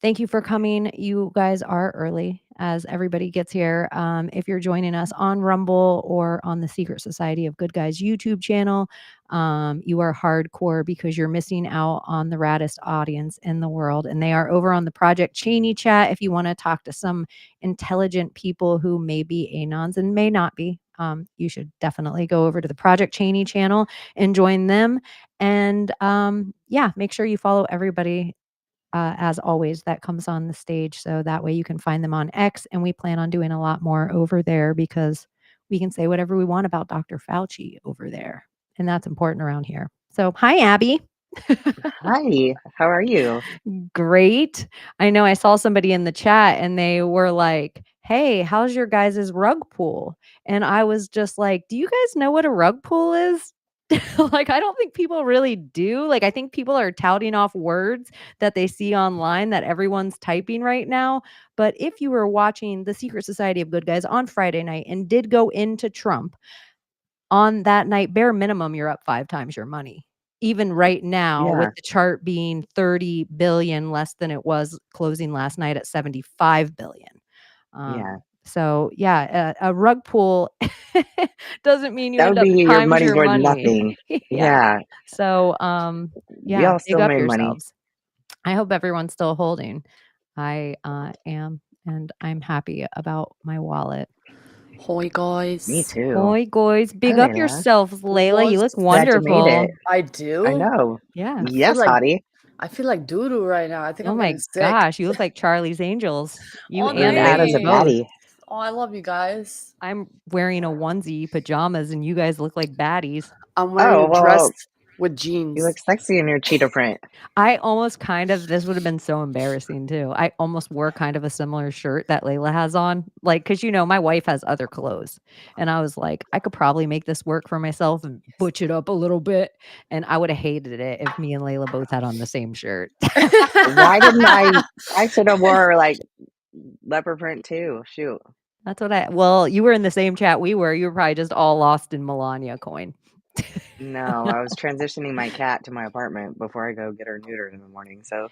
Thank you for coming. You guys are early as everybody gets here. If you're joining us on Rumble or on the Secret Society of Good Guys YouTube channel, you are hardcore because you're missing out on the raddest audience in the world. And they are over on the Project Chaney chat. If you want to talk to some intelligent people who may be Anons and may not be, you should definitely go over to the Project Chaney channel and join them. And yeah, make sure you follow everybody as always, that comes on the stage. So that way you can find them on X. And we plan on doing a lot more over there because we can say whatever we want about Dr. Fauci over there. And that's important around here. So, hi, Abbie. Hi, how are you? Great. I know I saw somebody in the chat and they were like, hey, how's your guys' rug pool? And I was just like, do you guys know what a rug pool is? Like, I don't think people really do. Like, I think people are touting off words that they see online that everyone's typing right now. But if you were watching the Secret Society of Good Guys on Friday night and did go into Trump on that night, bare minimum, you're up 5 times your money. Even right now, with Yeah, the chart being 30 billion less than it was closing last night at 75 billion. yeah. So yeah, a rug pull doesn't mean you That end would up be your times money's your worth money. nothing. Yeah. Yeah, So, we yeah, all big still up made money. yourselves. I hope everyone's still holding. I am, and I'm happy about my wallet. Hoi guys. Me too. Hoi, guys, Hi, big up Layla. yourselves, Layla. You look Glad you made wonderful. it. I do. I know. Yeah. Yes, like- hottie. I feel like doo doo right now. I think Oh I'm my getting sick. gosh, you look like Charlie's Angels. You Oh, and Layla's Abbie a both. baddie. Oh, I love you guys. I'm wearing a onesie, pajamas, and you guys look like baddies. I'm wearing Oh, a well, dress with jeans. you look sexy in your cheetah print. I almost this would have been so embarrassing too. I almost wore kind of a similar shirt that Layla has on. Like, cause my wife has other clothes. And I was like, I could probably make this work for myself and butch it up a little bit. And I would have hated it if me and Layla both had on the same shirt. Why didn't I should have wore like leopard print too. Shoot. That's what you were in the same chat we were. You were probably just all lost in Melania coin. No, I was transitioning my cat to my apartment before I go get her neutered in the morning. So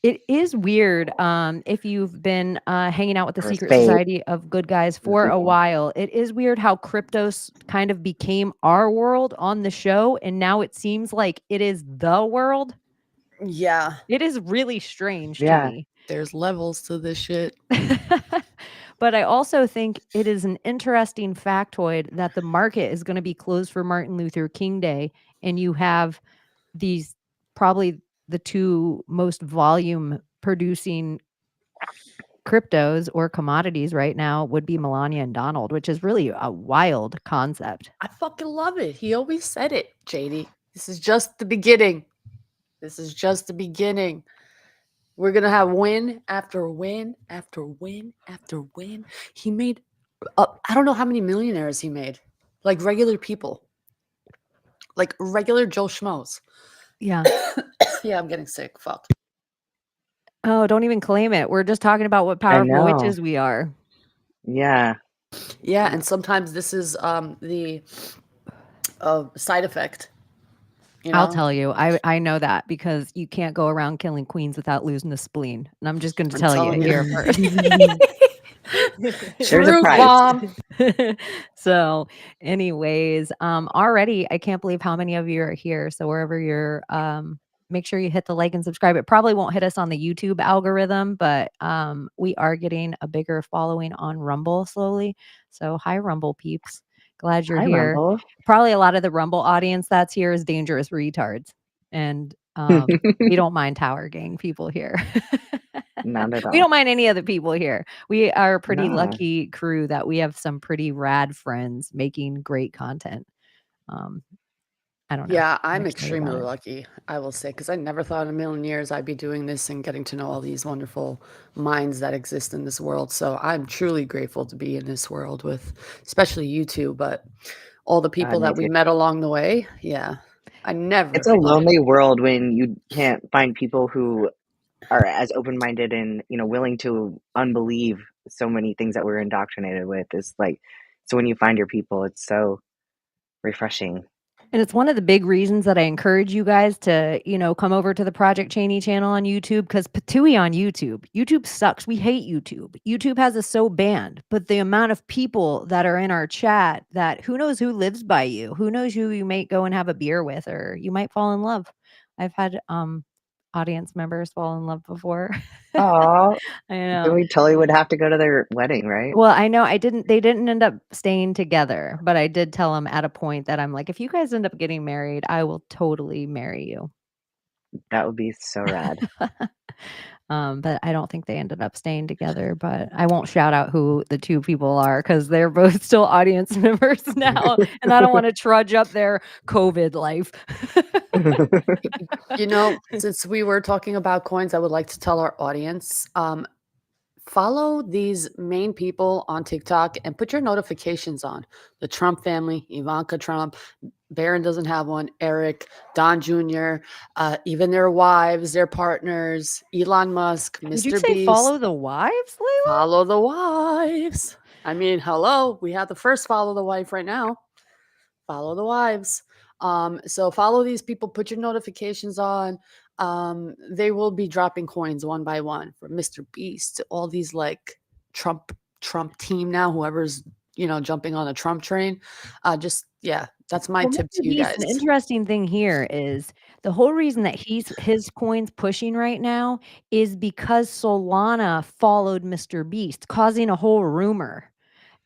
It is weird, if you've been, hanging out with the Or Secret spayed. Society of Good Guys for a while. It is weird how cryptos kind of became our world on the show, and now it seems like it is the world. Yeah, It is really strange to Yeah. me. there's levels to this shit. But I also think it is an interesting factoid that the market is gonna be closed for Martin Luther King Day, and you have these probably the 2 most volume producing cryptos or commodities right now would be Melania and Donald, which is really a wild concept. I fucking love it. He always said it, JD. This is just the beginning. This is just the beginning. We're gonna have win after win after win after win. He made I don't know how many millionaires he made. Like regular people. Like regular Joe Schmoes. Yeah. Yeah, I'm getting sick. Fuck. Oh, don't even claim it. We're just talking about what powerful know. witches we are. Yeah. Yeah, and sometimes this is the side effect. You know? I'll tell you. I know that because you can't go around killing queens without losing a spleen. And I'm just going to I'm tell you telling here you. first. There's a Truth price. bomb. So, anyways, already I can't believe how many of you are here. So wherever you're, make sure you hit the like and subscribe. It probably won't hit us on the YouTube algorithm, but we are getting a bigger following on Rumble slowly. So hi, Rumble peeps. Glad you're Hi, here. Rumble. Probably a lot of the Rumble audience that's here is dangerous retards. And we don't mind Tower Gang people here. Not at all. We don't mind any other people here. We are a pretty No. lucky crew that we have some pretty rad friends making great content. I don't know. Yeah, I'm excited extremely about it. lucky, I will say, because I never thought in a million years I'd be doing this and getting to know all these wonderful minds that exist in this world. So I'm truly grateful to be in this world with, especially you two, but all the people me that we too. met along the way. Yeah, I never. It's a lonely world when you can't find people who are as open-minded and willing to unbelieve so many things that we're indoctrinated with. It's like, so when you find your people, it's so refreshing. And it's one of the big reasons that I encourage you guys to, come over to the Project Chaney channel on YouTube, because Patooey on YouTube sucks. We hate YouTube. YouTube has us so banned, but the amount of people that are in our chat, that who knows who lives by you, who knows who you might go and have a beer with, or you might fall in love. I've had audience members fall in love before. Oh, I then know. we totally would have to go to their wedding, right? Well, I know they didn't end up staying together, but I did tell them at a point that I'm like, if you guys end up getting married, I will totally marry you. That would be so rad. But I don't think they ended up staying together, but I won't shout out who the two people are, because they're both still audience members now, and I don't want to trudge up their COVID life. Since we were talking about coins, I would like to tell our audience, follow these main people on TikTok and put your notifications on. The Trump family, Ivanka Trump, Barron doesn't have one, Eric, Don Jr., even their wives, their partners, Elon Musk, Did you Mr. say Beast. follow the wives, Layla? Follow the wives. I mean, hello, we have the first follow the wife right now. Follow the wives. So follow these people, put your notifications on. They will be dropping coins one by one, from Mr. Beast to all these like Trump team now, whoever's jumping on a Trump train. That's my Well, tip to Mr. you Beast, guys. an interesting thing here is the whole reason that his coin's pushing right now is because Solana followed Mr. Beast, causing a whole rumor.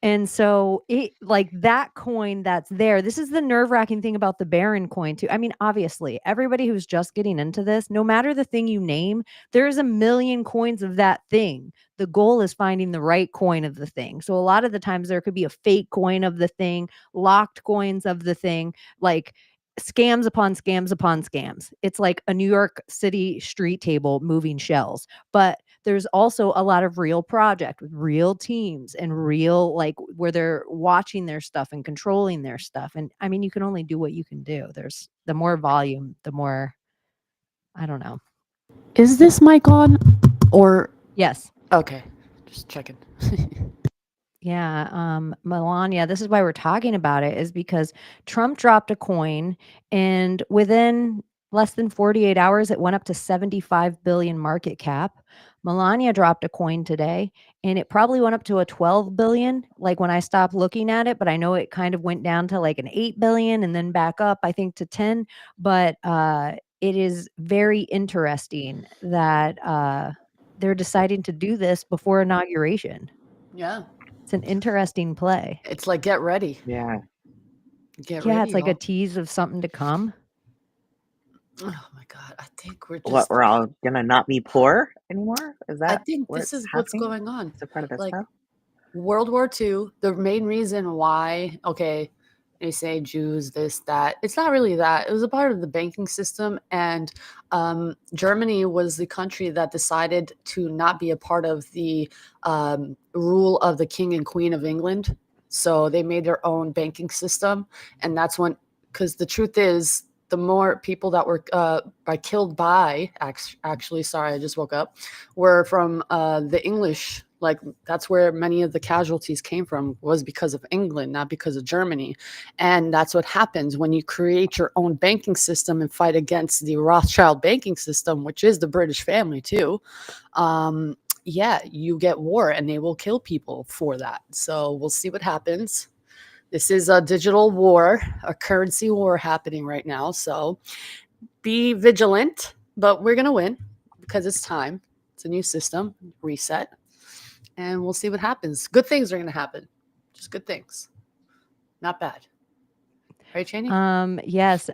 And so it, like, that coin that's there, this is the nerve-wracking thing about the Baron coin too. I mean, obviously, everybody who's just getting into this, no matter the thing you name, there's a million coins of that thing. The goal is finding the right coin of the thing. So a lot of the times there could be a fake coin of the thing, locked coins of the thing, like scams upon scams upon scams. It's like a New York City street table moving shells. But there's also a lot of real project with real teams and real, like, where they're watching their stuff and controlling their stuff. And I mean, you can only do what you can do. There's the more volume, the more, I don't know. Is this mic on? Or Yes. okay, just checking. Yeah, Melania, this is why we're talking about it, is because Trump dropped a coin, and within less than 48 hours, it went up to 75 billion market cap. Melania dropped a coin today, and it probably went up to a 12 billion, like when I stopped looking at it, but I know it kind of went down to like an 8 billion and then back up, I think, to 10. But it is very interesting that they're deciding to do this before inauguration. Yeah, It's an interesting play. it's like get ready. Yeah. Get Yeah, ready. it's like a y'all. tease of something to come. Oh my god, I think we're just. What, we're all gonna not be poor anymore? Is I that think what's this is what's happening? going on. Is it part of this Like stuff? World War II, the main reason why, okay, they say Jews, this, that. It's not really that. It was a part of the banking system. And Germany was the country that decided to not be a part of the rule of the King and Queen of England. So they made their own banking system. And that's when, because the truth is, the more people that were killed by, actually, sorry, I just woke up, were from the English. Like, that's where many of the casualties came from, was because of England, not because of Germany. And that's what happens when you create your own banking system and fight against the Rothschild banking system, which is the British family too. Yeah, you get war, and they will kill people for that. So we'll see what happens. This is a digital war, a currency war happening right now. So be vigilant, but we're going to win because it's time. It's a new system, reset, and we'll see what happens. Good things are going to happen. Just good things. Not bad. Right, Chaney? Yes.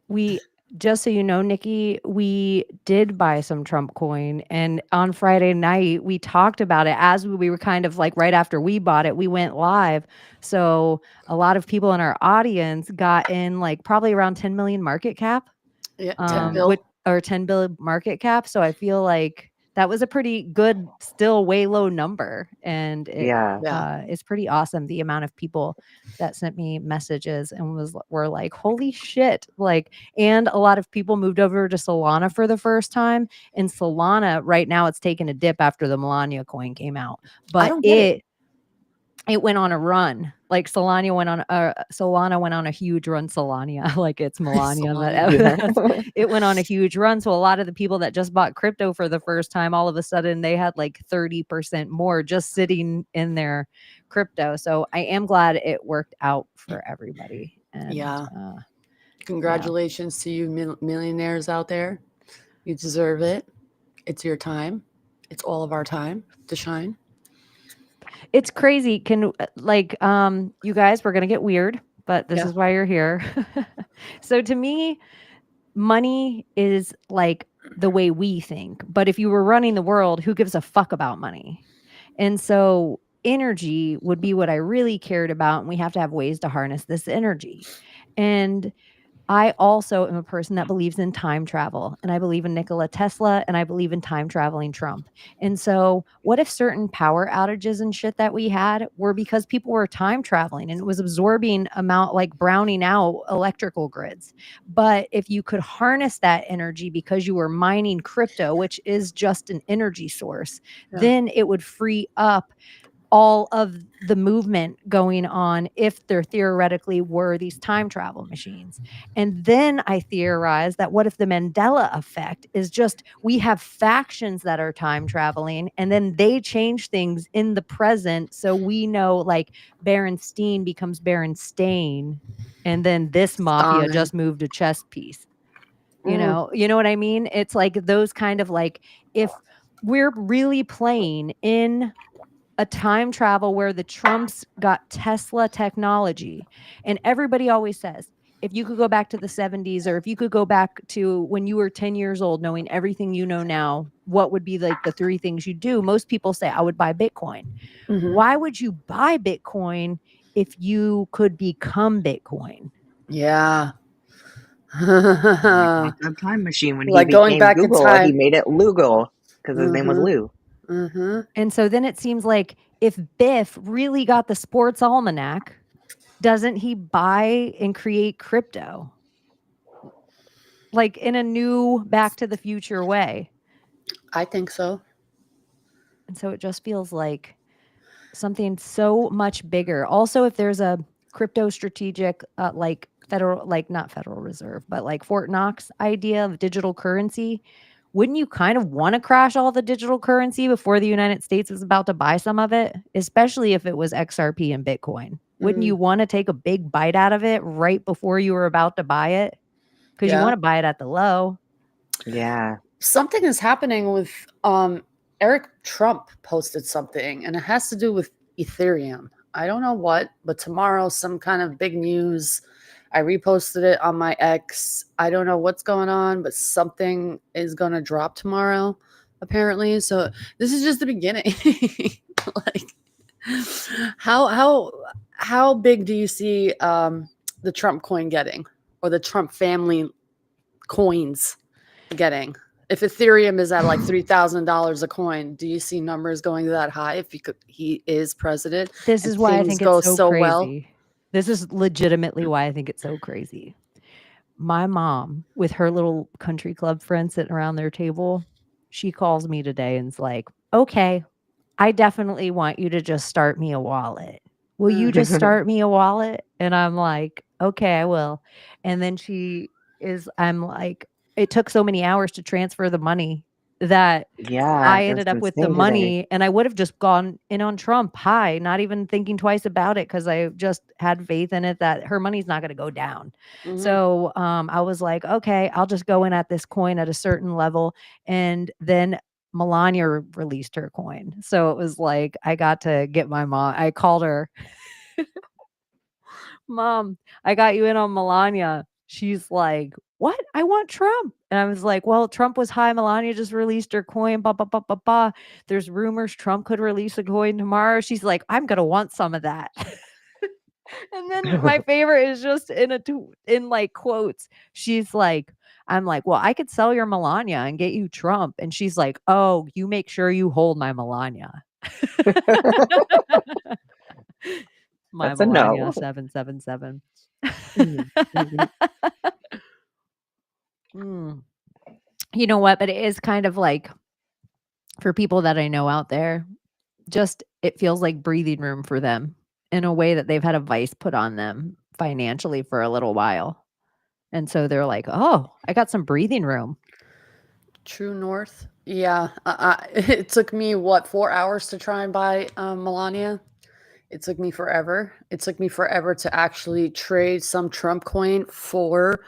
We, just so you know, Nikki, we did buy some Trump coin, and on Friday night we talked about it as we were kind of like right after we bought it, we went live. So a lot of people in our audience got in like probably around 10 million market cap. Yeah, 10 bill. Or 10 billion market cap. So I feel like that was a pretty good, still way low number. And it's pretty awesome, the amount of people that sent me messages and were like, holy shit. Like, and a lot of people moved over to Solana for the first time. And Solana right now, it's taken a dip after the Melania coin came out. But don't get it. it went on a run. Like Solana went on a huge run. Solana, like it's Melania. Solana. It went on a huge run. So a lot of the people that just bought crypto for the first time, all of a sudden they had like 30% more just sitting in their crypto. So I am glad it worked out for everybody. And Yeah. Congratulations to you millionaires out there. You deserve it. It's your time. It's all of our time to shine. it's crazy. You guys, we're gonna get weird, but this Yeah. is why you're here. So to me, money is like the way we think. But if you were running the world, who gives a fuck about money? And so energy would be what I really cared about. And we have to have ways to harness this energy. And I also am a person that believes in time travel, and I believe in Nikola Tesla, and I believe in time traveling Trump. And so, what if certain power outages and shit that we had were because people were time traveling and it was absorbing amount, like browning out electrical grids? But if you could harness that energy because you were mining crypto, which is just an energy source, then it would free up all of the movement going on if there theoretically were these time travel machines. And then I theorized that what if the Mandela effect is just we have factions that are time traveling and then they change things in the present. So we know like Berenstain becomes Berenstain and then this mafia Stunning. just moved a chess piece. You know what I mean? It's like those kind of like if we're really playing in a time travel where the Trumps got Tesla technology. And everybody always says, if you could go back to the 70s or if you could go back to when you were 10 years old, knowing everything you know now, what would be like the 3 things you do? Most people say, I would buy Bitcoin. Mhm. Why would you buy Bitcoin if you could become Bitcoin? Yeah. Like a time machine when Like he going became back in Google, time. he made it Lugal because his name was Lou. Mm-hmm. And so then it seems like if Biff really got the sports almanac, doesn't he buy and create crypto? Like in a new Back to the Future way. I think so. And so it just feels like something so much bigger. Also, if there's a crypto strategic, like federal, like not Federal Reserve, but like Fort Knox idea of digital currency, wouldn't you kind of want to crash all the digital currency before the United States was about to buy some of it? Especially if it was XRP and Bitcoin. Wouldn't you want to take a big bite out of it right before you were about to buy it? Because you want to buy it at the low. Yeah. Something is happening with Eric Trump posted something, and it has to do with Ethereum. I don't know what, but tomorrow some kind of big news. I reposted it on my X. I don't know what's going on, but something is going to drop tomorrow, apparently. So this is just the beginning. Like, how big do you see the Trump coin getting, or the Trump family coins getting? If Ethereum is at like $3,000 a coin, do you see numbers going that high if he is president? This and is why I things think go it's so so crazy. well? This is legitimately why I think it's so crazy. My mom, with her little country club friends sitting around their table, she calls me today and's like, okay, I definitely want you to just start me a wallet. Will you just start me a wallet? And I'm like, okay, I will. And then I'm like, it took so many hours to transfer the money that Yeah. I it was ended up with the insane today. money, and I would have just gone in on Trump high, not even thinking twice about it because I just had faith in it that her money's not going to go down. So I was like, okay, I'll just go in at this coin at a certain level. And then Melania released her coin. So it was like I got to get my mom. I called her, Mom, I got you in on Melania. She's like, what? I want Trump. And I was like, well, Trump was high. Melania just released her coin. Bah, bah, bah, bah, bah. There's rumors Trump could release a coin tomorrow. She's like, I'm going to want some of that. And then my favorite is just in like quotes. She's like, I'm like, well, I could sell your Melania and get you Trump. And she's like, oh, you make sure you hold my Melania. My That's a Melania no. 777. You know what? But it is kind of like for people that I know out there, just it feels like breathing room for them in a way that they've had a vice put on them financially for a little while. And so they're like, oh, I got some breathing room. True North. Yeah. It took me, 4 hours to try and buy Melania? It took me forever. It took me forever to actually trade some Trump coin for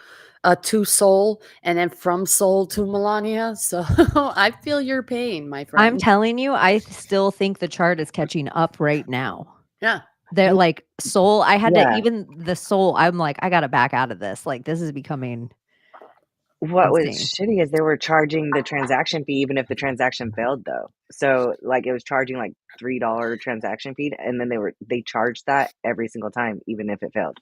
to Sol and then from Sol to Melania. So I feel your pain, my I'm friend. telling you, I still think the chart is catching up right now. Yeah. They're like Sol. I had to Yeah. even the Sol. I'm like, I got to back out of this. Like, this is becoming What was insane. shitty is they were charging the transaction fee even if the transaction failed though. So like it was charging like $3 transaction fee, and then they charged that every single time even if it failed.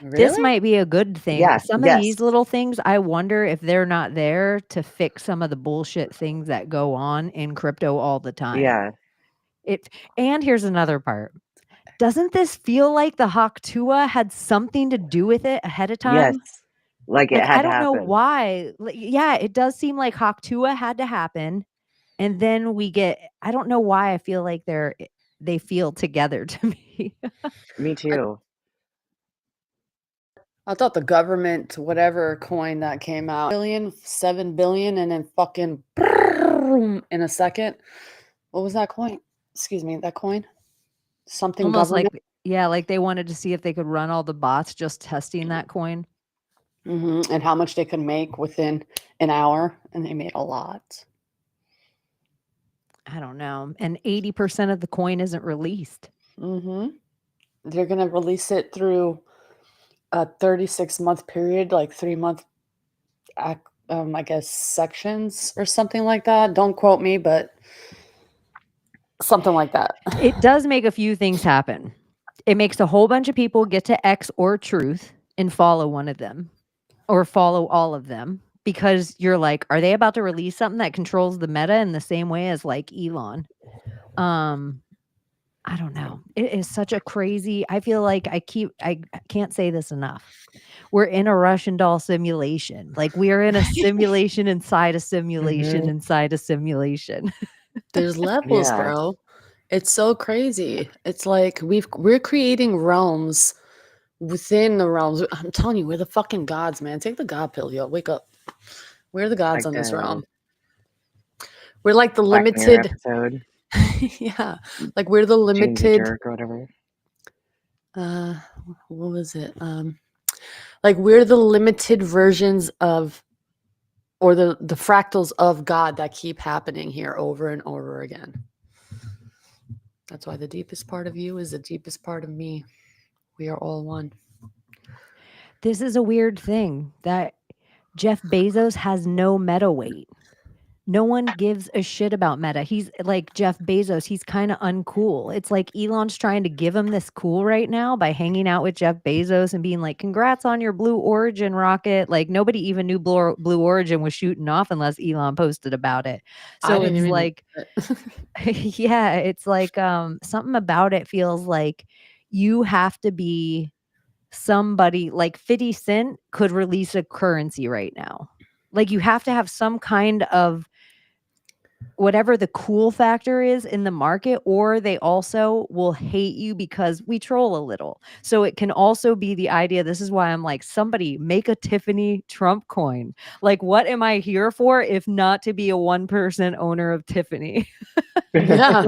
This Really? might be a good thing. Yeah, Some of yes. these little things, I wonder if they're not there to fix some of the bullshit things that go on in crypto all the time. Yeah. And here's another part. Doesn't this feel like the Haktua had something to do with it ahead of time? Yes. Like it Like, had I to don't know happen. why. Yeah, it does seem like Haktua had to happen. And then I don't know why I feel like they feel together to me. Me too. I thought the government, whatever coin that came out, 7 billion, and then fucking in a second. What was that coin? Excuse me, that coin? Something Almost government. like they wanted to see if they could run all the bots just testing that coin. And how much they could make within an hour, and they made a lot. I don't know. And 80% of the coin isn't released. They're gonna release it through a 36-month period, like 3-month, I guess, sections or something like that. Don't quote me, but something like that. It does make a few things happen. It makes a whole bunch of people get to X or Truth and follow one of them or follow all of them, because you're like, are they about to release something that controls the meta in the same way as like Elon? I don't know. It is such a crazy, I feel like I can't say this enough. We're in a Russian doll simulation. Like, we are in a simulation inside a simulation inside a simulation. There's levels, Yeah. bro. It's so crazy. It's like we're creating realms within the realms. I'm telling you, we're the fucking gods, man. Take the god pill, yo. Wake up. We're the gods Like on this the realm. We're like the Black Mirror limited. episode. Yeah, like we're the Chaney the limited. Jerk or whatever. What was it? Like we're the limited versions of, or the fractals of God that keep happening here over and over again. That's why the deepest part of you is the deepest part of me. We are all one. This is a weird thing that Jeff Bezos has no meta weight. No one gives a shit about meta. He's like Jeff Bezos. He's kind of uncool. It's like Elon's trying to give him this cool right now by hanging out with Jeff Bezos and being like, congrats on your Blue Origin rocket. Like, nobody even knew Blue Origin was shooting off unless Elon posted about it. So it's like, yeah, it's like something about it feels like you have to be somebody like 50 Cent could release a currency right now. Like, you have to have some kind of whatever the cool factor is in the market, or they also will hate you because we troll a little. So it can also be the idea. This is why I'm like, somebody make a Tiffany Trump coin. Like, what am I here for if not to be a 1% owner of Tiffany? Yeah.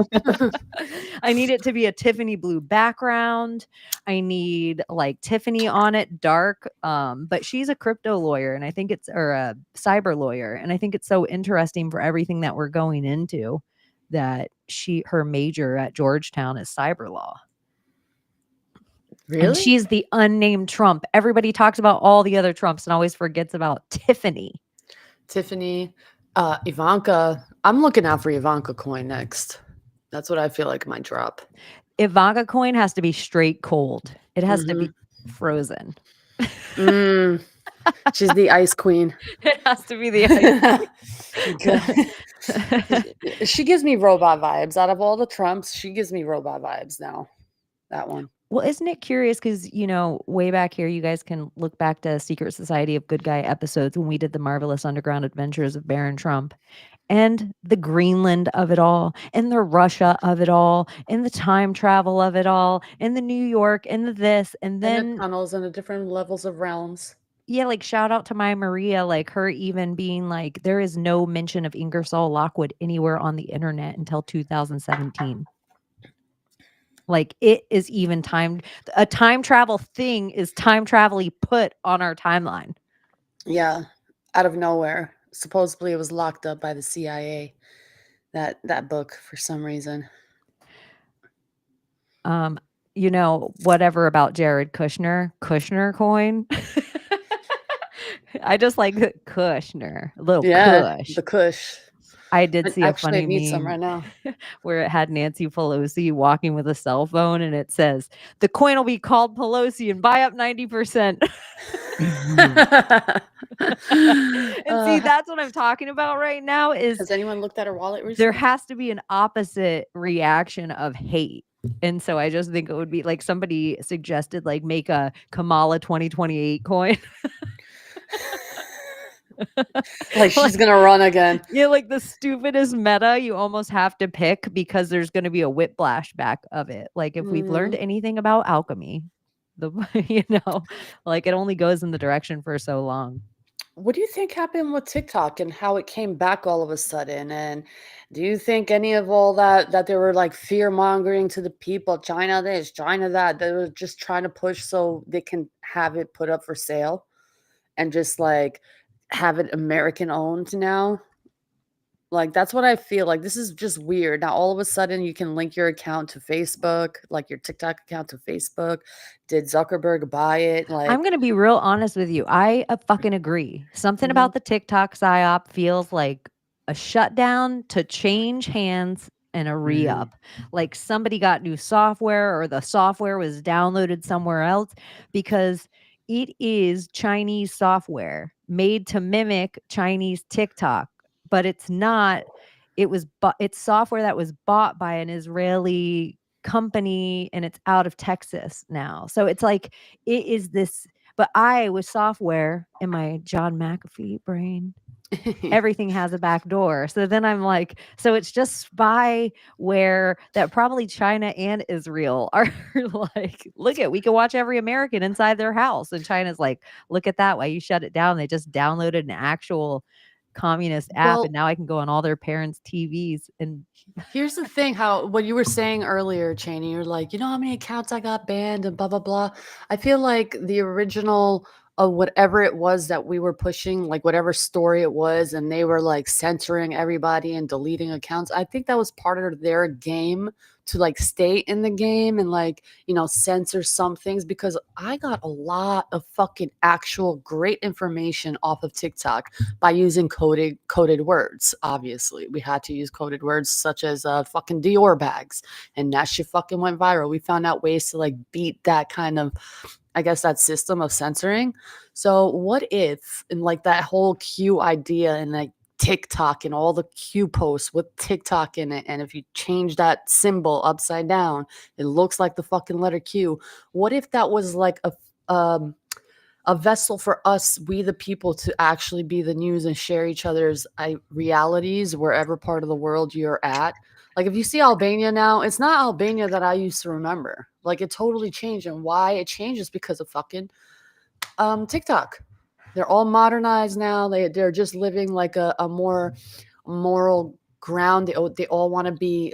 I need it to be a Tiffany blue background. I need like Tiffany on it, dark. But she's a crypto lawyer, and I think or a cyber lawyer, and I think it's so interesting for everything that we're going into that her major at Georgetown is cyber law. Really? And she's the unnamed Trump. Everybody talks about all the other Trumps and always forgets about Tiffany. Ivanka. I'm looking out for Ivanka coin next. That's what I feel like might drop. Ivanka coin has to be straight cold. It has to be frozen. She's the ice queen. It has to be the ice. She gives me robot vibes. Out of all the Trumps, she gives me robot vibes now. That one. Well, isn't it curious? Because, way back here, you guys can look back to Secret Society of Good Guy episodes when we did the Marvelous Underground Adventures of Baron Trump. and the Greenland of it all, and the Russia of it all, and the time travel of it all, and the New York, and the this, and And the then tunnels and the different levels of realms. yeah, like shout out to my Maria, like her even being like, there is no mention of Ingersoll Lockwood anywhere on the internet until 2017. Like it is even a time travel thing is time travel put on our timeline. Yeah, out of nowhere. Supposedly it was locked up by the CIA. That book for some reason. You know, whatever about Jared Kushner coin. I just like Kushner, a little Yeah, Kush. the Kush. I did see a Actually, I funny need some meme right now. where it had Nancy Pelosi walking with a cell phone and it says, the coin will be called Pelosi and buy up 90%. And see, that's what I'm talking about right now is Has anyone looked at her wallet there recently? has to be an opposite reaction of hate. And so I just think it would be like somebody suggested like make a Kamala 2028 coin. Like she's Like, gonna run again. yeah, like the stupidest meta you almost have to pick because there's going to be a whiplash back of it. Like if we've learned Mhm. anything about alchemy, the like it only goes in the direction for so long. What do you think happened with TikTok and how it came back all of a sudden? And do you think any of all that they were like fear mongering to the people, China this, China that, they were just trying to push so they can have it put up for sale and just like have it American owned now? Like that's what I feel like. This is just weird. Now all of a sudden you can link your account to Facebook, like your TikTok account to Facebook. Did Zuckerberg buy it? I'm Like, going to be real honest with you. I fucking agree. Something mhm. about the TikTok psyop feels like a shutdown to change hands and a re-up. Like somebody got new software or the software was downloaded somewhere else because it is Chinese software made to mimic Chinese TikTok, but it's not. It's software that was bought by an Israeli company and it's out of Texas now. So it's like it is this, but I with software in my John McAfee brain, everything has a back door. So then I'm like, so it's just spyware that probably China and Israel are like, look at, we can watch every American inside their house. And China's like, look at that. Why you shut it down? They just downloaded an actual communist app and Well, now I can go on all their parents' TVs and here's the thing, how what you were saying earlier, Chaney, you're like, you know how many accounts I got banned and blah blah blah. I feel like the original of whatever it was that we were pushing, like whatever story it was, and they were like censoring everybody and deleting accounts. I think that was part of their game to like stay in the game and like, censor some things because I got a lot of fucking actual great information off of TikTok by using coded words. Obviously, we had to use coded words such as fucking Dior bags, and that shit fucking went viral. We found out ways to like beat that kind of, I guess, that system of censoring. So what if, and like that whole Q idea and like TikTok and all the Q posts with TikTok in it, and if you change that symbol upside down, it looks like the fucking letter Q. What if that was like a vessel for us, we the people, to actually be the news and share each other's realities wherever part of the world you're at? Like if you see Albania now, it's not Albania that I used to remember. Like it totally changed, and why it changes because of fucking TikTok. They're all modernized now. They're just living like a more moral ground. They all want to be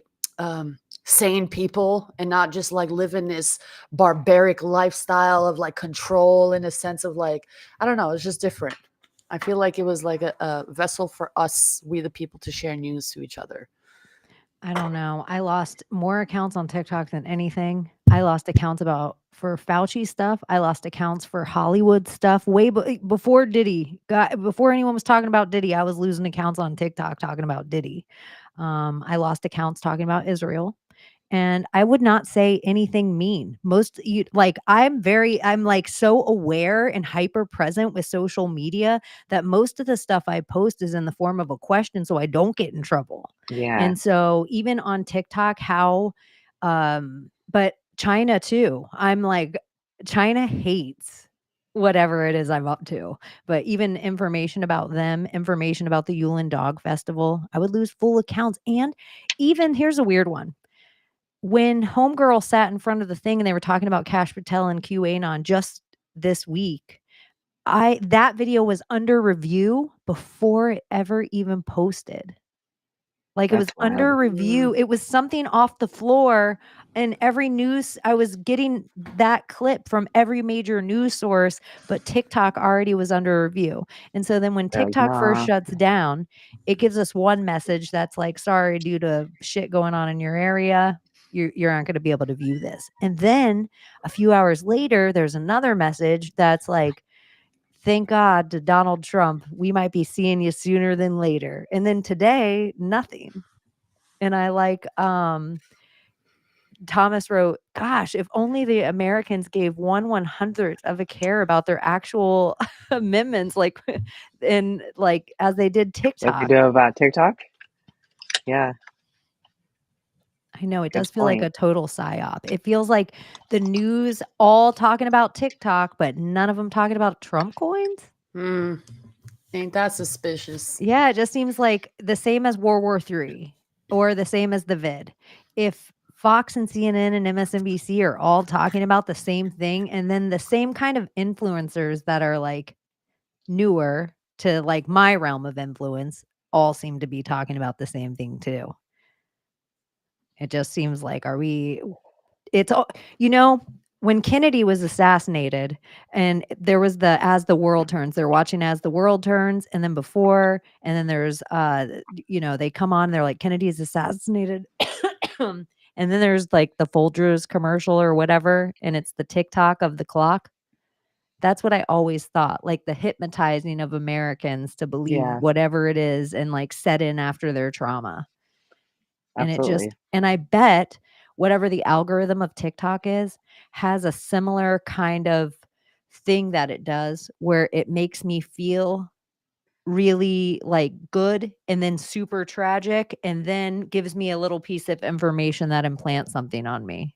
sane people and not just like live in this barbaric lifestyle of like control, in a sense of like, I don't know, it's just different. I feel like it was like a vessel for us, we the people, to share news to each other. I don't know. I lost more accounts on TikTok than anything. I lost accounts for Fauci stuff. I lost accounts for Hollywood stuff before before anyone was talking about Diddy. I was losing accounts on TikTok talking about Diddy. I lost accounts talking about Israel. And I would not say anything mean. I'm like so aware and hyper present with social media that most of the stuff I post is in the form of a question so I don't get in trouble. Yeah. And so even on TikTok, but China too. I'm like, China hates whatever it is I'm up to. But even information about them, information about the Yulin Dog Festival, I would lose full accounts. And even here's a weird one. When Homegirl sat in front of the thing and they were talking about Cash Patel and QAnon just this week, that video was under review before it ever even posted. Like, it was That's wild. under review. It was something off the floor, and every news I was getting that clip from every major news source, but TikTok already was under review. And so then when So, TikTok first nah. shuts down, it gives us one message that's like, "Sorry, due to shit going on in your area, you're not gonna be able to view this." And then a few hours later, there's another message that's like, "Thank God to Donald Trump, we might be seeing you sooner than later." And then today, nothing. And I like, Thomas wrote, "Gosh, if only the Americans gave 1/100th of a care about their actual amendments, like, and like as they did Like you TikTok." do about TikTok? Yeah, I know it good does feel like a point. total psyop. It feels like the news all talking about TikTok, but none of them talking about Trump coins. Ain't that suspicious? Yeah, it just seems like the same as World War III or the same as the vid. If Fox and CNN and MSNBC are all talking about the same thing, and then the same kind of influencers that are like newer to like my realm of influence all seem to be talking about the same thing too. It just seems like, it's all, when Kennedy was assassinated and there was the As the World Turns, they're watching As the World Turns, and then before, and then there's, they come on, they're like, Kennedy's assassinated. And then there's like the Folgers commercial or whatever, and it's the TikTok of the clock. That's what I always thought, like the hypnotizing of Americans to believe Yeah, whatever it is and like set in after their trauma. And absolutely. and I bet whatever the algorithm of TikTok is has a similar kind of thing that it does where it makes me feel really like good and then super tragic and then gives me a little piece of information that implants something on me.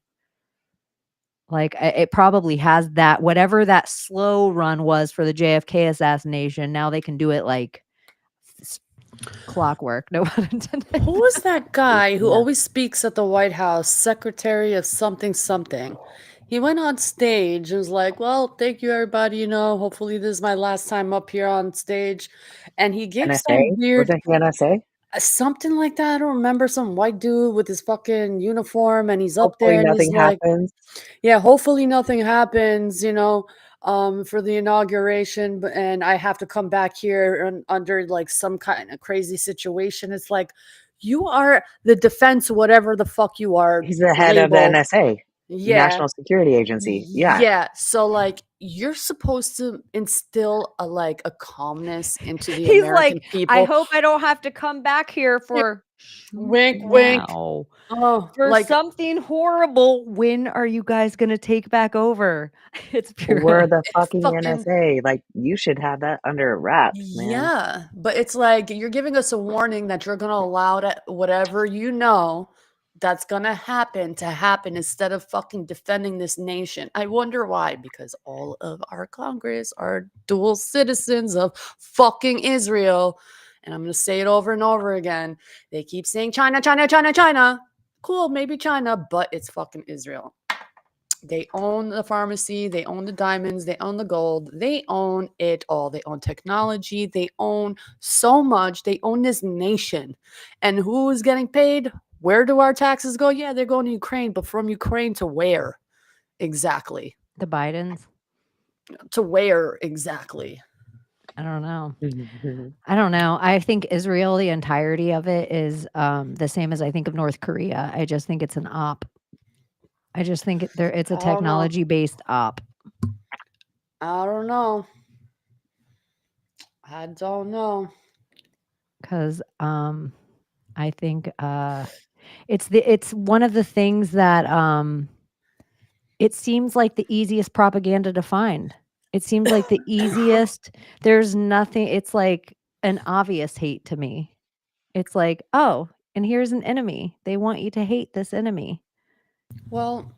Like it probably has that, whatever that slow run was for the JFK assassination. Now they can do it like s- clockwork. No pun intended. Who was that guy who Yeah. always speaks at the White House, Secretary of something something? He went on stage and was like, "Well, thank you, everybody. Hopefully this is my last time up here on stage." And he gave some NSA? weird Wasn't he NSA? something like that. I don't remember, some white dude with his fucking uniform, and he's up Hopefully there and he's nothing like, happens. yeah, hopefully nothing happens, for the inauguration, and I have to come back here under like some kind of crazy situation. It's like, you are the defense, whatever the fuck you are, He's the head of the label. NSA, Yeah. National Security Agency. Yeah. Yeah. So like, you're supposed to instill a calmness into the He's American like, "I people. hope I don't have to come back here Yeah, for shoot wink, wink. now, Oh, for like, something horrible. When are you guys gonna take back over?" It's We're pure. the it's fucking fucking. NSA. Like, you should have that under wraps, man. Yeah, but it's like you're giving us a warning that you're going to allow that whatever that's going to happen instead of fucking defending this nation. I wonder why, because all of our Congress are dual citizens of fucking Israel. And I'm going to say it over and over again. They keep saying China, China, China, China. Cool, maybe China, but it's fucking Israel. They own the pharmacy, they own the diamonds, they own the gold, they own it all. They own technology, they own so much, they own this nation. And who is getting paid? Where do our taxes go? Yeah, they're going to Ukraine, but from Ukraine to where exactly? The Bidens? To where exactly? I don't know. I don't know. I think Israel, the entirety of it is the same as I think of North Korea. I just think it's an op. I just think it's a I don't know. technology-based op. I don't know. I don't know. 'Cause, I think, it's one of the things that, it seems like the easiest propaganda to find. It seems like the easiest. There's nothing, it's like an obvious hate to me. It's like, "Oh, and here's an enemy. They want you to hate this enemy." Well,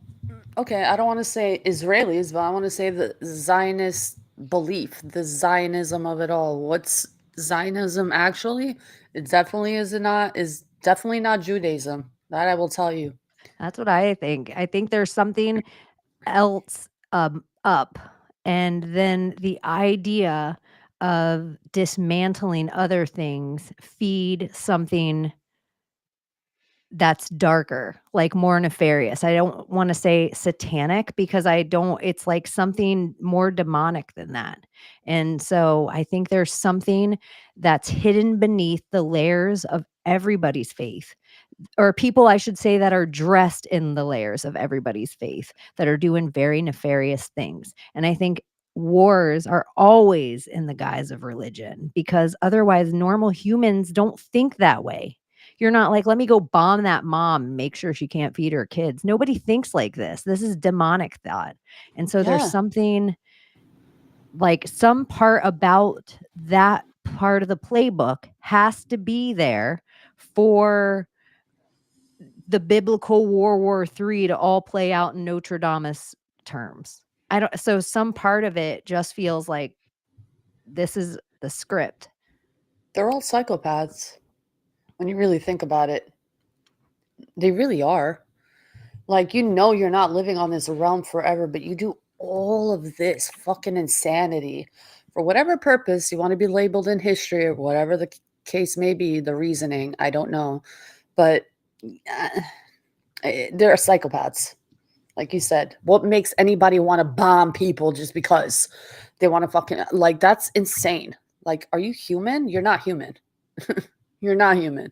okay, I don't want to say Israelis, but I want to say the Zionist belief, the Zionism of it all. What's Zionism actually? It definitely is definitely not Judaism. That I will tell you. That's what I think. I think there's something else up, and then the idea of dismantling other things feed something that's darker, like more nefarious. I don't want to say satanic because I don't, it's like something more demonic than that. And so I think there's something that's hidden beneath the layers of everybody's faith, or people, I should say, that are dressed in the layers of everybody's faith, that are doing very nefarious things. And I think wars are always in the guise of religion, because otherwise normal humans don't think that way. You're not like, let me go bomb that mom, make sure she can't feed her kids. Nobody thinks like this. This is demonic thought. And so there's Yeah. something, like, some part about that part of the playbook has to be there for the biblical War 3 to all play out in Notre Dame's terms. I don't, so some part of it just feels like this is the script. They're all psychopaths. When you really think about it, they really are. Like, you're not living on this realm forever, but you do all of this fucking insanity for whatever purpose. You want to be labeled in history or whatever the case may be, the reasoning, I don't know. But they're psychopaths. Like you said, what makes anybody want to bomb people just because they want to fucking, like, that's insane. Like, are you human? You're not human. You're not human.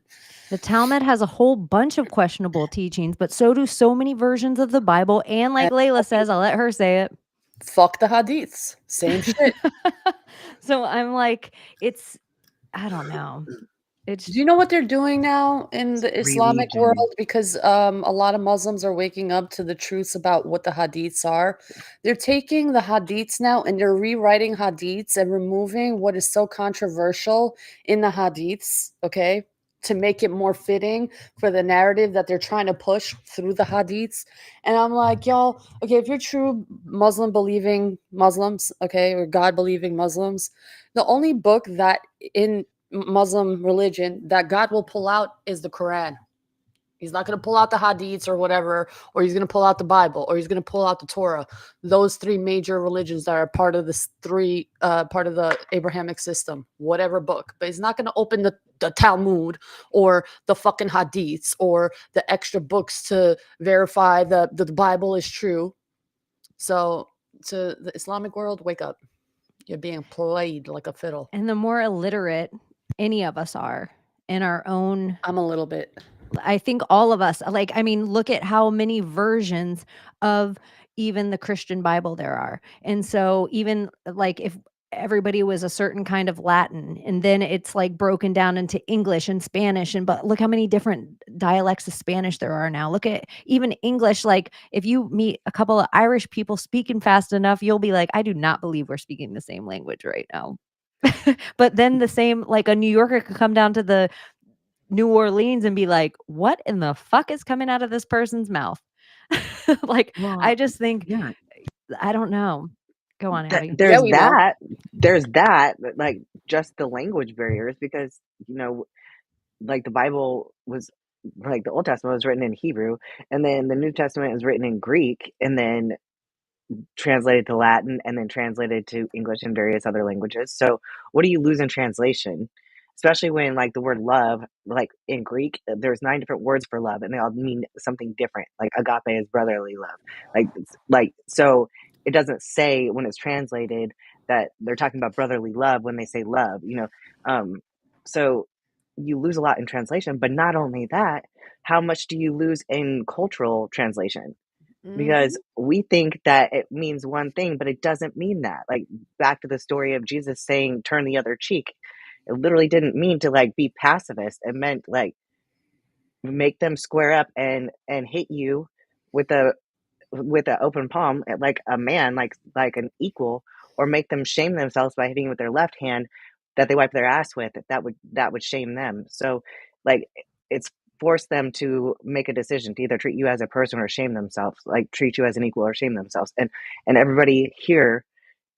The Talmud has a whole bunch of questionable teachings, but so do so many versions of the Bible. And like And Layla says, I'll let her say it. fuck the hadiths. Same shit. So I'm like, it's, I don't know. It's Do you know what they're doing now in the Islamic Religion. world? Because a lot of Muslims are waking up to the truths about what the hadiths are. They're taking the hadiths now and they're rewriting hadiths and removing what is so controversial in the hadiths, okay, to make it more fitting for the narrative that they're trying to push through the hadiths. And I'm like, y'all, okay, if you're true Muslim believing Muslims, okay, or God believing Muslims, the only book that in Muslim religion that God will pull out is the Quran. He's not going to pull out the hadiths or whatever, or he's going to pull out the Bible, or he's going to pull out the Torah. Those three major religions that are part of this part of the Abrahamic system, whatever book. But he's not going to open the Talmud or the fucking hadiths or the extra books to verify that the Bible is true. So to the Islamic world, wake up. You're being played like a fiddle. and the more illiterate any of us are in our own, I'm a little bit. I think all of us, like, I mean, look at how many versions of even the Christian Bible there are. And so even like if everybody was a certain kind of Latin, and then it's like broken down into English and Spanish, and but look how many different dialects of Spanish there are now. Look at even English. Like if you meet a couple of Irish people speaking fast enough, you'll be like, I do not believe we're speaking the same language right now. But then the same, like a New Yorker could come down to the New Orleans and be like, what in the fuck is coming out of this person's mouth? Like, Well, I just think, yeah, I don't know. Go on, Abbie. there's we know. that, like just the language barriers, because like the Bible was, like the Old Testament was written in Hebrew, and then the New Testament is written in Greek, and then translated to Latin, and then translated to English and various other languages. So what do you lose in translation? Especially when like the word love, like in Greek, there's 9 different words for love and they all mean something different. Like agape is brotherly love. Like so it doesn't say when it's translated that they're talking about brotherly love when they say love. So you lose a lot in translation, but not only that, how much do you lose in cultural translation? Because we think that it means one thing, but it doesn't mean that. Like back to the story of Jesus saying, turn the other cheek. It literally didn't mean to like be pacifist. It meant like make them square up and hit you with a open palm, like a man, like an equal, or make them shame themselves by hitting with their left hand that they wipe their ass with. That would shame them. So like it's force them to make a decision to either treat you as a person or shame themselves, like treat you as an equal or shame themselves. And everybody here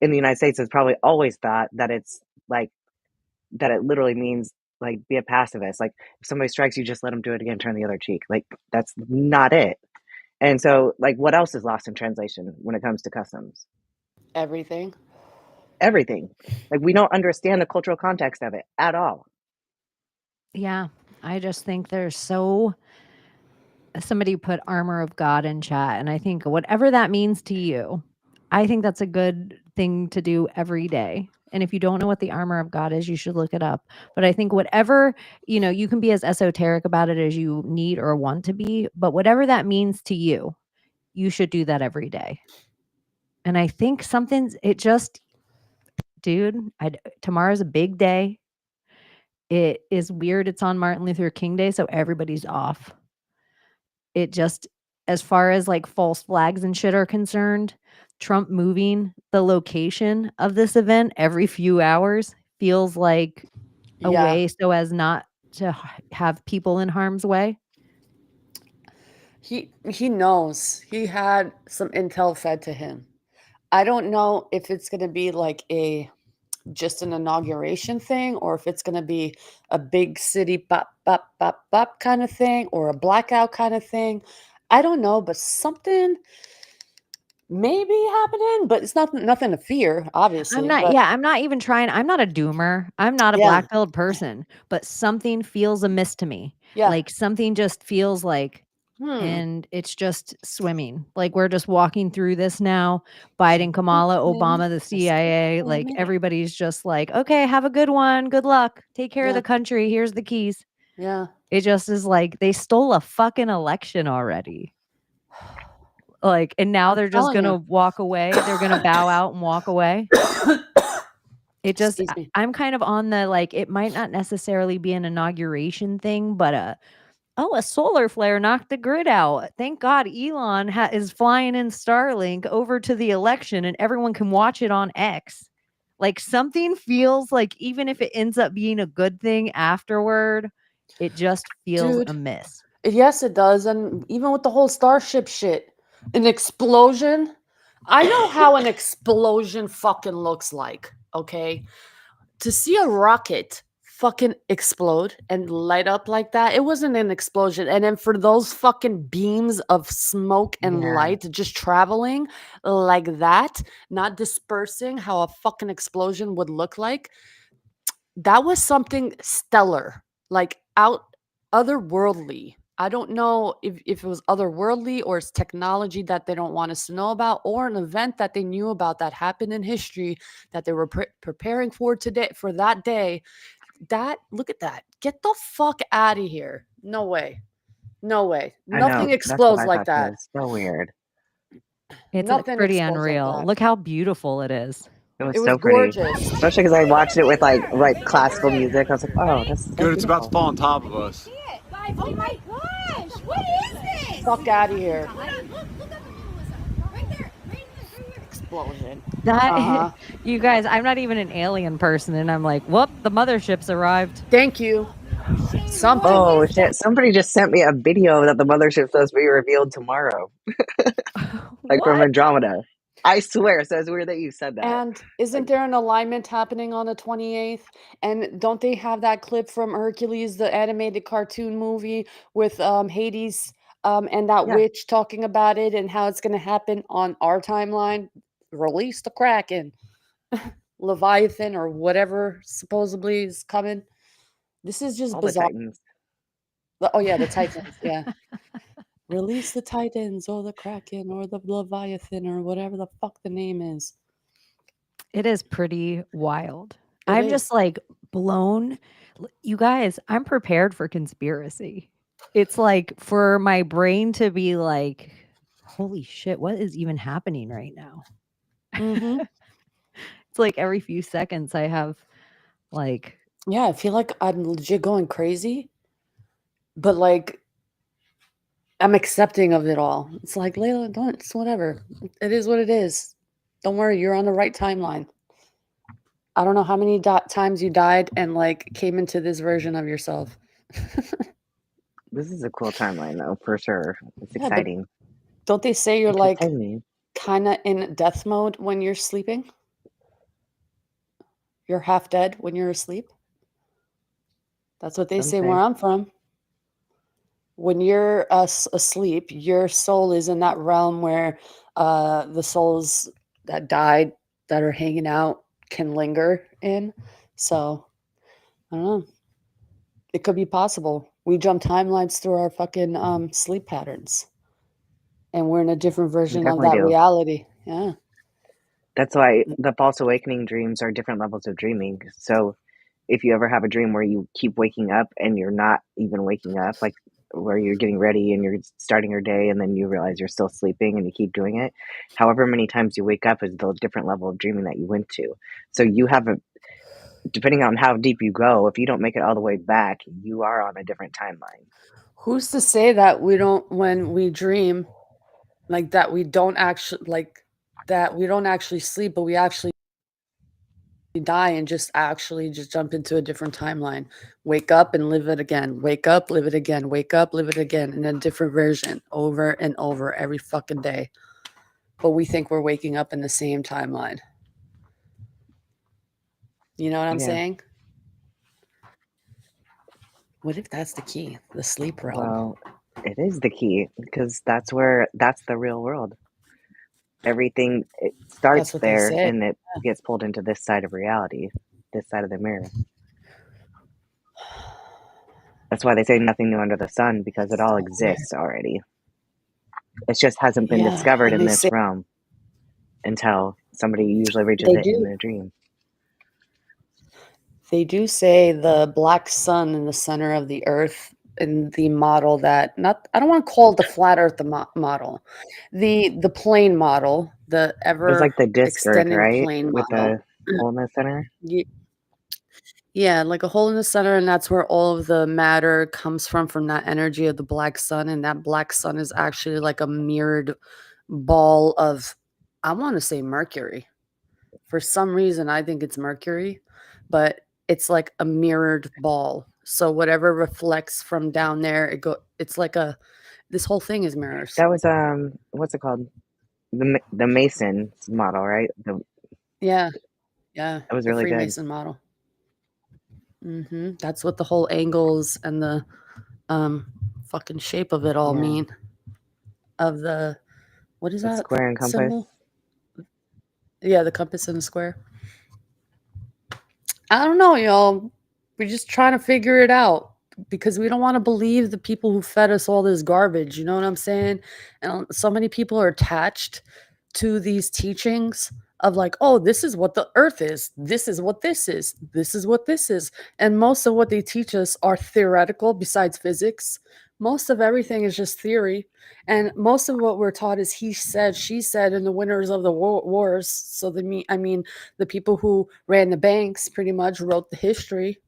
in the United States has probably always thought that it's like that it literally means like be a pacifist. Like if somebody strikes you, just let them do it again, turn the other cheek. Like that's not it. And so, like, what else is lost in translation when it comes to customs? Everything. Everything. Like we don't understand the cultural context of it at all. Yeah, I just think there's so. Somebody put armor of God in chat, and I think whatever that means to you, I think that's a good thing to do every day. And if you don't know what the armor of God is, you should look it up. But I think whatever, you can be as esoteric about it as you need or want to be, but whatever that means to you, you should do that every day. And I think dude, tomorrow's a big day. It is weird. It's on Martin Luther King Day, so everybody's off. It just, as far as like false flags and shit are concerned, Trump moving the location of this event every few hours feels like a Yeah. way so as not to have people in harm's way. He knows. He had some intel fed to him. I don't know if it's going to be like just an inauguration thing, or if it's going to be a big city bop bop bop bop kind of thing, or a blackout kind of thing. I don't know, but something may be happening, but it's nothing to fear, obviously. I'm not even trying. I'm not a doomer. I'm not a Yeah. black-pilled person, but something feels amiss to me. Yeah. Like something just feels like, and it's just swimming. Like we're just walking through this now. Biden, Kamala, Obama, the CIA, like everybody's just like, okay, have a good one. Good luck. Take care of the country. Here's the keys. Yeah. It just is like they stole a fucking election already. Like, and now they're just telling gonna you. walk away. They're gonna bow out and walk away. It just, Excuse me. I'm kind of on the like, it might not necessarily be an inauguration thing, but a solar flare knocked the grid out. Thank God Elon is flying in Starlink over to the election and everyone can watch it on X. Like something feels like, even if it ends up being a good thing afterward, it just feels Dude. amiss. Yes, it does. And even with the whole Starship shit, an explosion. I know how an explosion fucking looks like, okay? To see a rocket fucking explode and light up like that, it wasn't an explosion. And then for those fucking beams of smoke and Yeah. light just traveling like that, not dispersing how a fucking explosion would look like, that was something stellar, like otherworldly. I don't know if it was otherworldly or it's technology that they don't want us to know about, or an event that they knew about that happened in history that they were preparing for today, for that day. Look at that. Get the fuck out of here. No way. No way. I know. Nothing That's what explodes I like thought too. that. It's so weird. It's Nothing pretty explodes like unreal. that. Look how beautiful it is. It was It was so pretty. gorgeous. Especially because I watched it with like classical music. I was like, oh, this is so Dude, it's about to beautiful. fall on top of us. Oh my gosh! What is this? Fuck out of here. Look up right there. Explosion. That you guys, I'm not even an alien person, and I'm like, whoop, the mothership's arrived. Thank you. Something. Oh shit! Somebody just sent me a video that the mothership's supposed to be revealed tomorrow, like from Andromeda. I swear. So it's weird that you said that. And isn't there an alignment happening on the 28th? And don't they have that clip from Hercules, the animated cartoon movie with Hades and that witch talking about it and how it's going to happen on our timeline? Release the Kraken, Leviathan, or whatever supposedly is coming. This is just All bizarre. the Titans. Oh yeah, the Titans. Yeah. Release the Titans or the Kraken or the Leviathan or whatever the fuck the name is. It is pretty wild. I'm just like blown. You guys, I'm prepared for conspiracy. It's like for my brain to be like, holy shit, what is even happening right now? Mm-hmm. It's like every few seconds I have like. Yeah, I feel like I'm legit going crazy, but like I'm accepting of it all. It's like, Layla, it's whatever. It is what it is. Don't worry, you're on the right timeline. I don't know how many times you died and like came into this version of yourself. This is a cool timeline, though, for sure. It's exciting. Don't they say you're like Entertaining. kind of in death mode when you're sleeping? You're half dead when you're asleep. That's what they Some say say. where I'm from. When you're asleep, your soul is in that realm where the souls that died that are hanging out can linger in. So I don't know. It could be possible. We jump timelines through our fucking sleep patterns, and we're in a different We version of definitely that do. reality. Yeah. That's why the false awakening dreams are different levels of dreaming. So if you ever have a dream where you keep waking up and you're not even waking up, like where you're getting ready and you're starting your day and then you realize you're still sleeping and you keep doing it, however many times you wake up is the different level of dreaming that you went to. So you have a, depending on how deep you go, if you don't make it all the way back, you are on a different timeline. Who's to say that we don't, when we dream, like that we don't actually, like that we don't actually sleep, but we actually die and just actually just jump into a different timeline, wake up and live it again, wake up, live it again, wake up, live it again in a different version over and over every fucking day. But we think we're waking up in the same timeline. You know what I'm Yeah. saying? What if that's the key? The sleep realm. Well, it is the key because that's the real world. Everything, it starts what they there say. and it gets pulled into this side of reality, this side of the mirror. That's why they say nothing new under the sun, because it all exists already. It just hasn't been discovered And in they this say realm until somebody usually reaches they it in do. a dream. They do say the black sun in the center of the earth in the model that, not, I don't want to call it the flat earth model, the plane model, the There's ever like the disc earth, extending right? plane With model. the hole in the center. Yeah, like a hole in the center, and that's where all of the matter comes from that energy of the black sun. And that black sun is actually like a mirrored ball of, I want to say Mercury. For some reason, I think it's Mercury, but it's like a mirrored ball. So whatever reflects from down there, it's like this whole thing is mirrors. That was what's it called? The Mason's model, right? Yeah, That was the really good. Freemason model. That's what the whole angles and the fucking shape of it all Yeah. mean. Of the, what is The that square and compass. symbol? Yeah, the compass and the square. I don't know, y'all. We're just trying to figure it out because we don't want to believe the people who fed us all this garbage. You know what I'm saying? And so many people are attached to these teachings of like, oh, this is what the earth is. This is what this is. This is what this is. And most of what they teach us are theoretical besides physics. Most of everything is just theory. And most of what we're taught is he said, she said, and the winners of the wars. So the people who ran the banks pretty much wrote the history.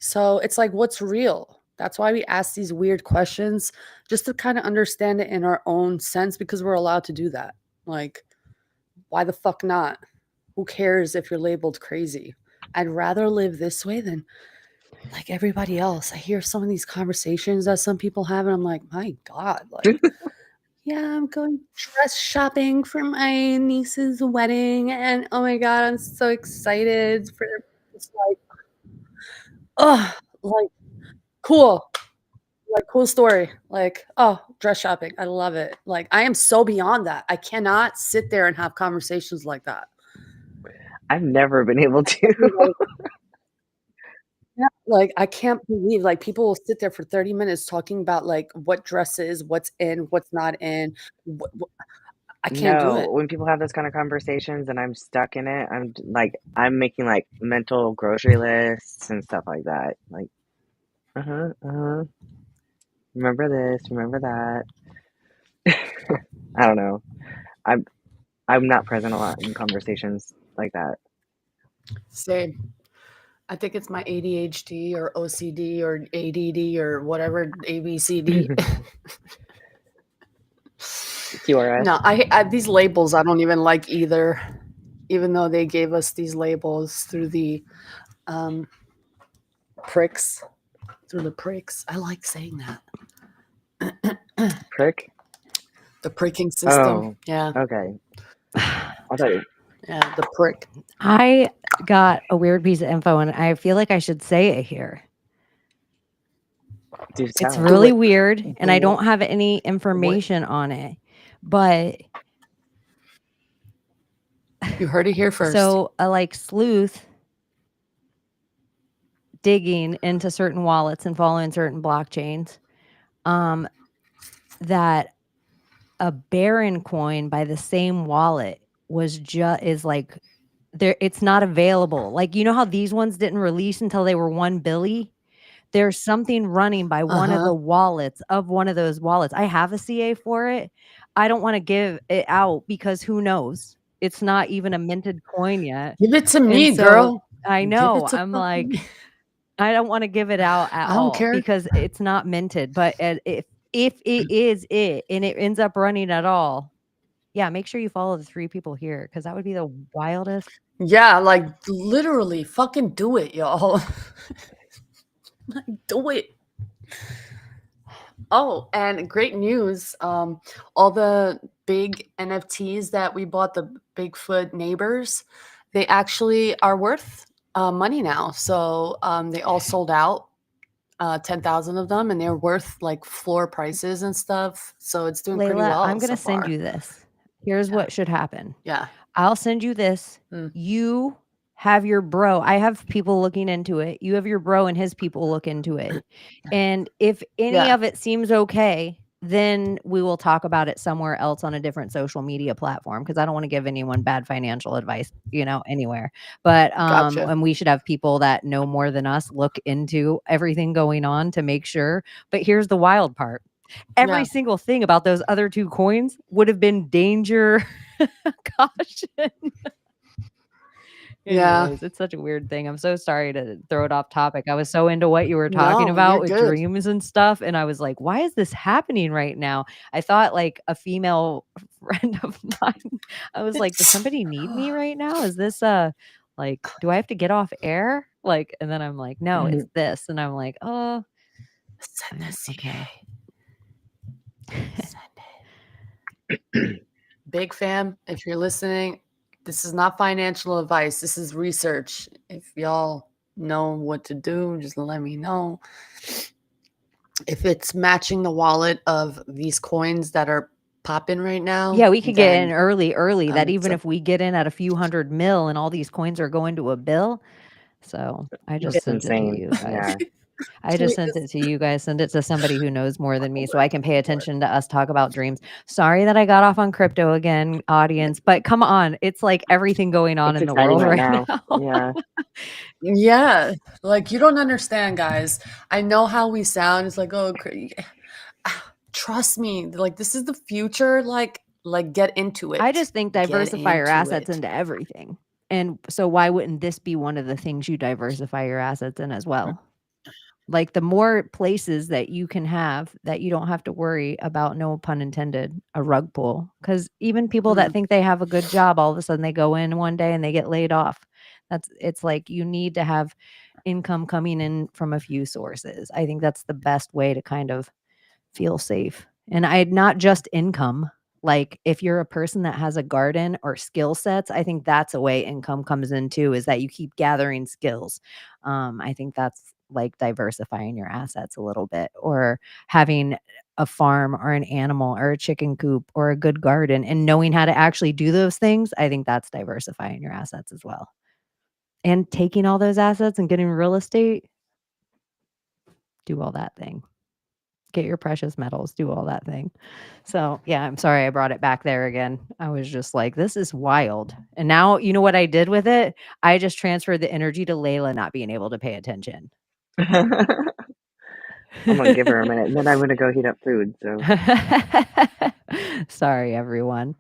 So it's like, what's real? That's why we ask these weird questions, just to kind of understand it in our own sense, because we're allowed to do that. Like, why the fuck not? Who cares if you're labeled crazy? I'd rather live this way than like everybody else. I hear some of these conversations that some people have, and I'm like, my God, like, yeah, I'm going dress shopping for my niece's wedding, and oh my God, I'm so excited for it's like, oh, like cool. Like, cool story. Like, oh, dress shopping. I love it. Like, I am so beyond that. I cannot sit there and have conversations like that. I've never been able to. Yeah, like, I can't believe, like, people will sit there for 30 minutes talking about, like, what dresses, what's in, what's not in. I can't do No, it. when people have those kind of conversations and I'm stuck in it, I'm making like mental grocery lists and stuff like that. Like, remember this, remember that. I don't know. I'm not present a lot in conversations like that. Same. I think it's my ADHD or OCD or ADD or whatever, ABCD. QRS. No, I these labels I don't even like either, even though they gave us these labels through the pricks. Through the pricks. I like saying that. Prick? The pricking system. Oh, Yeah. okay. I thought Yeah, the prick. I got a weird piece of info, and I feel like I should say it here. Do It's tell. really it. weird, and Do I don't it. have any information on it, but You heard it here first. so a like sleuth digging into certain wallets and following certain blockchains, that a Baron coin by the same wallet is like there. It's not available. Like, you know how these ones didn't release until they were 1 billy? There's something running by one of the wallets of one of those wallets. I have a CA for it. I don't want to give it out because who knows? It's not even a minted coin yet. Give it to And me, so girl. I Give know. it to I'm fucking like, me. I don't want to give it out at I don't all care. because it's not minted. But if it is it and it ends up running at all, yeah, make sure you follow the 3 people here because that would be the wildest. Yeah, like literally, fucking do it, y'all. Like, do it. Oh, and great news. All the big NFTs that we bought, the Bigfoot neighbors, they actually are worth money now. So they all sold out, 10,000 of them, and they're worth like floor prices and stuff. So it's doing pretty Layla, well I'm so going to send far. you this. Here's what should happen. Yeah. I'll send you this. You have your bro. I have people looking into it. You have your bro and his people look into it. And if any of it seems okay, then we will talk about it somewhere else on a different social media platform because I don't want to give anyone bad financial advice, anywhere. But Gotcha. and we should have people that know more than us look into everything going on to make sure. But here's the wild part. Every single thing about those other 2 coins would have been danger caution. Yeah. Anyways, it's such a weird thing. I'm so sorry to throw it off topic. I was so into what you were talking No, about you're with good. dreams and stuff, and I was like, why is this happening right now? I thought like a female friend of mine. I was like, does somebody need me right now? Is this like, do I have to get off air? Like, and then I'm like, no, it's this. And I'm like, oh, Send the CA. okay. Send it. Big fam, if you're listening, this is not financial advice. This is research. If y'all know what to do, just let me know. If it's matching the wallet of these coins that are popping right now. Yeah, we could get in then, early. That it's even a- if we get in at a few $100 million and all these coins are going to a bill. So I just It's sent it to insane. you guys. Yeah. I just sent it to you guys. Send it to somebody who knows more than me so I can pay attention to us talk about dreams. Sorry that I got off on crypto again, audience, but come on. It's like everything going on It's in the exciting world right right now. now. Yeah. Yeah, like you don't understand, guys. I know how we sound. It's like, oh, trust me. Like this is the future. Like get into it. I just think Get diversify your into assets it. into everything. And so why wouldn't this be one of the things you diversify your assets in as well? Like the more places that you can have that you don't have to worry about, no pun intended, a rug pull. Because even people that think they have a good job, all of a sudden they go in one day and they get laid off. It's like you need to have income coming in from a few sources. I think that's the best way to kind of feel safe. And not just income. Like if you're a person that has a garden or skill sets, I think that's a way income comes in too, is that you keep gathering skills. I think that's like diversifying your assets a little bit, or having a farm or an animal or a chicken coop or a good garden and knowing how to actually do those things. I think that's diversifying your assets as well. And taking all those assets and getting real estate, do all that thing. Get your precious metals, do all that thing. So yeah, I'm sorry I brought it back there again. I was just like, this is wild. And now you know what I did with it? I just transferred the energy to Layla not being able to pay attention. I'm gonna give her a minute, and then I'm gonna go heat up food. So sorry, everyone.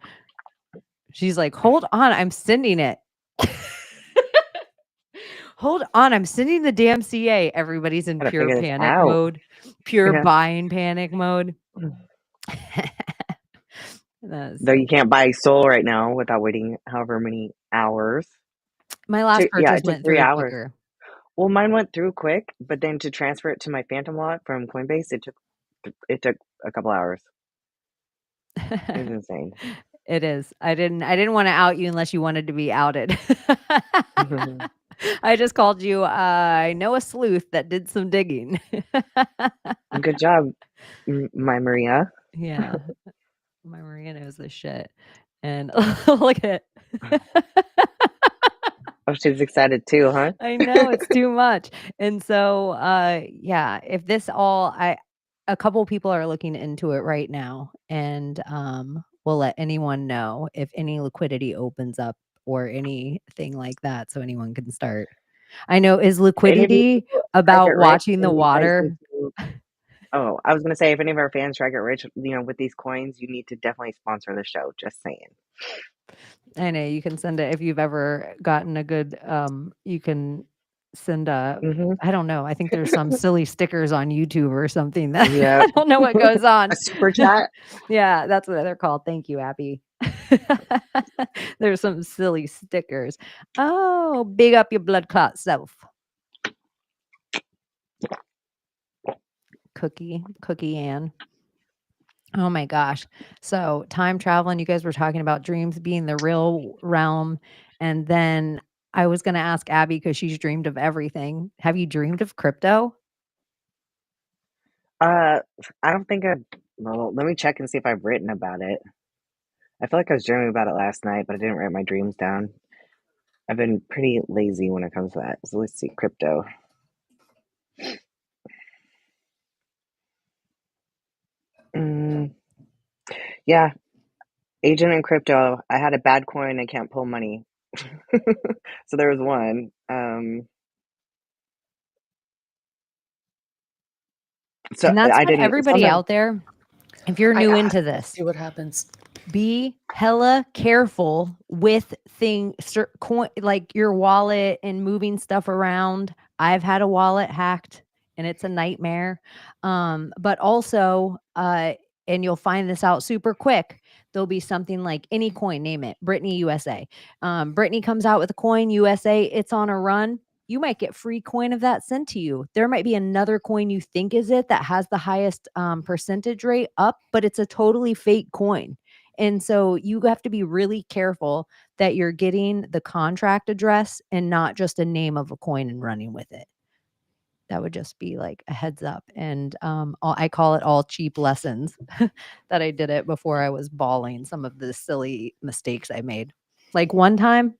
She's like, hold on, I'm sending it. Hold on, I'm sending the damn CA. Everybody's in gotta pure figure this panic out. mode, pure Yeah. buying panic mode. Though you can't buy soul right now without waiting however many hours. My last Yeah, purchase it took went 3 through hours. quicker. Well, mine went through quick, but then to transfer it to my Phantom wallet from Coinbase, it took a couple hours. It was insane. It is. I didn't want to out you unless you wanted to be outed. I just called you. I know a sleuth that did some digging. Good job, my Maria. Yeah, my Maria knows this shit. And look at. Oh, she's excited too, huh? I know it's too much. And so, yeah, if this all, a couple people are looking into it right now, and we'll let anyone know if any liquidity opens up or anything like that, so anyone can start. I know, is If any of you liquidity try to get about rich, watching the then you guys water? need to. Oh, I was gonna say if any of our fans try to get rich, with these coins, you need to definitely sponsor the show. Just saying. I know you can send it if you've ever gotten a good. You can send a. Mm-hmm. I don't know. I think there's some silly stickers on YouTube or something that Yeah. I don't know what goes on. A super chat. Yeah, that's what they're called. Thank you, Abbie. There's some silly stickers. Oh, big up your blood clot self. Cookie Ann. Oh my gosh. So time traveling, you guys were talking about dreams being the real realm. And then I was going to ask Abbie because she's dreamed of everything. Have you dreamed of crypto? I don't think I've. Well, let me check and see if I've written about it. I feel like I was dreaming about it last night, but I didn't write my dreams down. I've been pretty lazy when it comes to that. So let's see, crypto. Yeah, agent in crypto. I had a bad coin. I can't pull money. So there was one. So And that's I what didn't. everybody Sometimes out there, if you're new into Let's this, see what happens. be hella careful with things like your wallet and moving stuff around. I've had a wallet hacked and it's a nightmare. But also, and you'll find this out super quick. There'll be something like any coin, name it, Brittany USA. Brittany comes out with a coin, USA, it's on a run. You might get free coin of that sent to you. There might be another coin you think is it that has the highest percentage rate up, but it's a totally fake coin. And so you have to be really careful that you're getting the contract address and not just a name of a coin and running with it. That would just be like a heads up. And I call it all cheap lessons that I did it before I was bawling some of the silly mistakes I made. Like one time,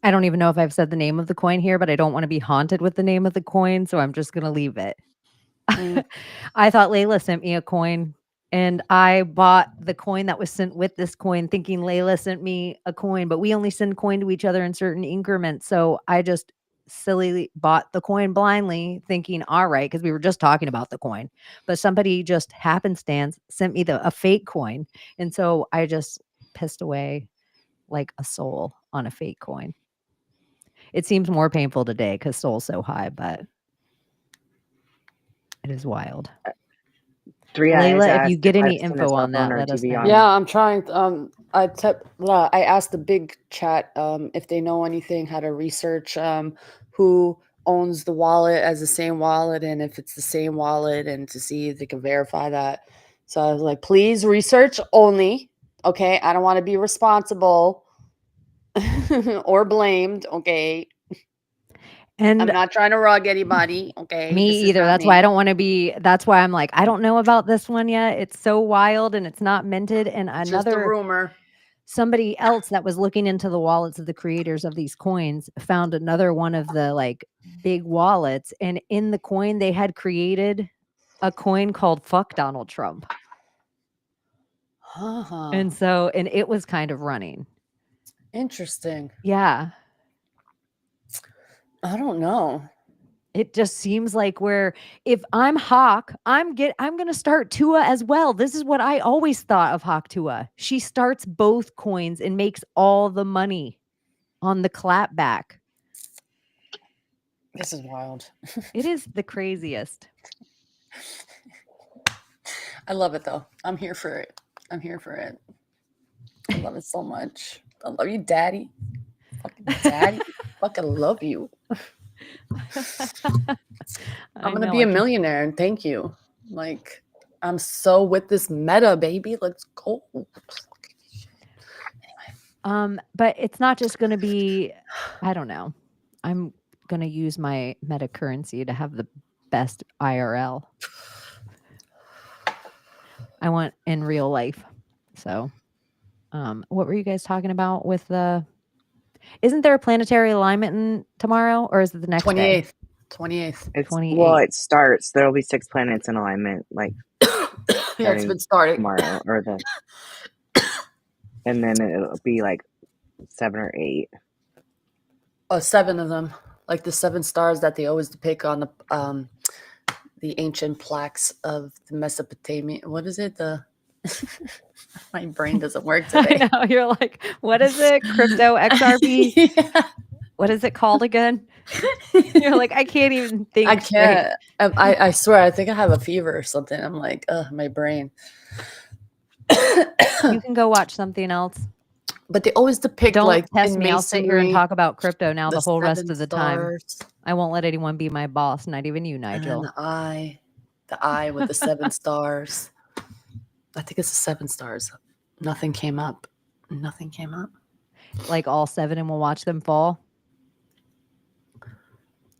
I don't even know if I've said the name of the coin here, but I don't want to be haunted with the name of the coin. So I'm just going to leave it. I thought Layla sent me a coin and I bought the coin that was sent with this coin thinking Layla sent me a coin, but we only send coin to each other in certain increments. So I just silly bought the coin blindly thinking, all right, because we were just talking about the coin, but somebody just happenstance sent me a fake coin. And so I just pissed away like a soul on a fake coin. It seems more painful today because soul's so high, but it is wild. Three Eyes Layla, if you asked get if any I've seen info a cell on phone that, or a let us TV know. on. Yeah, I'm trying. I asked the big chat if they know anything, how to research who owns the wallet as the same wallet, and if it's the same wallet, and to see if they can verify that. So I was like, please research only. Okay, I don't want to be responsible or blamed. Okay, I'm And not trying to rug anybody. Okay, me this is either. not That's why I me. don't want to be. That's why I'm like, I don't know about this one yet. It's so wild and it's not minted. And It's just a another rumor. somebody else that was looking into the wallets of the creators of these coins found another one of the like big wallets. And in the coin, they had created a coin called Fuck Donald Trump. And so, and it was kind of running. Interesting. Yeah. I don't know. It just seems like where if I'm Hawk, I'm gonna start Tua as well. This is what I always thought of Hawk Tua. She starts both coins and makes all the money on the clapback. This is wild. It is the craziest. I love it though. I'm here for it. I'm here for it. I love it so much. I love you, Daddy. Fucking Daddy. Fucking love you. I'm gonna be a millionaire, and thank you. Like, I'm so with this meta, baby. Let's go. But it's not just going to be, I don't know. I'm going to use my meta currency to have the best IRL. I want in real life. So, what were you guys talking about with the, isn't there a planetary alignment tomorrow, or is it the next day? 28th. It's 28. it starts. There'll be 6 planets in alignment, like Yeah, it's starting been starting. tomorrow, and then it'll be like 7 or 8. Oh, 7 of them, like the 7 stars that they always depict on the ancient plaques of the Mesopotamia. What is it? My brain doesn't work today. I know, you're like, what is it? Crypto XRP? Yeah. What is it called again? You're like, I can't even think. I straight. can't. I swear, I think I have a fever or something. I'm like, my brain. You can go watch something else. But they always depict Don't like test in me. I'll sit here and masonry, talk about crypto now the whole rest 7 of the time. stars I won't let anyone be my boss, not even you, and Nigel. then the eye with the 7 stars. I think it's the 7 stars. Nothing came up. Nothing came up. Like all 7, and we'll watch them fall.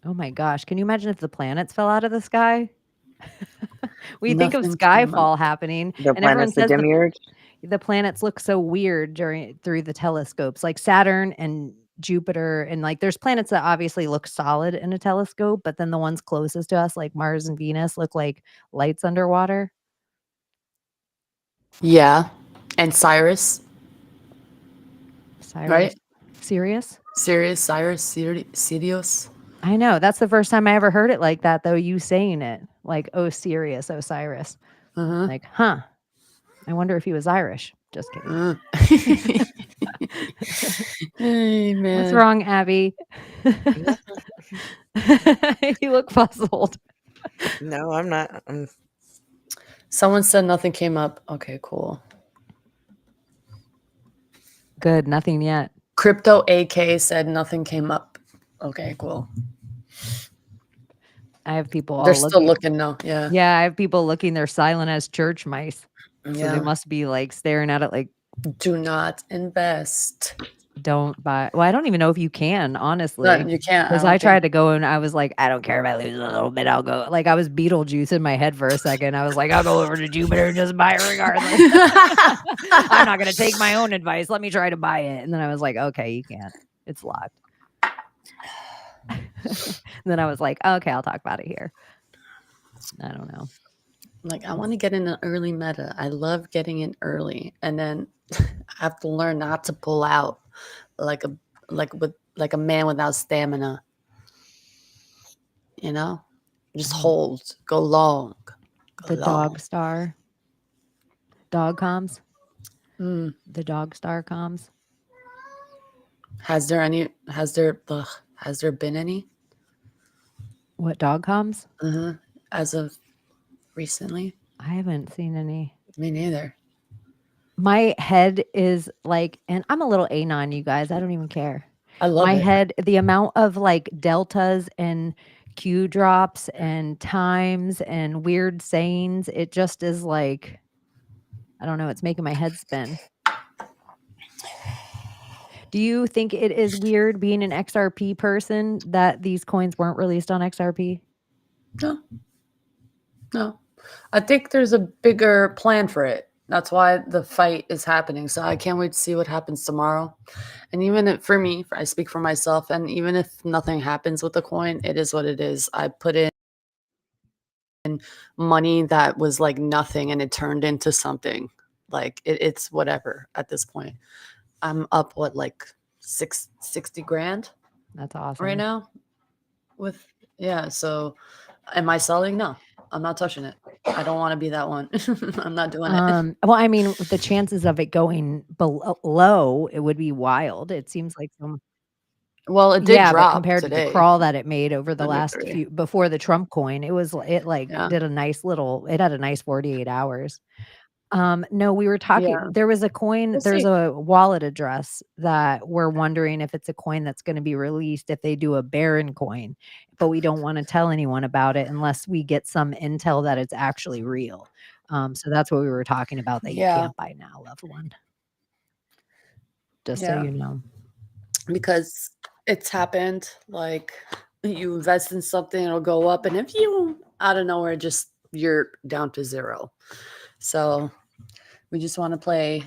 Oh my gosh. Can you imagine if the planets fell out of the sky? We think of Nothing came skyfall up. happening, The and everyone planets, the says demiurge. the planets look so weird through the telescopes, like Saturn and Jupiter, and like there's planets that obviously look solid in a telescope, but then the ones closest to us, like Mars and Venus, look like lights underwater. Yeah. And Cyrus. Cyrus, Right? Sirius. Sirius. I know. That's the first time I ever heard it like that, though. You saying it like, oh, Sirius, Osiris. Uh-huh. Like, huh. I wonder if he was Irish. Just kidding. Hey, man. What's wrong, Abbie? You look puzzled. No, I'm not. Someone said nothing came up. Okay, cool. Good. Nothing yet. Crypto AK said nothing came up. Okay, cool. I have people all They're looking. still looking though. Yeah. Yeah, I have people looking. They're silent as church mice. So Yeah. they must be like staring at it like, Do not invest. don't buy. Well, I don't even know if you can, honestly. No, you can't. Because I tried to go and I was like, I don't care if I lose a little bit. I'll go. Like I was Beetlejuice in my head for a second. I was like, I'll go over to Jupiter and just buy it regardless. I'm not going to take my own advice. Let me try to buy it. And then I was like, okay, you can't. It's locked. And then I was like, okay, I'll talk about it here. I don't know. Like I want to get in an early meta. I love getting in early, and then I have to learn not to pull out like a man without stamina. You know, just hold, go long. The dog star. Dog comms. The dog star comms. Has there been any? What dog comms? As of recently? I haven't seen any. Me neither. My head is like, and I'm a little anon, you guys. I don't even care. I love my it. head, the amount of like deltas and Q drops and times and weird sayings, it just is like, I don't know, it's making my head spin. Do you think it is weird being an XRP person that these coins weren't released on XRP? No. I think there's a bigger plan for it. That's why the fight is happening. So I can't wait to see what happens tomorrow. And even if, for me, I speak for myself, and even if nothing happens with the coin, it is what it is. I put in money that was like nothing and it turned into something. Like it's whatever at this point. I'm up like 60 grand. That's awesome. Right now. So am I selling? No. I'm not touching it. I don't want to be that one. I'm not doing it. Well, I mean, the chances of it going low, it would be wild. It seems like Well, it did drop but compared today. to the crawl that it made over the last few before the Trump coin, it did a nice little. It had a nice 48 hours. No, we were talking. Yeah. There was a coin. There's a wallet address that we're wondering if it's a coin that's going to be released if they do a Baron coin, but we don't want to tell anyone about it unless we get some intel that it's actually real. So that's what we were talking about. That you can't buy now, loved one. just so Yeah. you know. Because it's happened. Like you invest in something, it'll go up, and if you out of nowhere, just you're down to zero. So we just want to play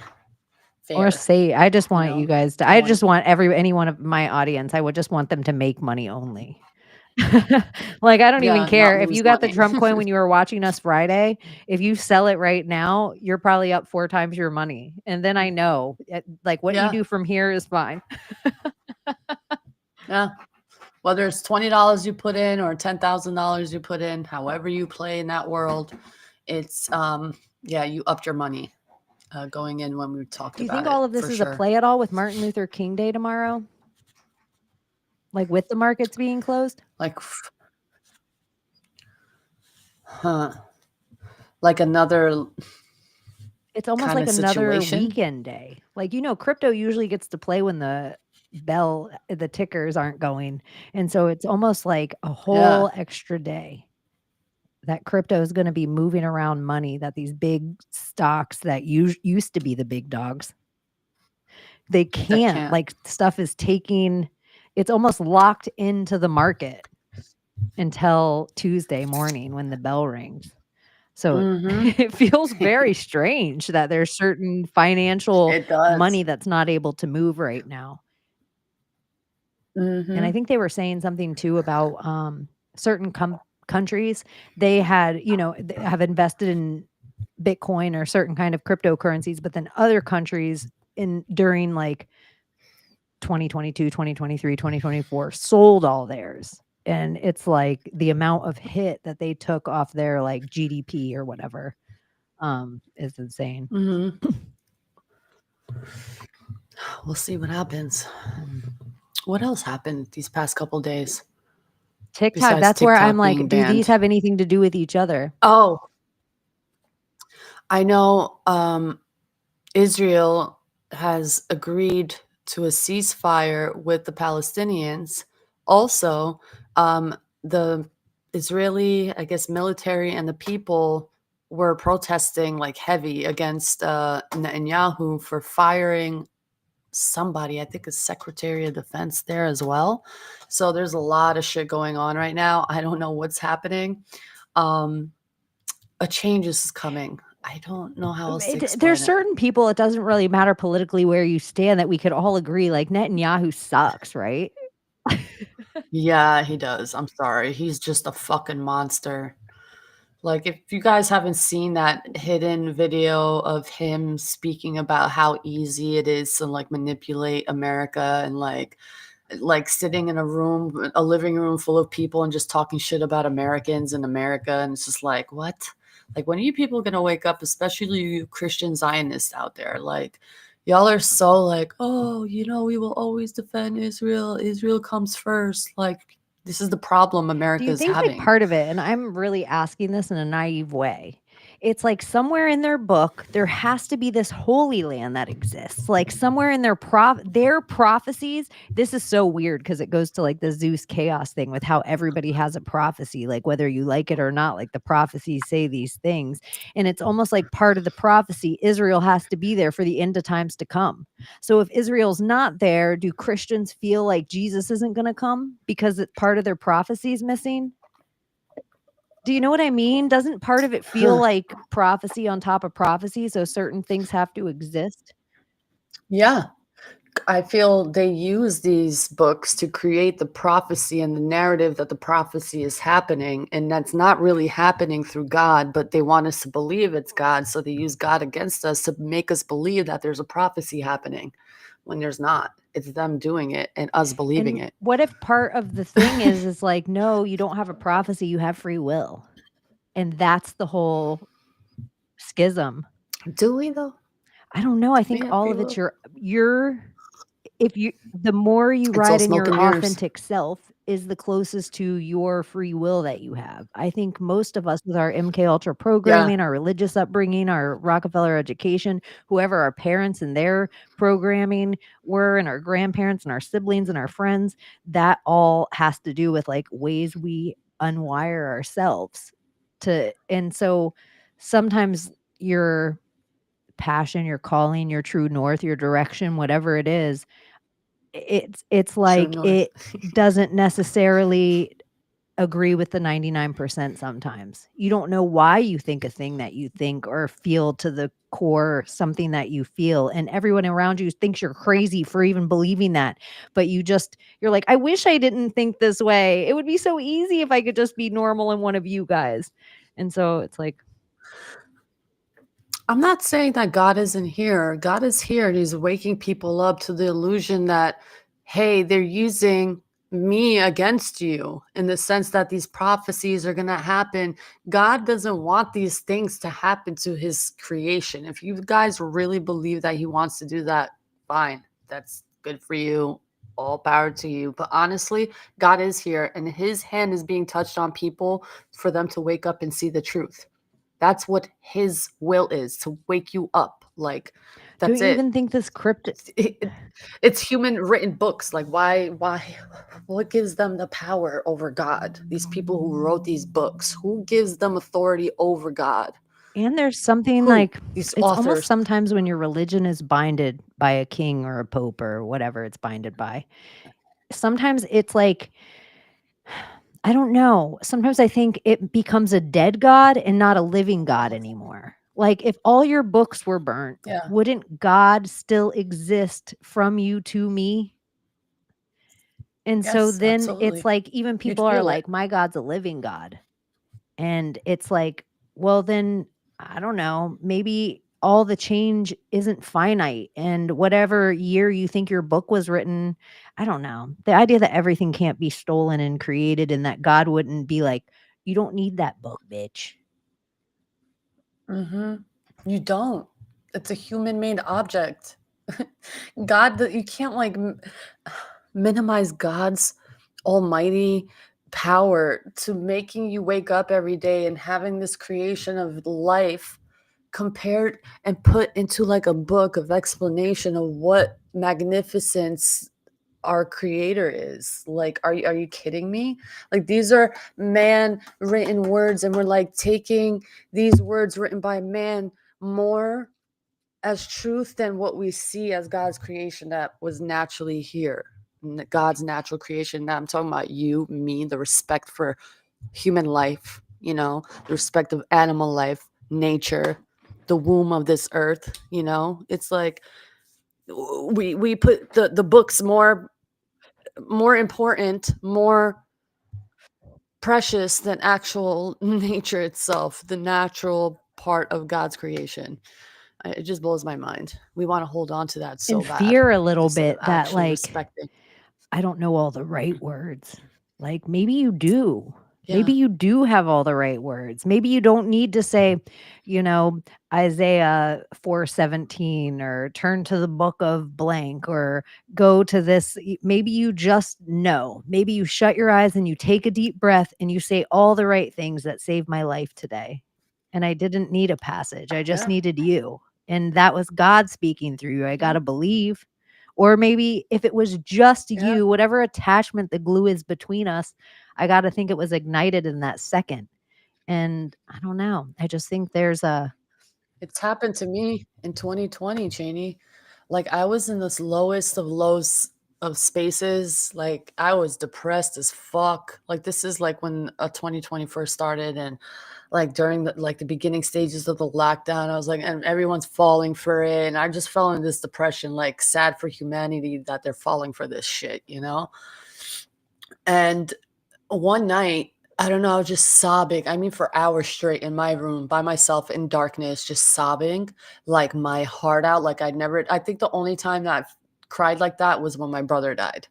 fair. Or say, I just want know, you guys to, I just want any one of my audience, I would just want them to make money only. Like, I don't Yeah, even not care if lose you got the money. Trump coin when you were watching us Friday. If you sell it right now, you're probably up 4 times your money. And then I know, like, what you Yeah. do from here is fine. Yeah. Whether it's $20 you put in or $10,000 you put in, however you play in that world, it's yeah, you upped your money going in when we talked Do you about think it. all of this for is sure. a play at all with Martin Luther King Day tomorrow? Like with the markets being closed? Like, like another It's almost kind like of another situation. weekend day. Like, crypto usually gets to play when the tickers aren't going. And so it's almost like a whole extra day that crypto is going to be moving around money, that these big stocks that used to be the big dogs, they can't, like, stuff is taking, it's almost locked into the market until Tuesday morning when the bell rings. So it feels very strange that there's certain financial It does. money that's not able to move right now. And I think they were saying something too about certain countries. They had, they have invested in Bitcoin or certain kind of cryptocurrencies, but then other countries during like 2022, 2023, 2024 sold all theirs. And it's like the amount of hit that they took off their like GDP or whatever is insane. We'll see what happens. What else happened these past couple days? TikTok, Besides that's where I'm TikTok like, being do these banned? have anything to do with each other? Oh, I know Israel has agreed to a ceasefire with the Palestinians. Also, the Israeli, I guess, military and the people were protesting like heavy against Netanyahu for firing somebody, I think, is Secretary of Defense there as well. So there's a lot of shit going on right now. I don't know what's happening. A change is coming. I don't know how else to explain There's it. certain people, it doesn't really matter politically where you stand, that we could all agree, like Netanyahu sucks, right? Yeah, he does. I'm sorry. He's just a fucking monster. Like, if you guys haven't seen that hidden video of him speaking about how easy it is to like manipulate America and like sitting in a living room full of people and just talking shit about Americans and America, and it's just like, what? Like, when are you people gonna wake up, especially you Christian Zionists out there? Like, y'all are so like, oh, we will always defend Israel. Israel comes first. Like, this is the problem America Do you is think having. like part of it, and I'm really asking this in a naive way, it's like somewhere in their book there has to be this holy land that exists, like somewhere in their prophecies. This is so weird because it goes to like the Zeus chaos thing with how everybody has a prophecy, like whether you like it or not, like the prophecies say these things, and it's almost like part of the prophecy, Israel has to be there for the end of times to come. So if Israel's not there, do Christians feel like Jesus isn't going to come because part of their prophecy is missing? Do you know what I mean? Doesn't part of it feel like prophecy on top of prophecy? So certain things have to exist. Yeah. I feel they use these books to create the prophecy and the narrative that the prophecy is happening, and that's not really happening through God, but they want us to believe it's God, so they use God against us to make us believe that there's a prophecy happening when there's not. It's them doing it and us believing it. What if part of the thing is like, no, you don't have a prophecy, you have free will. And that's the whole schism. Do we though? I don't know. I We think have all free of it's will? the more you It's all ride in smoke your and mirrors. authentic self is the closest to your free will that you have. I think most of us with our MK Ultra programming, our religious upbringing, our Rockefeller education, whoever our parents and their programming were, and our grandparents and our siblings and our friends, that all has to do with like ways we unwire ourselves and so sometimes your passion, your calling, your true north, your direction, whatever it is, it's like north. it doesn't necessarily agree with the 99% sometimes. You don't know why you think a thing that you think or feel to the core, something that you feel, and everyone around you thinks you're crazy for even believing that. But you're like, I wish I didn't think this way. It would be so easy if I could just be normal and one of you guys. And so it's like, I'm not saying that God isn't here. God is here and he's waking people up to the illusion that, hey, they're using me against you in the sense that these prophecies are going to happen. God doesn't want these things to happen to his creation. If you guys really believe that he wants to do that, fine. That's good for you. All power to you. But honestly, God is here and his hand is being touched on people for them to wake up and see the truth. That's what his will is, to wake you up. Like, don't that's you it. even think this cryptid? It's human written books. Like, why, what gives them the power over God? These people who wrote these books, who gives them authority over God? And there's something Who? like, These it's almost authors. sometimes when your religion is binded by a king or a pope or whatever it's binded by. Sometimes it's like, I don't know. Sometimes I think it becomes a dead God and not a living God anymore. Like if all your books were burnt, Yeah. wouldn't God still exist from you to me? And so Yes, then absolutely. it's like even people are feel it. like, my God's a living God. And it's like, well, then I don't know, maybe all the change isn't finite. And whatever year you think your book was written, I don't know. The idea that everything can't be stolen and created and that God wouldn't be like, you don't need that book, bitch. Mm-hmm. You don't. It's a human-made object. God, you can't like minimize God's almighty power to making you wake up every day and having this creation of life compared and put into like a book of explanation of what magnificence our creator is. Like, are you kidding me? Like, these are man written words and we're like taking these words written by man more as truth than what we see as God's creation that was naturally here. God's natural creation. Now I'm talking about you, me, the respect for human life, the respect of animal life, nature, the womb of this earth. It's like we put the books more important, more precious than actual nature itself, the natural part of God's creation. It just blows my mind. We want to hold on to that so And bad fear a little instead of bit that actually like, respecting. I don't know all the right words. Like maybe you do. Yeah. Maybe you do have all the right words. Maybe you don't need to say, Isaiah 4:17 or turn to the book of blank or go to this. Maybe you just know. Maybe you shut your eyes and you take a deep breath and you say all the right things that saved my life today. And I didn't need a passage. I just Yeah. needed you. And that was God speaking through you. I got to believe. Or maybe if it was just Yeah. you, whatever attachment the glue is between us, I got to think it was ignited in that second. And I don't know. I just think there's It's happened to me in 2020, Chaney. Like, I was in this lowest of lows of spaces. Like, I was depressed as fuck. Like, this is like when 2020 first started, and like during the beginning stages of the lockdown, I was like, and everyone's falling for it, and I just fell into this depression, like sad for humanity that they're falling for this shit, And one night, I don't know, I was just sobbing. I mean, for hours straight in my room by myself in darkness, just sobbing like my heart out. Like I think the only time that I've cried like that was when my brother died.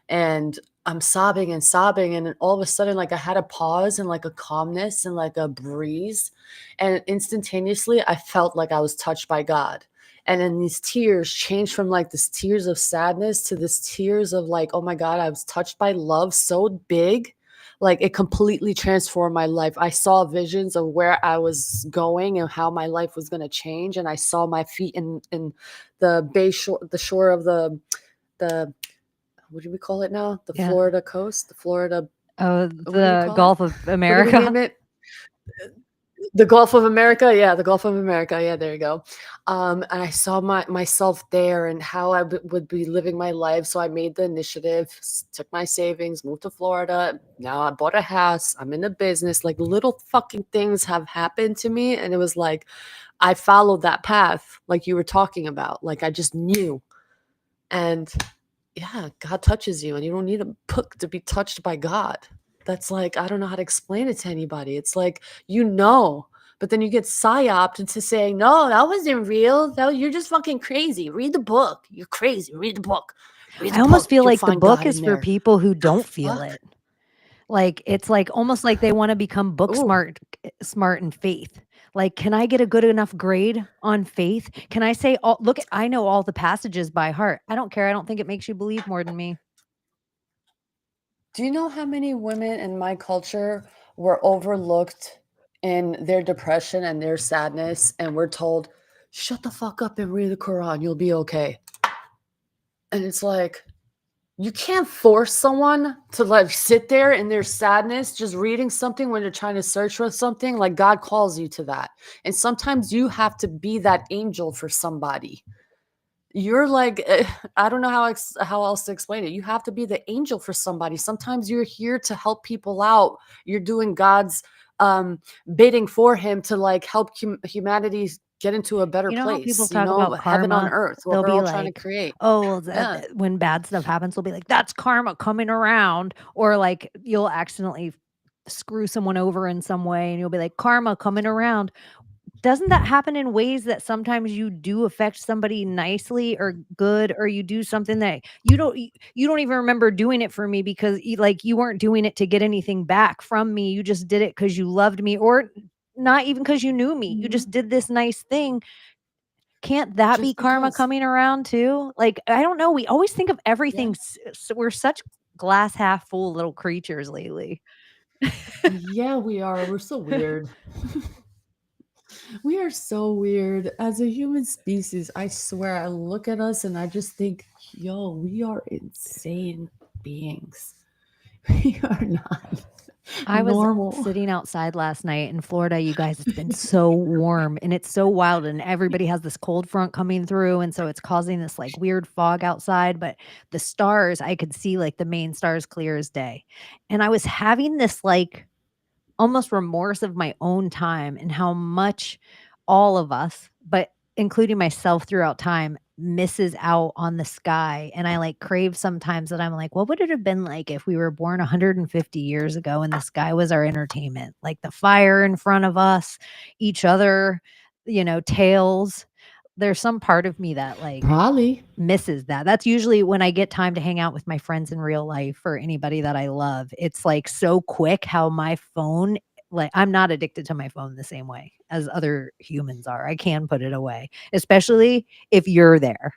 And I'm sobbing and sobbing. And then all of a sudden, like I had a pause and like a calmness and like a breeze. And instantaneously, I felt like I was touched by God. And then these tears changed from like this tears of sadness to this tears of like, oh my God, I was touched by love so big. Like it completely transformed my life. I saw visions of where I was going and how my life was going to change. And I saw my feet in the bay shore, the shore of the what do we call it now? The Florida coast, the Florida. What do you the call Gulf it? of What do we America. name it? The Gulf of America, yeah, the Gulf of America, yeah, there you go. And I saw myself there and how I would be living my life. So I made the initiative, took my savings, moved to Florida. Now I bought a house. I'm in a business. Like little fucking things have happened to me, and it was like I followed that path, like you were talking about. Like I just knew, and yeah, God touches you, and you don't need a book to be touched by God. That's like, I don't know how to explain it to anybody. It's like, but then you get psyoped into saying, no, that wasn't real. You're just fucking crazy. Read the book. You're crazy. Read the book. Read the I almost book. feel You'll like the find book God is in for there. people who The don't feel fuck? it. Like it's like almost like they want to become book Ooh. smart in faith. Like, can I get a good enough grade on faith? Can I say, I know all the passages by heart. I don't care. I don't think it makes you believe more than me. Do you know how many women in my culture were overlooked in their depression and their sadness, and we're told, shut the fuck up and read the Quran, you'll be okay. And it's like, you can't force someone to like sit there in their sadness just reading something when they're trying to search for something. Like God calls you to that. And sometimes you have to be that angel for somebody. You're like, I don't know how else to explain it. You have to be the angel for somebody. Sometimes you're here to help people out. You're doing God's bidding for him to like help humanity get into a better You know how people place, talk about heaven on karma? earth, what They'll we're be all trying to like, create. oh, Yeah. when bad stuff happens, they'll be like, that's karma coming around. Or like you'll accidentally screw someone over in some way and you'll be like, karma coming around. Doesn't that happen in ways that sometimes you do affect somebody nicely or good, or you do something that you don't even remember doing it for me because you weren't doing it to get anything back from me. You just did it because you loved me, or not even because you knew me. You Mhm. just did this nice thing. Can't that be Just karma because. coming around too? Like, I don't know. We always think of Yeah. everything. We're such glass half full little creatures lately. Yeah, we are. We're so weird. We are so weird. As a human species, I swear, I look at us and I just think, yo, we are insane beings. We are not I was normal. sitting outside last night in Florida, you guys. It's been so warm and it's so wild, and everybody has this cold front coming through. And so it's causing this like weird fog outside. But the stars, I could see like the main stars clear as day. And I was having this like almost remorse of my own time and how much all of us, but including myself throughout time, misses out on the sky. And I like crave sometimes that I'm like, what would it have been like if we were born 150 years ago and the sky was our entertainment? Like the fire in front of us, each other, tails. There's some part of me that like Probably. misses that. That's usually when I get time to hang out with my friends in real life or anybody that I love. It's like so quick how my phone, like I'm not addicted to my phone the same way as other humans are. I can put it away, especially if you're there.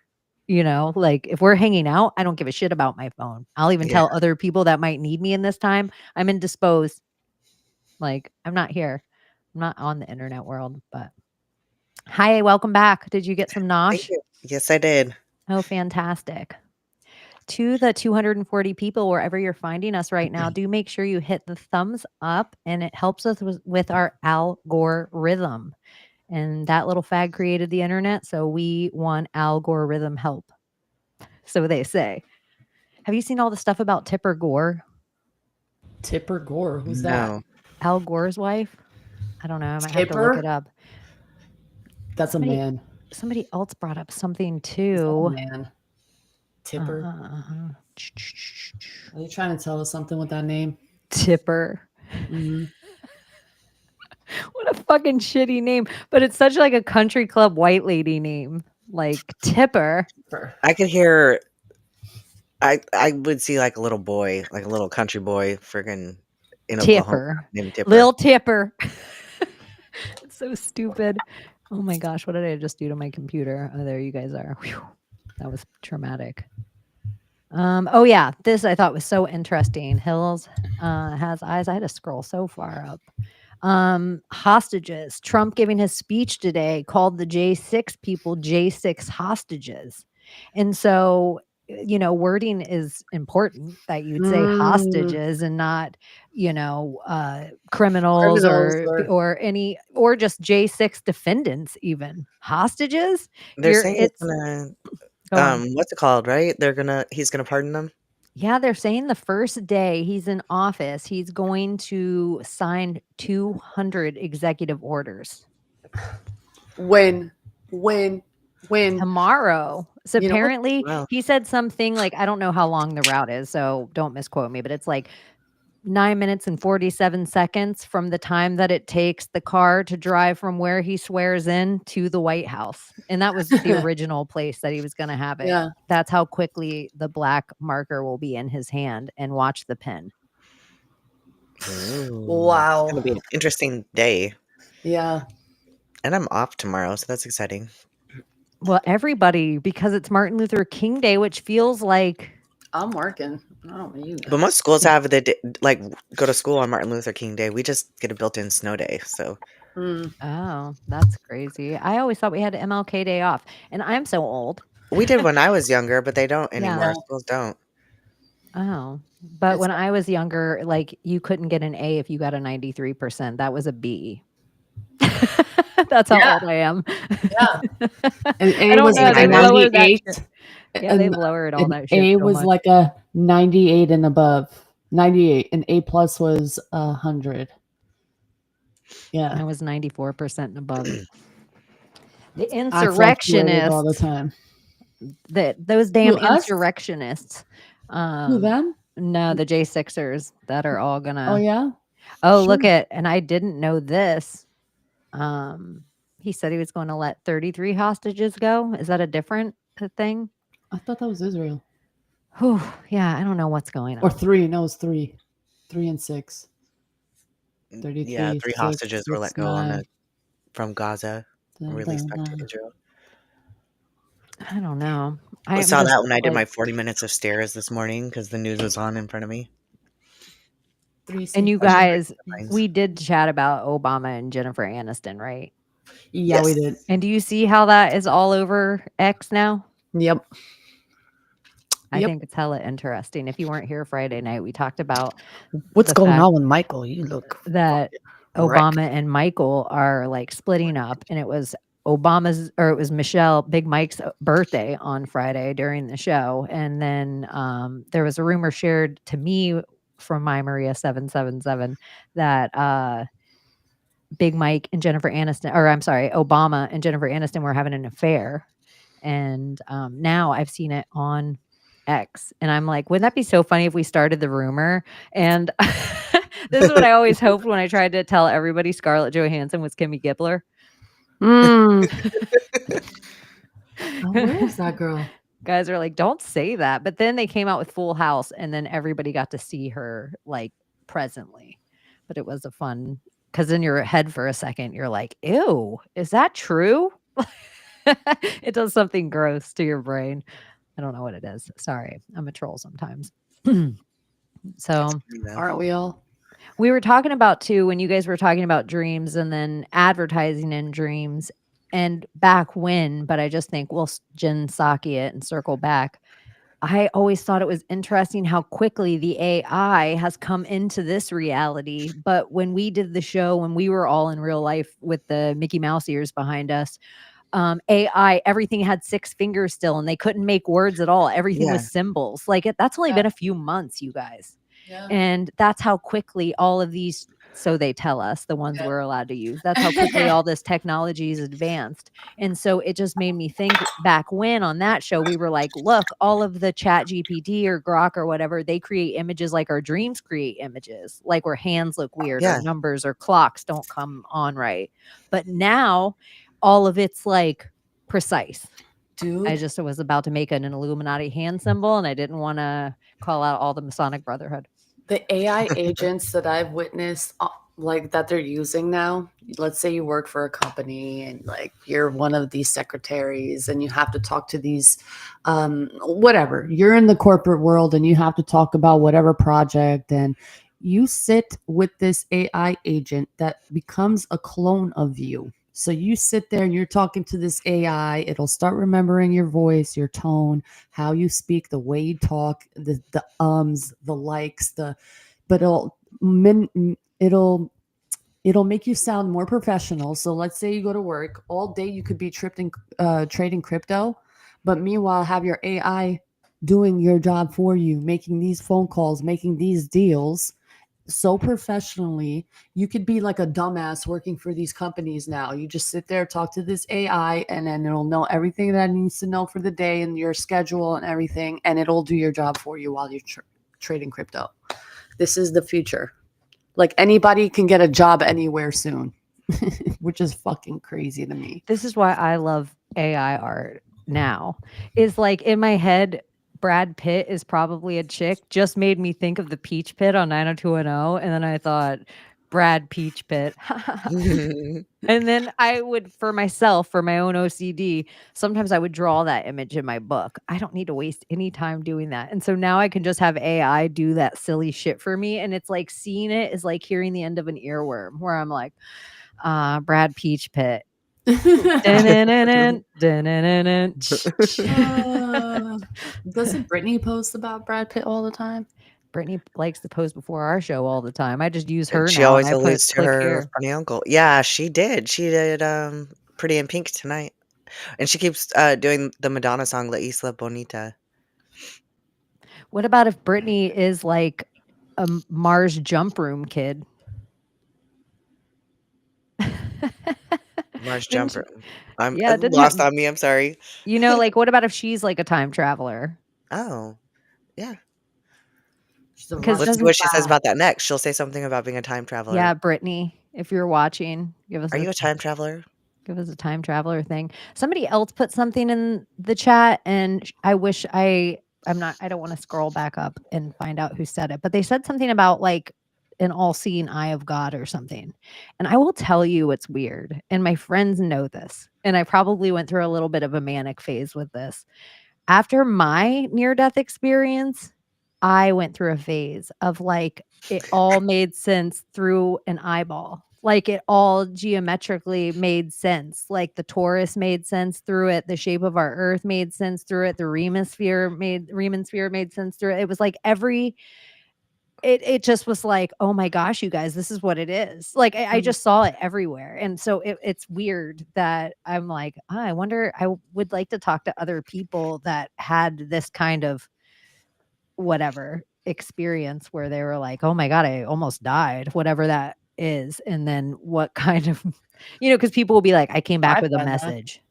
Like if we're hanging out, I don't give a shit about my phone. I'll even Yeah. tell other people that might need me in this time, I'm indisposed. Like I'm not here. I'm not on the internet world, but hi, welcome back. Did you get some Thank nosh? you. Yes, I did. Oh, fantastic. To the 240 people wherever you're finding us right now, do make sure you hit the thumbs up, and it helps us with our algorithm. And that little fag created the internet, so we want algorithm help. So they say. Have you seen all the stuff about Tipper Gore? Tipper Gore. Who's that? No. Al Gore's wife? I don't know. I might have to look it Tipper? up. That's a Somebody man. somebody else brought up something Is that a too. man? Tipper. Uh-huh. Are you trying to tell us something with that name? Tipper. Mhm. What a fucking shitty name. But it's such like a country club white lady name. Like Tipper. Tipper. I could hear. I would see like a little boy, like a little country boy, friggin' in Oklahoma Tipper. named Tipper. Lil Tipper. It's so stupid. Oh my gosh, what did I just do to my computer? Oh, there you guys are. Whew. That was traumatic. Oh yeah, this I thought was so interesting. Hills has eyes. I had to scroll so far up. Hostages. Trump giving his speech today called the J6 people J6 hostages. And so wording is important, that you'd say hostages and not, criminals Criminals or just J6 defendants even. Hostages? They're saying it's It's gonna go on. what's it called, right? He's gonna pardon them. Yeah, they're saying the first day he's in office, he's going to sign 200 executive orders. when Tomorrow. So You know what? apparently Wow. he said something like, I don't know how long the route is, so don't misquote me, but it's like 9 minutes and 47 seconds from the time that it takes the car to drive from where he swears in to the White House. And that was the original place that he was going to have it. Yeah. That's how quickly the black marker will be in his hand, and watch the pen. Ooh, Wow. it's gonna be an interesting day. Yeah. And I'm off tomorrow, so that's exciting. Well, everybody, because it's Martin Luther King Day, which feels like I'm working. I don't know you. But most schools have go to school on Martin Luther King Day. We just get a built-in snow day. So oh, that's crazy. I always thought we had MLK Day off, and I'm so old. we did when I was younger, but they don't anymore. Yeah. Schools don't. Oh, but It's when I was younger, like you couldn't get an A if you got a 93%. That was a B. That's how Yeah. old I am. Yeah. And I A don't was know. like a They've lowered that 98. shit. Yeah, they've lowered all And that shit A so was much. like a 98 and above. 98 and A plus was 100. Yeah. I was 94% and above. The I fluctuated all the insurrectionists, time. those damn Who, us? insurrectionists. Who, them? No, the J6ers that are all gonna. Oh, yeah? Oh, look Sure. at, and I didn't know this. He said he was going to let 33 hostages go. Is that a different thing? I thought that was Israel. Whew, yeah, I don't know what's going on. Or 3. No, it was 3. 3 and 6. 33. Yeah, 3 6, hostages were 6, let go 9. from Gaza and released back to Israel. I don't know. I I'm saw just, that when I did like- my 40 minutes of stairs this morning because the news was on in front of me. 3, And you 6, guys, Lines. we did chat about Obama and Jennifer Aniston, right? Yeah, we Yes. did. And do you see how that is all over X now? Yep. I Yep. think it's hella interesting. If you weren't here Friday night, we talked about What's the going fact on with Michael? You look that wrecked. Obama and Michael are like splitting up, and it was Michelle, Big Mike's birthday on Friday during the show. And then there was a rumor shared to me from my Maria 777 that Big Mike and Jennifer Aniston, or I'm sorry, Obama and Jennifer Aniston were having an affair. And now I've seen it on X, and I'm like, wouldn't that be so funny if we started the rumor? And this is what I always hoped when I tried to tell everybody Scarlett Johansson was Kimmy Gibbler. Oh, where is that girl? Guys are like, don't say that. But then they came out with Full House, and then everybody got to see her like presently. But it was a fun, because in your head for a second, you're like, ew, is that true? It does something gross to your brain. I don't know what it is. Sorry, I'm a troll sometimes. So Aren't we all? we were talking about too, when you guys were talking about dreams and then advertising in dreams and back when, but I just think we'll Jen Psaki it and circle back. I always thought it was interesting how quickly the AI has come into this reality. But when we did the show, when we were all in real life with the Mickey Mouse ears behind us, AI, everything had 6 fingers still, and they couldn't make words at all. Everything Yeah. was symbols. Like that's only been a few months, you guys. Yeah. And that's how quickly all of these, so they tell us, the ones we're allowed to use, that's how quickly all this technology is advanced. And so it just made me think back when on that show, we were like, look, all of the Chat GPT or Grok or whatever, they create images like our dreams create images, like where hands look weird Yeah. or numbers or clocks don't come on right. But now all of it's like precise. Dude. I just was about to make an Illuminati hand symbol, and I didn't want to call out all the Masonic Brotherhood. The AI agents that I've witnessed, like that they're using now, let's say you work for a company and like you're one of these secretaries and you have to talk to these, whatever. You're in the corporate world and you have to talk about whatever project, and you sit with this AI agent that becomes a clone of you. So you sit there and you're talking to this AI. It'll start remembering your voice, your tone, how you speak, the way you talk, the ums, the likes, but it'll make you sound more professional. So let's say you go to work all day, you could be trading crypto, but meanwhile have your AI doing your job for you, making these phone calls, making these deals so professionally. You could be like a dumbass working for these companies now. You just sit there, talk to this AI, and then it'll know everything that it needs to know for the day and your schedule and everything, and it'll do your job for you while you're trading crypto. This is the future. Like anybody can get a job anywhere soon, which is fucking crazy to me. This is why I love AI art now. Is like in my head, Brad Pitt is probably a chick. Just made me think of the Peach Pit on 90210. And then I thought, Brad Peach Pit. And then I would, for myself, for my own OCD, sometimes I would draw that image in my book. I don't need to waste any time doing that. And so now I can just have AI do that silly shit for me. And it's like seeing it is like hearing the end of an earworm where I'm like, Brad Peach Pit. Dun-dun-dun-dun, dun-dun-dun-dun. Doesn't Brittany post about Brad Pitt all the time? Brittany likes to post before our show all the time. I just use her And she now and always I put alludes to click her here. funny uncle. Yeah, she did. She did Pretty in Pink tonight. And she keeps doing the Madonna song La Isla Bonita. What about if Brittany is like a Mars jump room kid? Mars Didn't she- Jumper. I'm Yeah, didn't lost her, on me. I'm sorry. like what about if she's like a time traveler? Oh, yeah. She's a Because Let's see doesn't what she says about that next. She'll say something about being a time traveler. yeah, Brittany, if you're watching, Are you a time traveler? give us a time traveler thing. Somebody else put something in the chat, and I wish I don't want to scroll back up and find out who said it, but they said something about like an all-seeing eye of God or something. And I will tell you it's weird. And my friends know this. And I probably went through a little bit of a manic phase with this. After my near-death experience, I went through a phase of like it all made sense through an eyeball. Like it all geometrically made sense. Like the torus made sense through it. The shape of our earth made sense through it. The Riemann sphere made sense through it. It was like it just was like, oh my gosh, you guys, this is what it is. Like I just saw it everywhere. And so it's weird that I'm like, I wonder, I would like to talk to other people that had this kind of whatever experience where they were like, oh my God, I almost died, whatever that is. And then what kind of, because people will be like, I came back I've with a done that. message.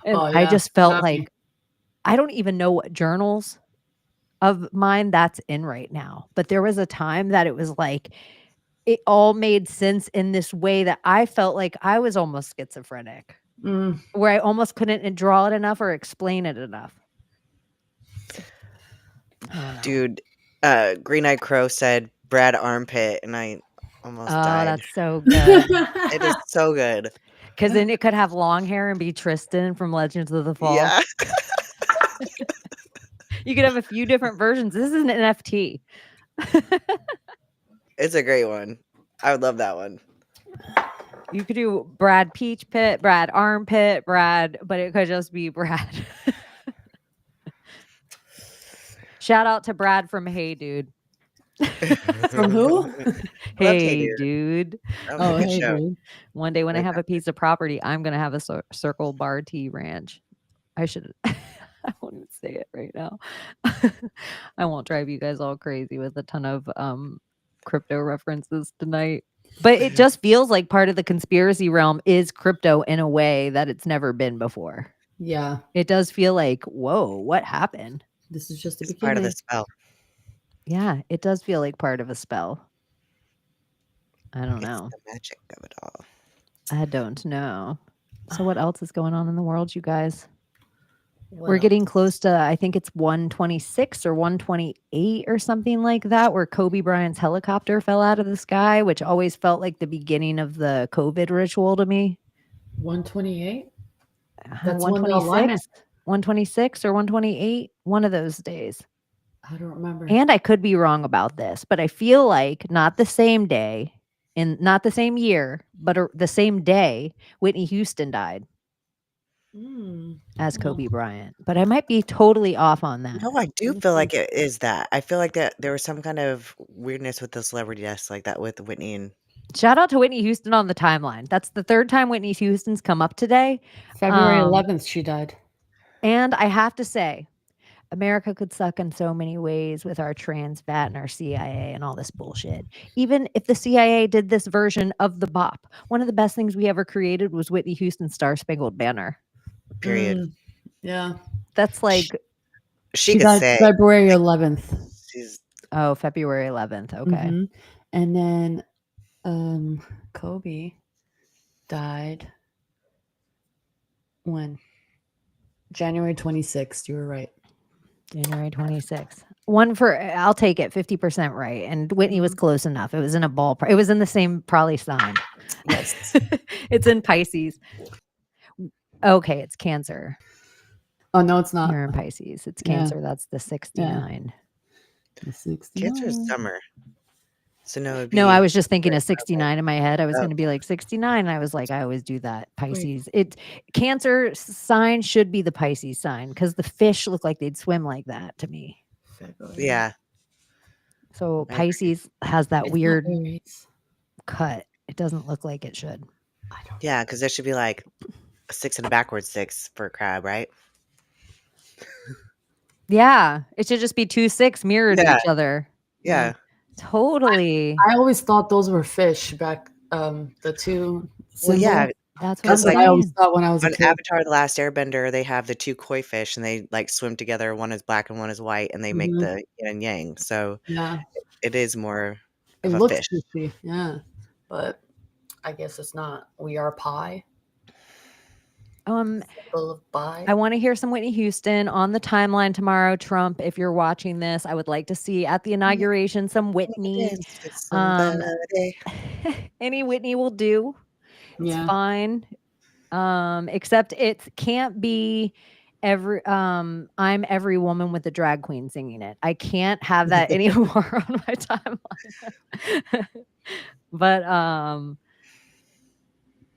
And Oh, I yeah. just felt Happy. like, I don't even know what journals of mine that's in right now. But there was a time that it was like, it all made sense in this way that I felt like I was almost schizophrenic, where I almost couldn't draw it enough or explain it enough. I don't know. Dude, Green Eyed Crow said Brad Armpit, and I almost died. That's so good. It is so good. Because then it could have long hair and be Tristan from Legends of the Fall. Yeah. You could have a few different versions. This is an NFT. It's a great one. I would love that one. You could do Brad Peach Pit, Brad Armpit, Brad, but it could just be Brad. Shout out to Brad from Hey Dude. From who? Hey Dude. That was a good Hey, show. dude. One day when I have a piece of property, I'm going to have a Circle Bar Tea Ranch. I should. I won't even say it right now. I won't drive you guys all crazy with a ton of crypto references tonight. But it just feels like part of the conspiracy realm is crypto in a way that it's never been before. Yeah. It does feel like, whoa, what happened? This is just the It's beginning. part of the spell. Yeah, it does feel like part of a spell. I don't know. It's the magic of it all. I don't know. So what else is going on in the world, you guys? What We're else? getting close to, I think it's 126 or 128 or something like that, where Kobe Bryant's helicopter fell out of the sky, which always felt like the beginning of the COVID ritual to me. 128? That's when the alignment. 126 or 128, one of those days. I don't remember. And I could be wrong about this, but I feel like not the same day, in not the same year, but the same day, Whitney Houston died as Kobe Bryant. But I might be totally off on that. No, I do feel like it is that. I feel like that there was some kind of weirdness with the celebrity deaths like that with Whitney and Shout out to Whitney Houston on the timeline. That's the third time Whitney Houston's come up today. February 11th, she died. And I have to say, America could suck in so many ways with our trans fat and our CIA and all this bullshit. Even if the CIA did this version of the bop, one of the best things we ever created was Whitney Houston's Star Spangled Banner. period. Yeah. That's like, She She could died say February 11th. she's oh, February 11th. Okay. Mhm. And then Kobe died when? January 26th. You were right. January 26th. I'll take it, 50% right. And Whitney was close enough. It was in a ballpark. It was in the same probably sign. Yes. It's in Pisces. Okay, it's Cancer. Oh, no, it's not. You're in Pisces. It's Yeah. Cancer. That's the 69. The 69. Cancer's summer. So no, it'd be No, I was just thinking right, of 69 in my head. I was Oh. going to be like 69. And I was like, I always do that. Pisces. Cancer sign should be the Pisces sign because the fish look like they'd swim like that to me. February. Yeah. So I agree. Pisces has that It's not weird Aries. cut. It doesn't look like it should. Yeah, because there should be like a 6 and a backwards 6 for a crab, right? Yeah. It should just be 2 6 mirrored Yeah. each other. Yeah. Totally. I always thought those were fish back, the two Well, yeah. symbols. That's what I'm Because That's what like I always saying. thought when I was a on kid. Avatar: The Last Airbender, they have the 2 koi fish and they like swim together. One is black and one is white, and they make Mhm. the yin and yang. So Yeah. it is more It of a looks fish. fishy. Yeah. But I guess it's not. We are pi. Symbol of pi. I want to hear some Whitney Houston on the timeline tomorrow. Trump, if you're watching this, I would like to see at the inauguration some Whitney. Dance with somebody. Any Whitney will do. It's Yeah. fine. Except it can't be I'm every woman with a drag queen singing it. I can't have that anymore on my timeline. But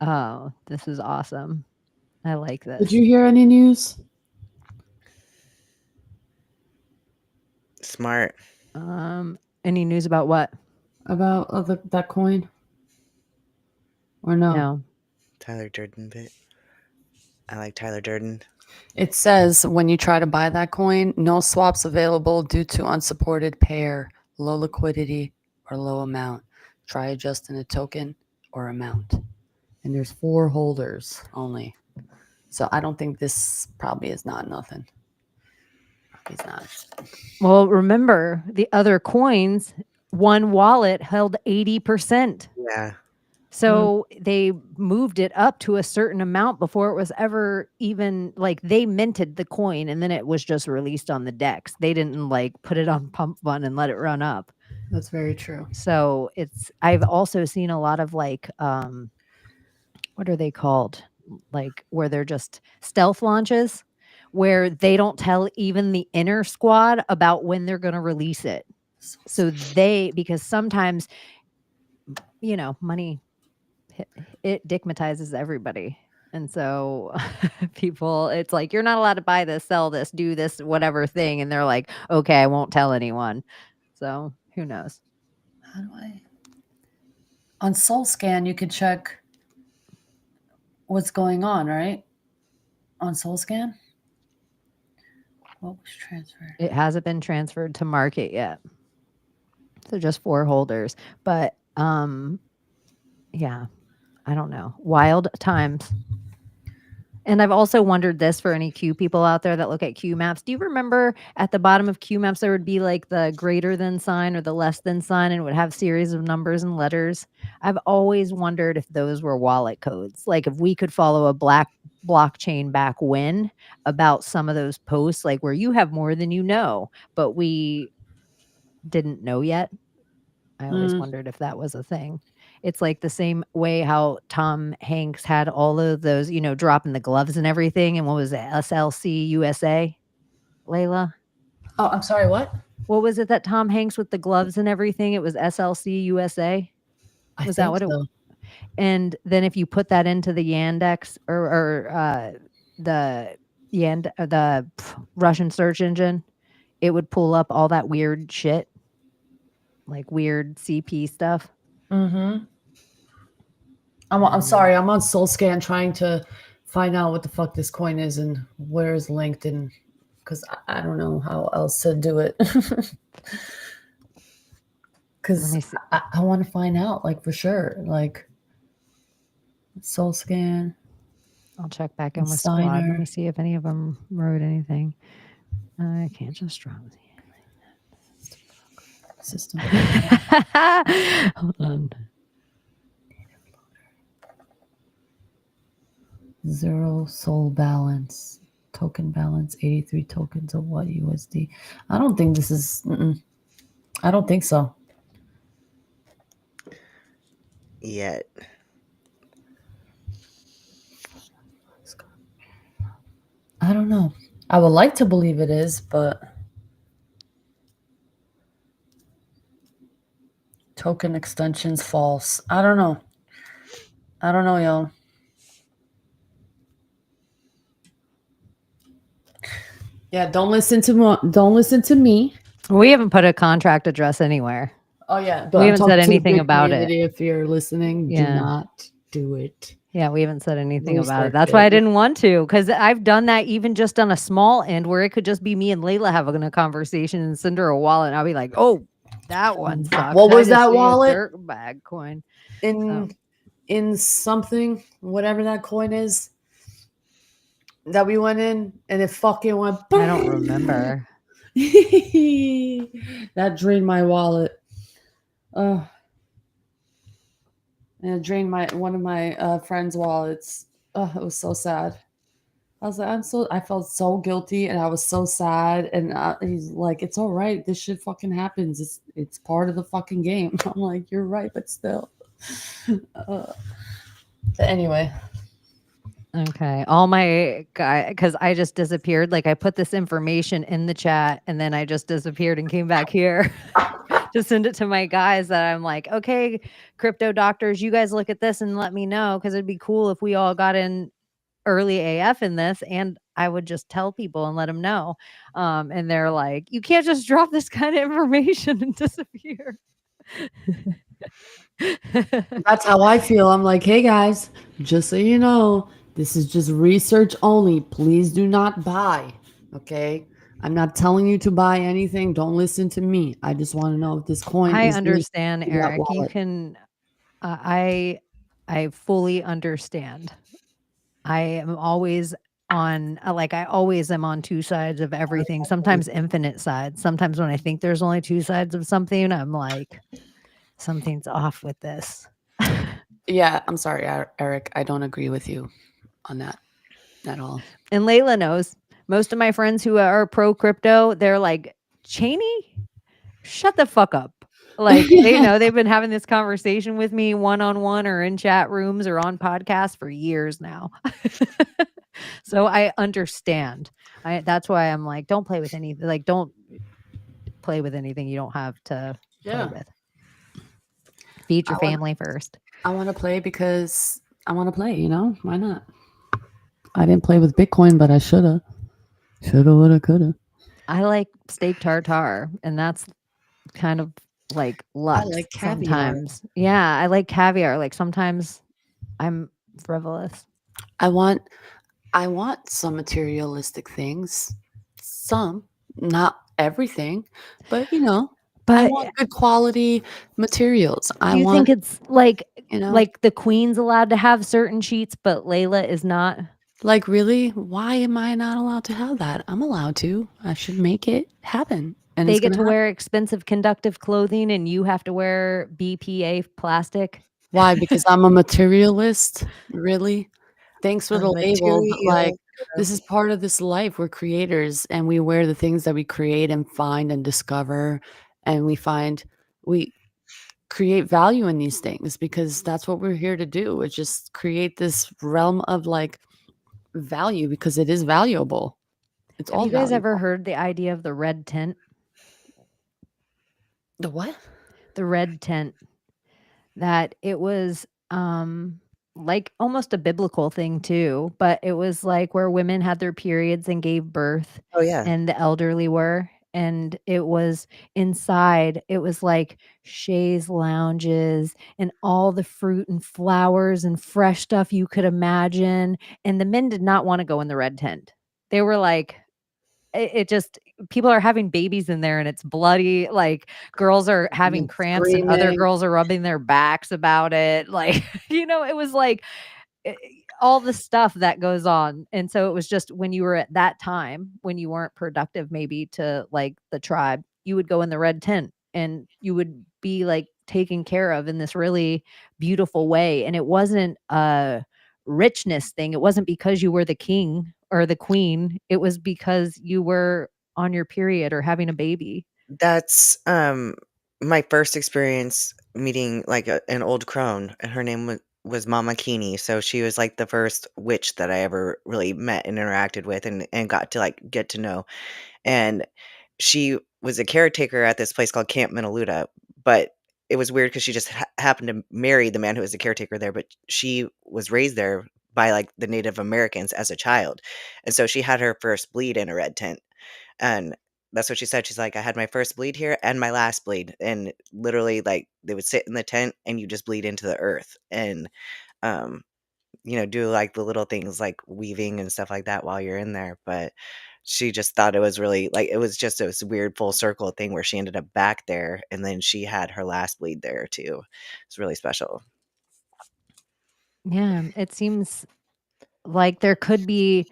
oh, this is awesome. I like this. Did you hear any news? Smart. Any news about what? About that coin? Or no? No. Tyler Durden bit. I like Tyler Durden. It says when you try to buy that coin, no swaps available due to unsupported pair, low liquidity, or low amount. Try adjusting a token or amount. And there's 4 holders only. So I don't think this probably is not nothing. It's not. Well, remember the other coins, one wallet held 80%. Yeah. So they moved it up to a certain amount before it was ever even like they minted the coin and then it was just released on the DEX. They didn't like put it on Pump Fund and let it run up. That's very true. So I've also seen a lot of like, what are they called? Like where they're just stealth launches where they don't tell even the inner squad about when they're going to release it. So because sometimes, money, it digmatizes everybody. And so people, it's like, you're not allowed to buy this, sell this, do this, whatever thing. And they're like, okay, I won't tell anyone. So who knows? How do I? On SoulScan, you could check what's going on, right? On SoulScan? What was transferred? It hasn't been transferred to market yet. So just 4 holders. But yeah, I don't know. Wild times. And I've also wondered this for any Q people out there that look at Q maps. Do you remember at the bottom of Q maps, there would be like the greater than sign or the less than sign and it would have series of numbers and letters? I've always wondered if those were wallet codes. Like if we could follow a blockchain back when about some of those posts, like where you have more than you know, but we didn't know yet. I always wondered if that was a thing. It's like the same way how Tom Hanks had all of those, dropping the gloves and everything. And what was it? SLC USA, Layla? Oh, I'm sorry, what? What was it that Tom Hanks with the gloves and everything? It was SLC USA. I Was that think what it? so. And then if you put that into the Yandex or the Russian search engine, it would pull up all that weird shit, like weird CP stuff. Mm-hmm. I'm sorry. I'm on SoulScan trying to find out what the fuck this coin is and where is linked, and because I don't know how else to do it. Let Because me see. I want to find out, like, for sure. Like, SoulScan, I'll check back in with Squad. Let Signer. me see if any of them wrote anything. I can't just drop System. Hold on. Zero soul balance. Token balance, 83 tokens of what USD? I don't think this is. I don't think so. Yet. I don't know. I would like to believe it is, but token extensions false. I don't know. I don't know, y'all. Yeah, don't listen to me. We haven't put a contract address anywhere. Oh yeah, We I'm haven't talking said to the anything big about it. community. If you're listening, do Yeah. not do it. Yeah, we haven't said anything about it. Research That's it. why I didn't want to, because I've done that even just on a small end where it could just be me and Layla having a conversation and send her a wallet, and I'll be like, "Oh, that one sucks." What was I just that see a wallet? dirt bag coin. In something, whatever that coin is, that we went in, and it fucking went. I don't remember. That drained my wallet. And it drained one of my friends' wallets. It was so sad. I was like, I felt so guilty, and I was so sad. And he's like, "It's all right. This shit fucking happens. It's part of the fucking game." I'm like, "You're right, but still." But anyway. Okay. All my guy, because I just disappeared. Like I put this information in the chat and then I just disappeared and came back here to send it to my guys that I'm like, okay, crypto doctors, you guys look at this and let me know, because it'd be cool if we all got in early AF in this, and I would just tell people and let them know. And they're like, you can't just drop this kind of information and disappear. That's how I feel. I'm like, hey guys, just so you know, this is just research only. Please do not buy. Okay. I'm not telling you to buy anything. Don't listen to me. I just want to know if this coin I is linked understand, to that Eric. You wallet. can, I fully understand. I am always on, I always am on two sides of everything, sometimes infinite sides. Sometimes when I think there's only two sides of something, I'm like, something's off with this. Yeah, I'm sorry, Eric. I don't agree with you on that at all. And Layla knows. Most of my friends who are pro crypto, they're like, Chaney, shut the fuck up. Like, they know they've been having this conversation with me one-on-one or in chat rooms or on podcasts for years now. So I understand. That's why I'm like, don't play with anything. Like, don't play with anything you don't have to play with. Feed your family first. I want to play because I want to play, you know? Why not? I didn't play with Bitcoin, but I shoulda. Shoulda, woulda, coulda. I like steak tartare, and that's kind of like luck like caviar. sometimes. Yeah, I like caviar. Like sometimes I'm frivolous. I want some materialistic things. Some, not everything, but you know, I But want good quality materials. do you think it's like, you know, like the queen's allowed to have certain sheets, but Layla is not? like really, why am I not allowed to have that? I'm allowed to. I should make it happen. And They get to wear expensive conductive clothing and you have to wear BPA plastic. Why? Because I'm a materialist? Really? Thanks for the label, but like this is part of this life. We're creators and we wear the things that we create and find and discover, and we create value in these things because that's what we're here to do. Is just create this realm of like value because it is valuable. It's Have all you guys ever valuable. heard the idea of the red tent? The what? The red tent. that it was, like, almost a biblical thing too, but it was, like, where women had their periods and gave birth, Oh, yeah. and the elderly were, and it was inside, it was, like, chaise lounges and all the fruit and flowers and fresh stuff you could imagine, and the men did not wanna go in the red tent. They were like, it just people are having babies in there and it's bloody, like, girls are having And cramps and other screaming. girls are rubbing their backs about it, like, it was like, eh, all the stuff that goes on, and so it was just when you were at that time, when you weren't productive maybe to, like, the tribe, you would go in the red tent, and you would be, like, taken care of in this really beautiful way, and it wasn't a richness thing, it wasn't because you were the king or the queen, it was because you were on your period or having a baby. That's, my first experience meeting, like, an old crone, and her name was Mama Keeney, so she was, like, the first witch that I ever really met and interacted with and got to, like, get to know, and she was a caretaker at this place called Camp Minalooda, but it was weird because she just happened to marry the man who was the caretaker there, but she was raised there by, like, the Native Americans as a child, and so she had her first bleed in a red tent. And that's what she said. She's like, "I had my first bleed here and my last bleed." And literally, like, they would sit in the tent and you just bleed into the earth and, um, do like the little things like weaving and stuff like that while you're in there. But she just thought it was really like, it was just this weird full circle thing where she ended up back there and then she had her last bleed there too. It's really special. Yeah, it seems like there could be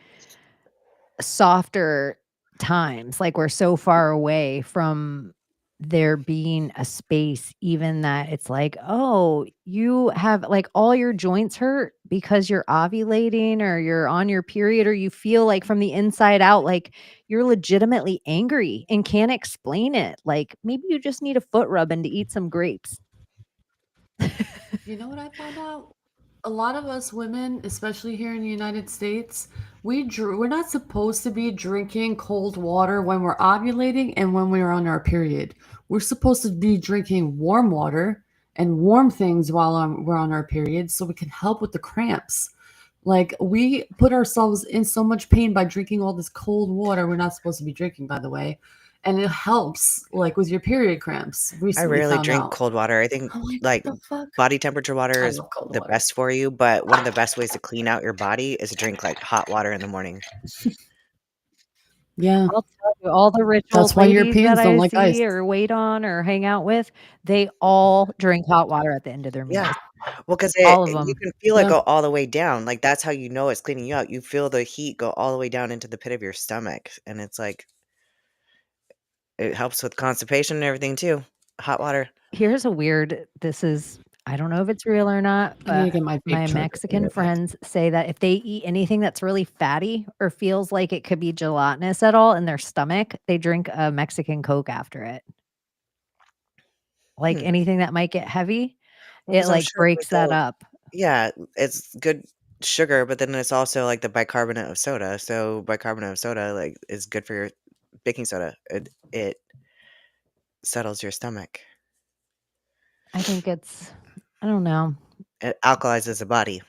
softer times, like, we're so far away from there being a space even that it's like, "Oh, you have like, all your joints hurt because you're ovulating or you're on your period or you feel like from the inside out, like, you're legitimately angry and can't explain it." Like, maybe you just need a foot rub and to eat some grapes. You know what I found out? A lot of us women, especially here in the United States, we're not supposed to be drinking cold water when we're ovulating and when we're on our period. We're supposed to be drinking warm water and warm things while we're on our period so we can help with the cramps. Like we put ourselves in so much pain by drinking all this cold water we're not supposed to be drinking, by the way. And it helps like with your period cramps. I Recently rarely found drink out. cold water. I think, I'm like, what like, the fuck? body temperature water I is love cold the water. best for you, but one of the best ways to clean out your body is to drink, like, hot water in the morning. Yeah, I'll tell you, all the ritual that's why ladies that Europeans don't I like ice. see or wait on or hang out with, they all drink hot water at the end of their Yeah. meals. Well, 'cause All of you them. can feel it Yeah. go all the way down, like, that's how you know it's cleaning you out. You feel the heat go all the way down into the pit of your stomach, and it's like it helps with constipation and everything too. Hot water. Here's a weird this is I don't know if it's real or not, I need but to get my vape my charger. I'll be Mexican right back. friends say that if they eat anything that's really fatty or feels like it could be gelatinous at all in their stomach, they drink a Mexican Coke after it. Like, Hmm. anything that might get heavy, Well, it, 'cause I'm like, sure, like, breaks that the up. yeah, it's good sugar, but then it's also, like, the bicarbonate of soda, so bicarbonate of soda, like, is good for your baking soda. It settles your stomach. I think it's I don't know. It alkalizes the body.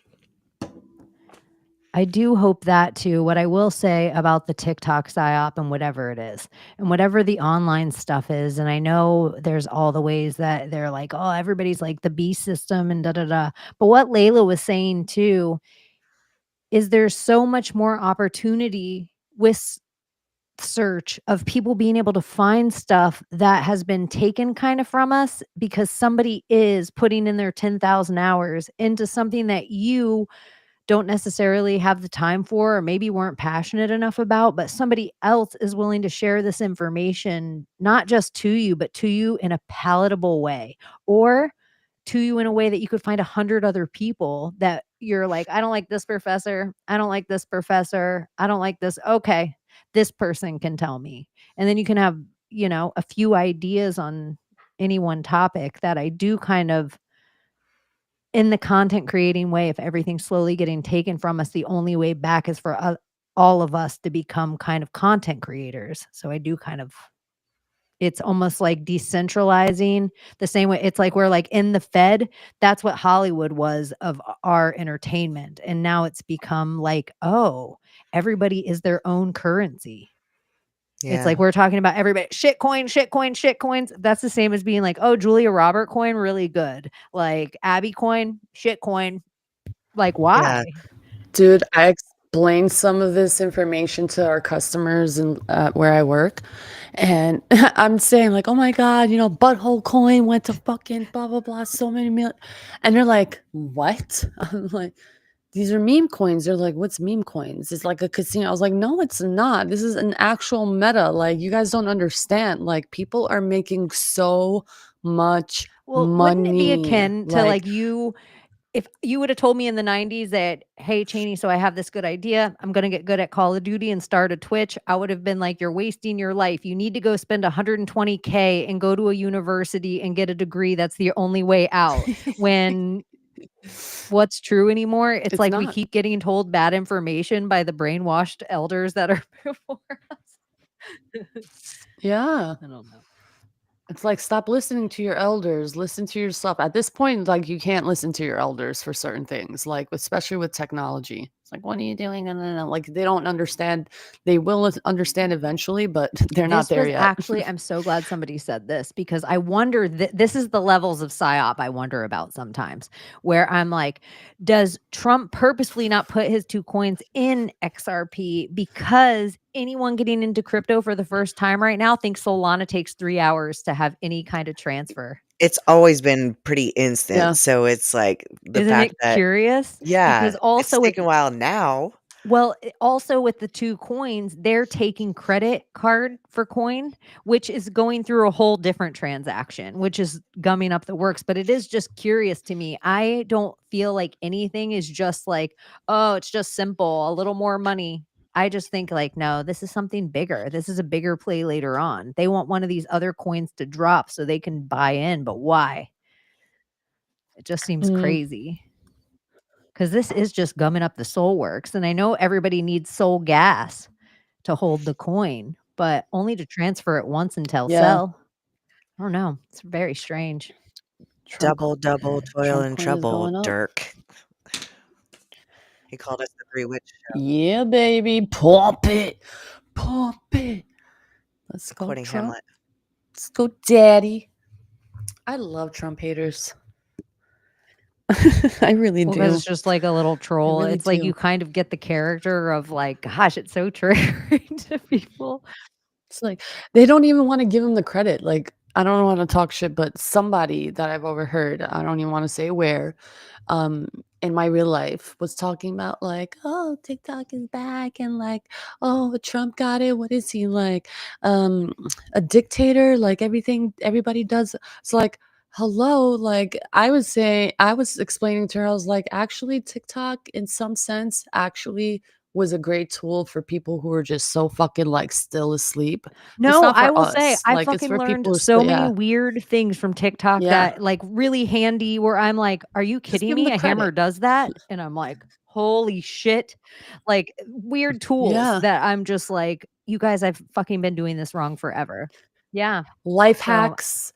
I do hope that too. What I will say about the TikTok psyop and whatever it is, and whatever the online stuff is, and I know there's all the ways that they're like, oh, everybody's like the B system and da da da. But what Layla was saying too is there's so much more opportunity with search of people being able to find stuff that has been taken kind of from us because somebody is putting in their 10,000 hours into something that you don't necessarily have the time for or maybe weren't passionate enough about, but somebody else is willing to share this information, not just to you, but to you in a palatable way or to you in a way that you could find 100 other people that you're like, I don't like this professor. I don't like this professor. I don't like this. Okay. This person can tell me. And then you can have, a few ideas on any one topic that I do kind of in the content creating way, if everything's slowly getting taken from us, the only way back is for all of us to become kind of content creators. So I do kind of It's almost like decentralizing the same way it's like we're like in the Fed, that's what Hollywood was of our entertainment, and now it's become like, oh, everybody is their own currency. It's Yeah. like we're talking about everybody shit coins. That's the same as being like, oh, Julia Robert coin, really good. Like Abbie coin, shit coin. Like, Yeah. why? Dude, I explained some of this information to our customers and where I work, and I'm saying like, "Oh my god, butthole coin went to fucking blah blah blah, so many million," and they're like, "What?" I'm like, "These are meme coins." They're like, "What's meme coins? It's like a casino." I was like, "No, it's not. This is an actual meta. Like, you guys don't understand. Like, people are making so much Well, wouldn't it be money. akin to Like, like you if you would have told me in the 90s that, "Hey, Chaney, so I have this good idea. I'm gonna get good at Call of Duty and start a Twitch," I would have been like, "You're wasting your life. You need to go spend 120K and go to a university and get a degree. That's the only way out." When what's true anymore, it's it's like we not. keep getting told bad information by the brainwashed elders that are before us. Yeah. I don't know. It's like, stop listening to your elders, listen to yourself. At this point, like, you can't listen to your elders for certain things, like, especially with technology. It's like, "What are you doing?" No, no, no. Like, they don't understand. They will understand eventually, but they're not This there was yet. actually I'm so glad somebody said this because I wonder this is the levels of psyop I wonder about sometimes, where I'm like, does Trump purposefully not put his 2 coins in XRP because anyone getting into crypto for the first time right now thinks Solana takes 3 hours to have any kind of transfer? It's always been pretty instant, Yeah. so it's like the Isn't fact it that curious? yeah, Because it's also with taken a while now. Well, also with the 2 coins, they're taking credit card for coin, which is going through a whole different transaction, which is gumming up the works, but it is just curious to me. I don't feel like anything is just like, "Oh, it's just simple, a little more money." I just think like, "No, this is something bigger. This is a bigger play later on." They want one of these other coins to drop so they can buy in, but why? It just seems Mm, crazy. 'Cause this is just gumming up the soul works, and I know everybody needs soul gas to hold the coin, but only to transfer it once and tell yeah. sell. I don't know, it's very strange. Trump Double, double, toil Trump and coin is trouble, going up. Dirk. He called us the 3 witch show, Yeah, baby. Pump it. Pump it. Let's go, quoting Trump. Hamlet. Let's go, daddy. I love Trump haters. I really Well, 'cause do. it's just like a little I troll. really It's like you do. kind of get the character of like, gosh, it's so triggering to people. It's like they don't even wanna give him the credit, like, I don't wanna talk shit, but somebody that I've overheard, I don't even wanna say where, um, in my real life was talking about like, "Oh, TikTok is back," and like, "Oh, Trump got it. What is he like, um, a dictator? Like everybody does." It's like, hello, like, I was explaining to her, I was like, "Actually, TikTok, in some sense, actually was a great tool for people who are just so fucking, like, still asleep. It's No, not I for will say us, I like, it's fucking for learned people who so still many yeah, weird things from TikTok yeah. that like really handy where I'm like, "Are you Just kidding give 'em me? the A hammer credit. does that?" And I'm like, "Holy shit." Like weird tools Yeah. that I'm just like, "You guys, I've fucking been doing this wrong forever." Yeah. Life So hacks,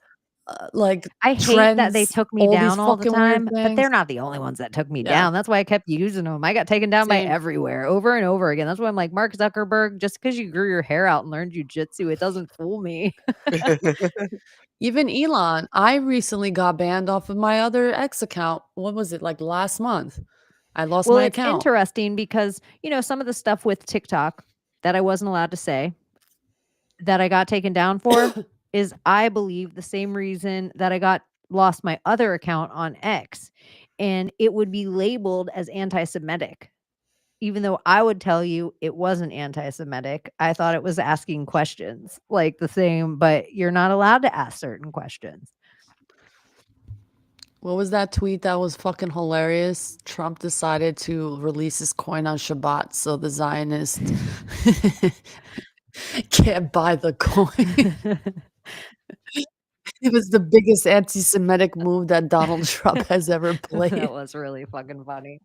like, I hate that they trends, took me all these down all the fucking weird time, but things. they're not the only ones that took me Yeah, down. That's why I kept using them. I got taken down by same. everywhere over and over again. That's why I'm like, Mark Zuckerberg, just because you grew your hair out and learned jujitsu, it doesn't fool me. Even Elon, I recently got banned off of my other X account. What was it, like, last month? I lost Well, my it's account. interesting because, some of the stuff with TikTok that I wasn't allowed to say that I got taken down for is I believe the same reason that I got lost my other account on X, and it would be labeled as anti-Semitic. Even though I would tell you it wasn't anti-Semitic, I thought it was asking questions like the same, but you're not allowed to ask certain questions. What was that tweet that was fucking hilarious? Trump decided to release his coin on Shabbat, so the Zionist can't buy the coin. It was the biggest anti-Semitic move that Donald Trump has ever That played. was really fucking funny.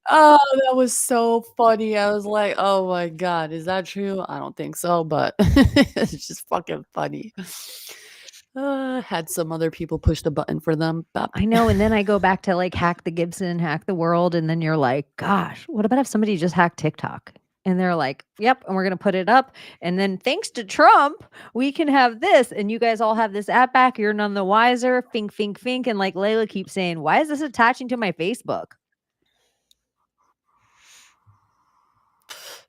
Oh, that was so funny. I was like, "Oh my god, is that true?" I don't think so, but it's just fucking funny. Had some other people push the button for them. Bop. I know, and then I go back to, like, hack the Gibson, hack the world, and then you're like, "Gosh, what about if somebody just hacked TikTok?" And they're like, "Yep, and we're gonna put it up, and then thanks to Trump, we can have this, and you guys all have this app back, you're none the wiser, fink, fink, fink," and like Layla keeps saying, "Why is this attaching to my Facebook?"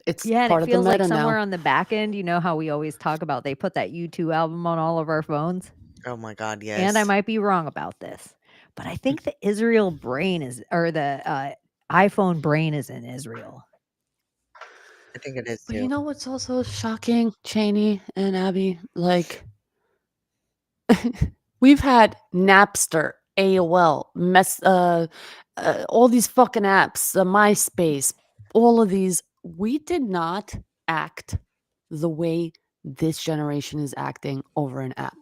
It's Yeah, and it part of the feels like meta somewhere now. on the back end, you know how we always talk about they put that U2 album on all of our phones? Oh my god, And I yes. might be wrong about this, but I think the Israel brain is or the, iPhone brain is in Israel. I think it is But you too. know what's also shocking, Chaney and Abby? Like, we've had Napster, AOL, all these fucking apps, MySpace, all of these. We did not act the way this generation is acting over an app.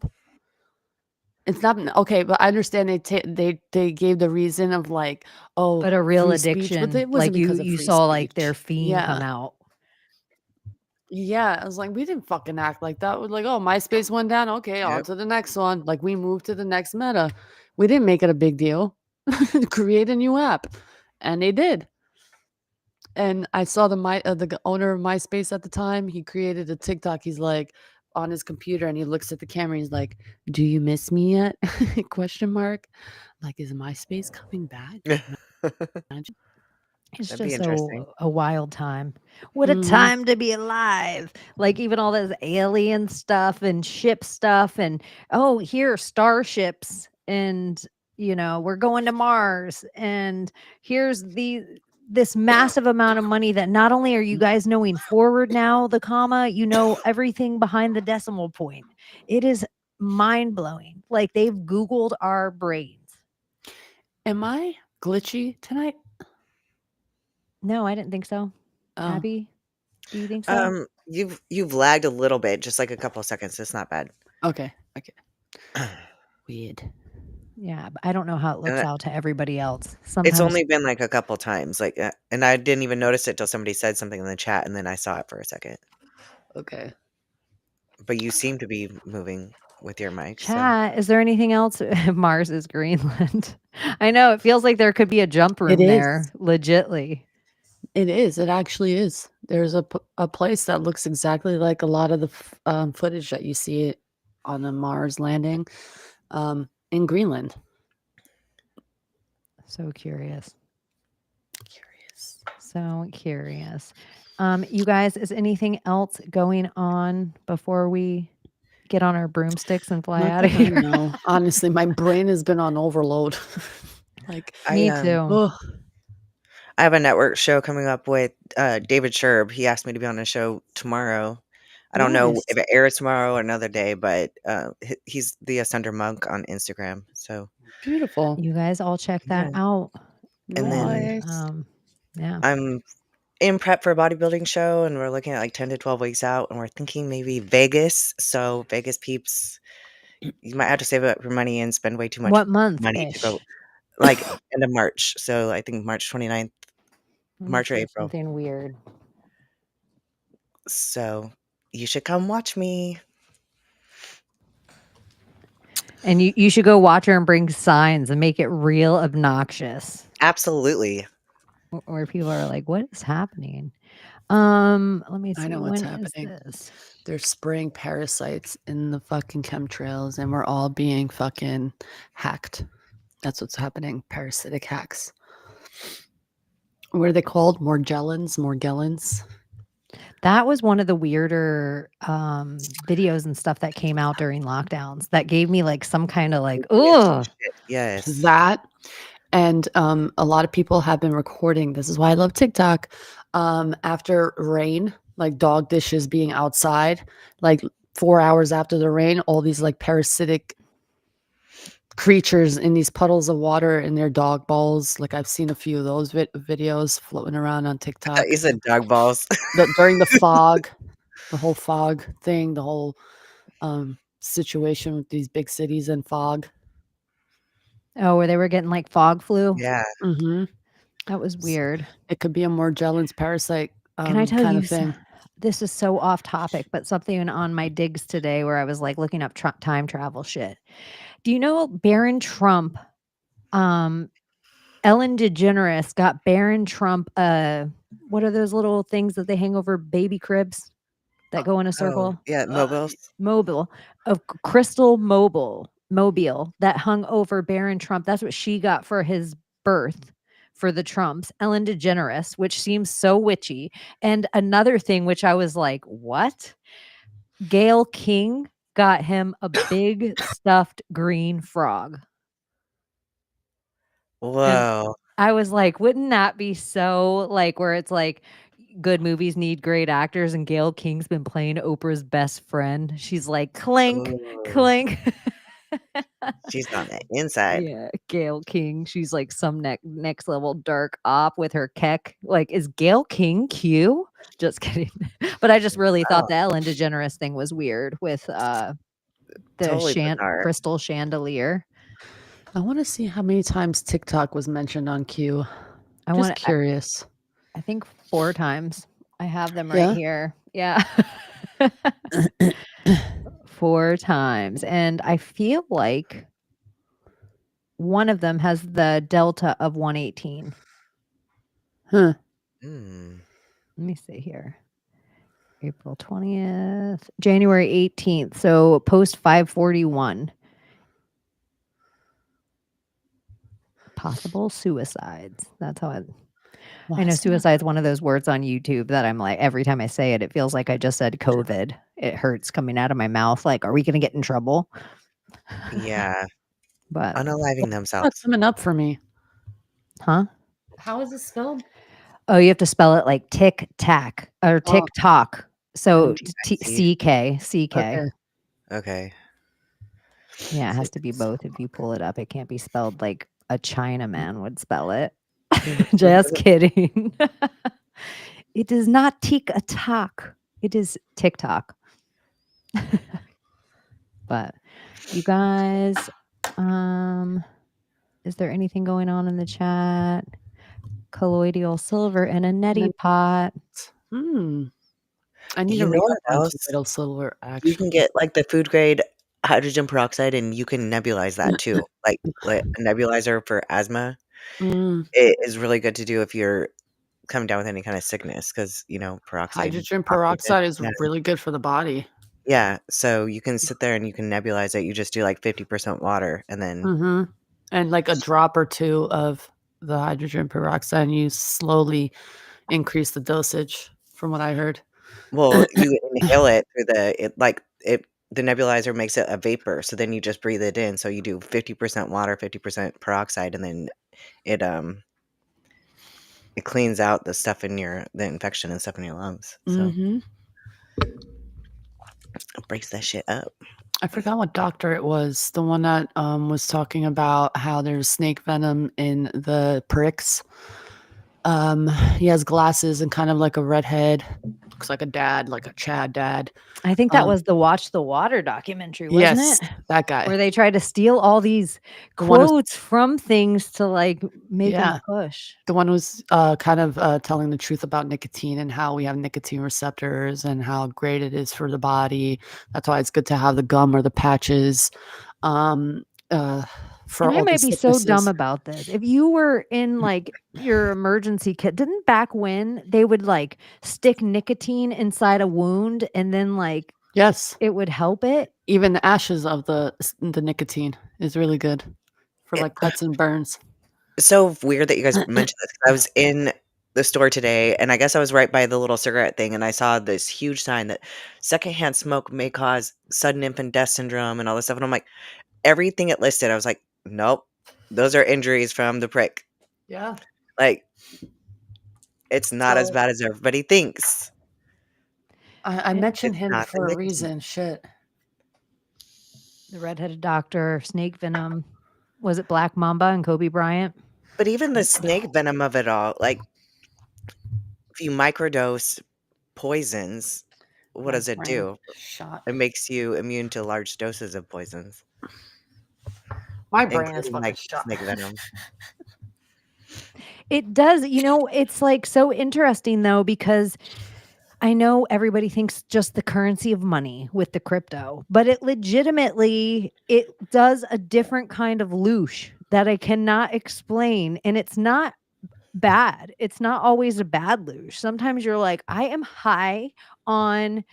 It's not okay, but I understand they gave the reason of like, oh, But a real free speech, but addiction, it wasn't like because of you free saw, like, their speech. fiend Yeah. come out. Yeah, I was like, we didn't fucking act like that. We're like, oh, MySpace went down. Okay, on Yep. to the next one. Like, we moved to the next meta. We didn't make it a big deal. Create a new app, and they did. And I saw the owner of MySpace at the time. He created a TikTok. He's like on his computer, and he looks at the camera. He's like, "Do you miss me yet?" Question mark. Like, is MySpace coming back? Imagine. It's That'd be just interesting. a wild time. What a Mhm. time to be alive. Like, even all this alien stuff and ship stuff and, "Oh, here, starships, and, you know, we're going to Mars, and here's this massive amount of money that not only are you guys knowing forward now, the comma, you know everything behind the decimal point." It is mind-blowing. Like, they've Googled our brains. Am I glitchy tonight? No, I didn't think so. Oh, Abby, do you think so? You've lagged a little bit, just like a couple seconds. It's not bad. okay. Okay. Weird. Yeah, but I don't know how it looks And out to everybody else. it's Sometimes only been like a couple times, like, and I didn't even notice it till somebody said something in the chat, and then I saw it for a second. Okay. But you seem to be moving with your mic, so chat, is there anything else? Mars is Greenland. I know, it feels like there could be a jump It room is. there, legitly. It is. It actually is. There's a place that looks exactly like a lot of the footage that you see on the Mars landing in Greenland. So curious. Curious. So curious. You guys, is anything else going on before we get on our broomsticks and fly Not out of that I here? know. Honestly, my brain has been on overload. Like, I Me too. oh, I have a network show coming up with David Sherb. He asked me to be on a show tomorrow. I don't know nice. if it airs tomorrow or another day, but he's the Asunder Monk on Instagram. So Beautiful. You guys all check that yeah, out. and then Nice. Yeah. I'm in prep for a bodybuilding show, and we're looking at like 10 to 12 weeks out, and we're thinking maybe Vegas. So Vegas peeps, you might have to save up your money and spend way too much What month money to ish? go, like end of March. So I think March 29th, Let me March or see April. something weird. So you should come watch me. And you should go watch her and bring signs and make it real obnoxious, Absolutely. where people are like, "What is happening?" Let me I see. know what's When is happening. this? They're spraying parasites in the fucking chemtrails, and we're all being fucking hacked. That's what's happening. Parasitic hacks. What are they called? Morgellons? That was one of the weirder videos and stuff that came out during lockdowns that gave me like some kind of like, PTSD oh, shit. Yes. That and a lot of people have been recording. This is why I love TikTok. After rain, like dog dishes being outside, like 4 hours after the rain, all these like parasitic creatures in these puddles of water in their dog balls. Like I've seen a few of those videos floating around on I thought TikTok. you said dog balls. During the fog, the whole fog thing, the whole situation with these big cities and fog. where they were getting like fog flu. Yeah. Mm-hmm. That was weird. It could be a Morgellons parasite Can I tell kind you of thing. this is so off topic, but something on my digs today where I was like looking up time travel shit. Do you know Barron Trump? Ellen DeGeneres got Barron Trump. What are those little things that they hang over baby cribs that go in a Oh, circle? yeah, mobiles. Mobile of crystal mobile that hung over Barron Trump. That's what she got for his birth for the Trumps. Ellen DeGeneres, which seems so witchy. And another thing, which I was like, what? Gail King got him a big stuffed green frog. And Whoa. I was like, wouldn't that be so like where it's like good movies need great actors and Gail King's been playing Oprah's best friend. She's like clink, Ooh, clink. she's on the inside. Yeah, Gail King. She's like some next level dark op with her keck. Like, is Gail King Q? Just kidding. But I just really thought Wow, the Ellen DeGeneres thing was weird with the totally bizarre. crystal chandelier. I want to see how many times TikTok was mentioned on Q. I Just want curious. I think 4 times. I have them Yeah? right here. Yeah. 4 times. And I feel like one of them has the delta of 118. Huh. Mm. Let me see here. April 20th, January 18th. So post 541. Possible suicides. That's how I know suicide is one of those words on YouTube that I'm like, every time I say it, it feels like I just said COVID. It hurts coming out of my mouth. Like, are we going to get in trouble? Yeah, But, unaliving That's themselves. coming up for me. huh? How is it spelled? Oh, you have to spell it like tick tack or Oh, TikTok. So TIC. CK. okay. Okay. Yeah, it has to be both. If you pull it up, it can't be spelled like a Chinaman would spell it. Just kidding. It is not TikTok. It is TikTok. But you guys, is there anything going on in the chat? Colloidal silver and a neti pot. I need You to know read what up on else? colloidal silver, You actually. can get like the food grade hydrogen peroxide and you can nebulize that too. Like a nebulizer for asthma. Mm, It is really good to do if you're coming down with any kind of sickness because, peroxide, hydrogen oxygen. peroxide is Yeah. really good for the body. Yeah. So you can sit there and you can nebulize it. You just do like 50% water and then, Mm-hmm. And like a drop or 2 of the hydrogen peroxide, and you slowly increase the dosage, from what I heard. well, you inhale it through the nebulizer makes it a vapor. So then you just breathe it in. So you do 50% water, 50% peroxide, and then it cleans out the stuff the infection and stuff in your lungs. So Mm-hmm. it breaks that shit up. I forgot what doctor it was. The one that was talking about how there's snake venom in the pricks. He has glasses and kind of like a redhead. Looks like a dad, like a Chad dad. I think that was the Watch the Water documentary, wasn't Yes, it? that guy. Where they tried to steal all these The one who's- quotes from things to like make them Yeah. push. The one who's kind of telling the truth about nicotine and how we have nicotine receptors and how great it is for the body. That's why it's good to have the gum or the patches. For And I all might these be so dumb sicknesses. about this. If you were in like your emergency kit, didn't back when they would like stick nicotine inside a wound and then like Yes, it would help it? even the ashes of the nicotine is really good for like cuts and burns. It's so weird that you guys mentioned this. 'Cause I was in the store today, and I guess I was right by the little cigarette thing, and I saw this huge sign that secondhand smoke may cause sudden infant death syndrome and all this stuff. And I'm like, everything it listed, I was like, nope, those are injuries from the prick. Yeah. Like, it's not as So- bad as everybody thinks. I mentioned It's him not the for a nicotine. reason. Shit. The redheaded doctor, snake venom. Was it Black Mamba and Kobe Bryant? But even the snake venom of it all, like, if you microdose poisons, what My does it brain do? Shot. It makes you immune to large doses of poisons, My brain is including fucking like shot. snake venom. It does. It's like so interesting though, because I know everybody thinks just the currency of money with the crypto, but it does a different kind of loosh that I cannot explain. And it's not bad. It's not always a bad loosh. Sometimes you're like, I am high on,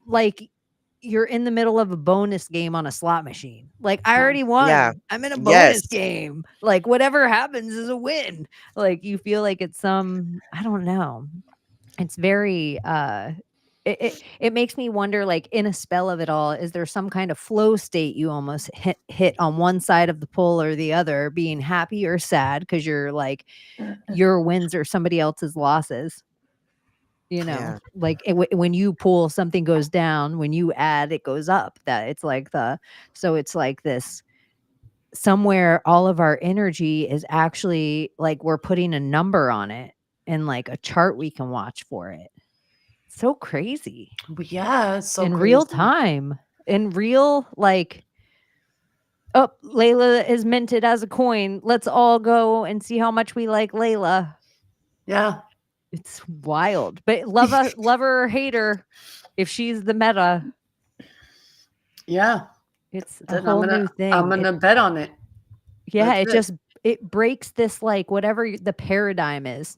like, you're in the middle of a bonus game on a slot machine. Like, I already Yeah. won. I'm in a bonus Yes. game. Like, whatever happens is a win. Like, you feel like it's I don't know. It's very it makes me wonder, like, in a spell of it all, is there some kind of flow state you almost hit on one side of the pole or the other, being happy or sad because you're like your wins or somebody else's losses? Yeah. Like when you pull, something goes down. When you add, it goes up. So it's like this, somewhere all of our energy is actually like we're putting a number on it and like a chart we can watch for it. So crazy. But yeah, it's so In crazy. real time. In real, like, oh, Layla is minted as a coin. Let's all go and see how much we like Layla. Yeah. It's wild. But love her or hate her, if she's the meta, Yeah. it's a Then whole new thing. I'm gonna bet on it. Yeah, That's it breaks this, like, whatever the paradigm is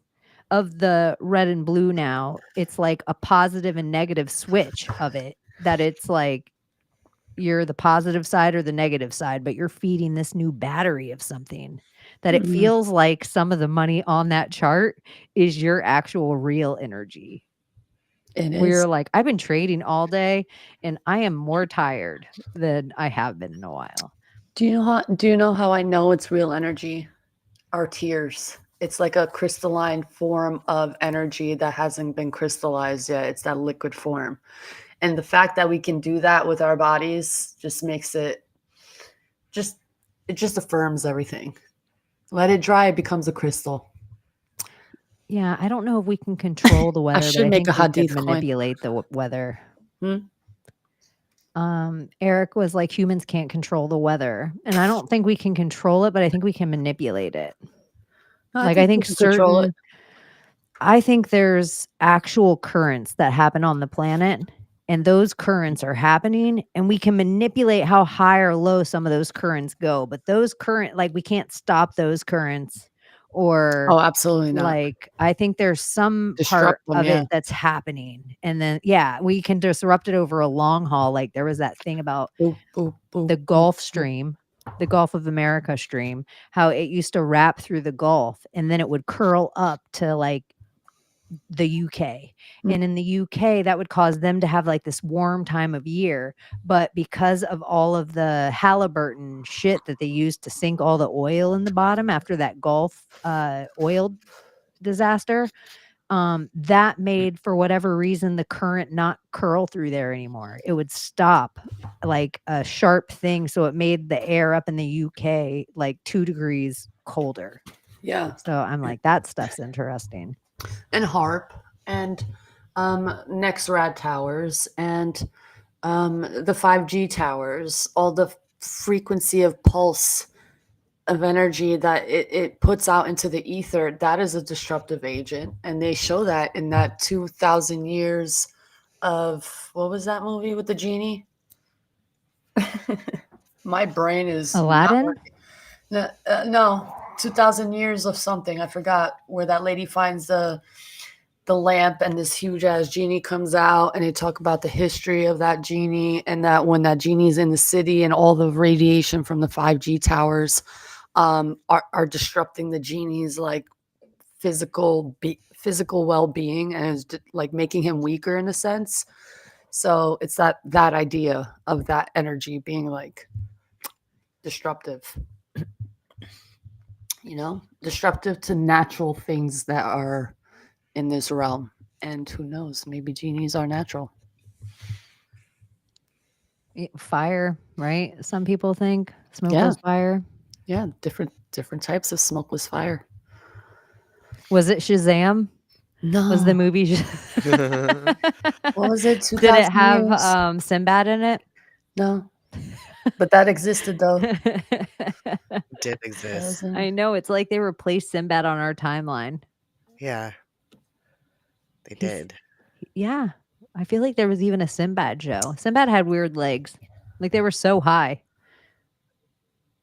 of the red and blue now. It's like a positive and negative switch of it, that it's like you're the positive side or the negative side, but you're feeding this new battery of something that it Mhm. feels like some of the money on that chart is your actual real energy. It We're is. like, I've been trading all day and I am more tired than I have been in a while. Do you know how I know it's real energy? Our tears. It's like a crystalline form of energy that hasn't been crystallized yet. It's that liquid form. And the fact that we can do that with our bodies just makes it just affirms everything. Let it dry, it becomes a crystal. Yeah, I don't know if we can control the weather, but should I make think a we could hadith coin. manipulate the weather. Hmm? Eric was like, humans can't control the weather, and I don't think we can control it, but I think we can manipulate it. No, Like, I think we can control it. I think there's actual currents that happen on the planet, and those currents are happening, and we can manipulate how high or low some of those currents go. But like, we can't stop those currents, or Oh, absolutely not. like, I think there's some part Disrupt them, of yeah. it that's happening, and then we can disrupt it over a long haul. Like, there was that thing about Boop, boop, boop, the boop, Gulf boop. Stream, the Gulf of America stream, how it used to wrap through the Gulf and then it would curl up to like the UK. And in the UK, that would cause them to have like this warm time of year. But because of all of the Halliburton shit that they used to sink all the oil in the bottom after that Gulf oil disaster, that made, for whatever reason, the current not curl through there anymore. It would stop like a sharp thing. So it made the air up in the UK like 2 degrees colder. Yeah. So I'm like, that stuff's interesting. And HARP and NextRad towers and the 5G towers, all the frequency of pulse of energy that it puts out into the ether, that is a disruptive agent. And they show that in that 2,000 years of, what was that movie with the genie? My brain is not Aladdin? working. No, 2,000 years of something. I forgot, where that lady finds the lamp and this huge ass genie comes out, and they talk about the history of that genie, and that when that genie's in the city and all the radiation from the 5G towers are disrupting the genie's like physical well-being, and is like making him weaker in a sense. So it's that idea of that energy being like disruptive, disruptive to natural things that are in this realm. And who knows, maybe genies are natural. Fire, right? Some people think smokeless Yeah. fire. Yeah, different types of smokeless fire. Was it Shazam? No. Was the movie What was it? Did it 2000 have years? Sinbad in it? No. But that existed though. Did exist. Doesn't- I know. It's like they replaced Sinbad on our timeline. Yeah, they He's- did. Yeah. I feel like there was even a Sinbad show. Sinbad had weird legs. Like they were so high.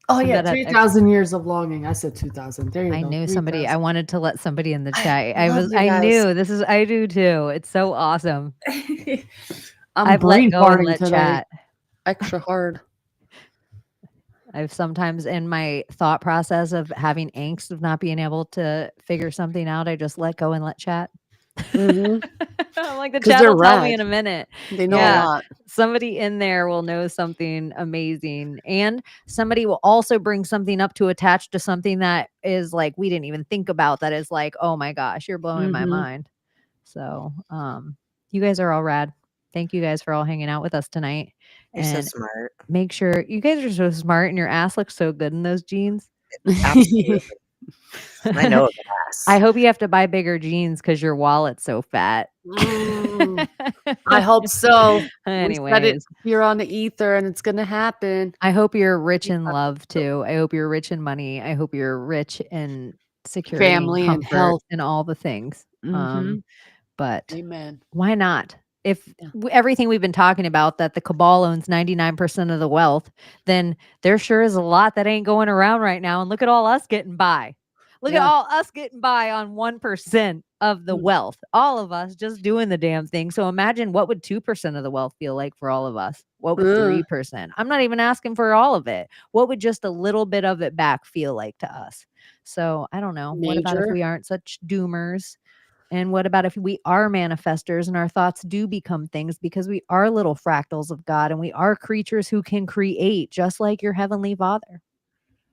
Oh yeah, Sinbad had 3,000 years of longing. I said 2,000. There you I go. knew somebody. I 3,000. wanted to let somebody in the I chat. love you I guys. knew this is. I do too. It's so awesome. I'm I've brain let go and farting let today. chat. Extra hard. I've sometimes in my thought process of having angst of not being able to figure something out, I just let go and let chat. Mhm. I'm like the 'Cause chat they're will tell me rad. in a minute. They know Yeah. a lot. Somebody in there will know something amazing, and somebody will also bring something up to attach to something that is like we didn't even think about, that is like, oh my gosh, you're blowing my Mhm. mind. So you guys are all rad. Thank you guys for all hanging out with us tonight. You're so And smart. make sure you guys are so smart, and your ass looks so good in those jeans. Absolutely. I know it pass. I hope you have to buy bigger jeans because your wallet's so fat. Mm. I hope so. We said it Anyways, here on the ether, and it's gonna happen. I hope you're rich in Yeah. love too. I hope you're rich in money. I hope you're rich in security Family and and comfort health. and all the things. Mhm. But Amen. why not? If Yeah. everything we've been talking about, that the cabal owns 99% of the wealth, then there sure is a lot that ain't going around right now. And look at all us getting by. Look at Yeah. all us getting by on 1% of the Mm. wealth. All of us just doing the damn thing. So imagine what would 2% of the wealth feel like for all of us? What would 3%? I'm not even asking for all of it. What would just a little bit of it back feel like to us? So I don't know. What about if Major. we aren't such doomers? And what about if we are manifestors and our thoughts do become things, because we are little fractals of God and we are creatures who can create just like your heavenly Father?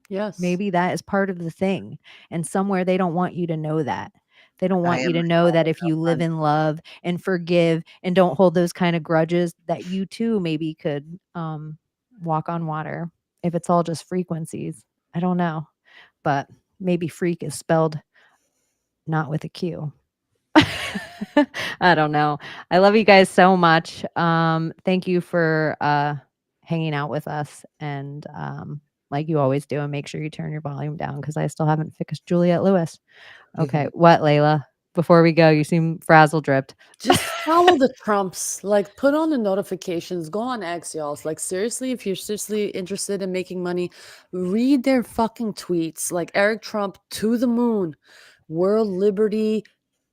Yes. Maybe that is part of the thing. And somewhere they don't want you to know that. They don't I want you am to my know that Father, if you no live fun. in love and forgive and don't hold those kind of grudges, that you too maybe could walk on water. If it's all just frequencies, I don't know. But maybe freak is spelled not with a Q. I don't know. I love you guys so much. Thank you for hanging out with us, and like you always do, and make sure you turn your volume down because I still haven't fixed Juliette Lewis. Okay, what, Layla? Before we go, you seem frazzle dripped. Just follow the Trumps. Like, put on the notifications. Go on X, y'all. Like, seriously, if you're seriously interested in making money, read their fucking tweets. Like Eric Trump to the moon, World Liberty,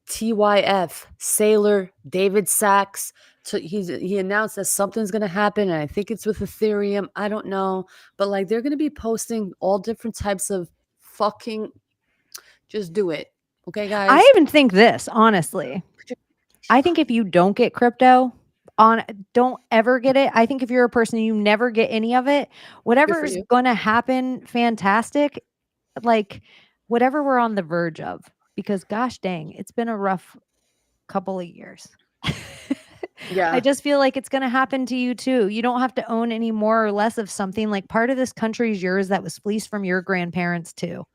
TYF, Sailor, David Sachs. So he announced that something's gonna happen, and I think it's with Ethereum. I don't know, but like they're gonna be posting all different types of fucking. Just do it, okay, guys. I even think this, honestly. I think if you don't get crypto, don't ever get it. I think if you're a person you never get any of it, whatever is you. going to happen, fantastic. Like whatever we're on the verge of, because gosh dang, it's been a rough couple of years. Yeah. I just feel like it's going to happen to you too. You don't have to own any more or less of something. Like part of this country is yours that was fleeced from your grandparents too.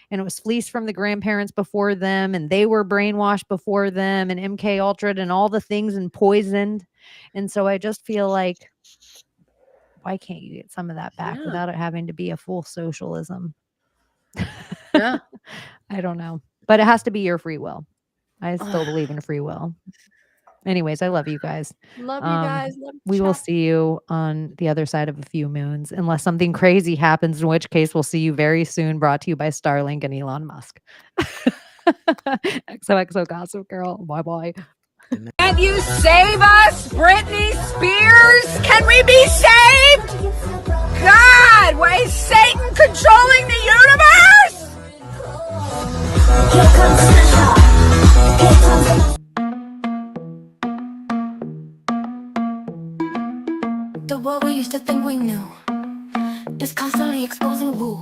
And it was fleeced from the grandparents before them, and they were brainwashed before them, and MK Ultra'd and all the things and poisoned. And so I just feel like, why can't you get some of that back Yeah. without it having to be a full socialism? Yeah. I don't know. But it has to be your free will. I still believe in free will. Anyways, I love you guys. Love you guys. Love We will chat. see you on the other side of a few moons, unless something crazy happens, in which case we'll see you very soon, brought to you by Starlink and Elon Musk. XOXO Gossip Girl. Bye-bye. Can you save us, Britney Spears? Can we be saved? God, why is Satan controlling the universe? Here comes Santa. Here comes the world we used to think we knew is constantly exposing who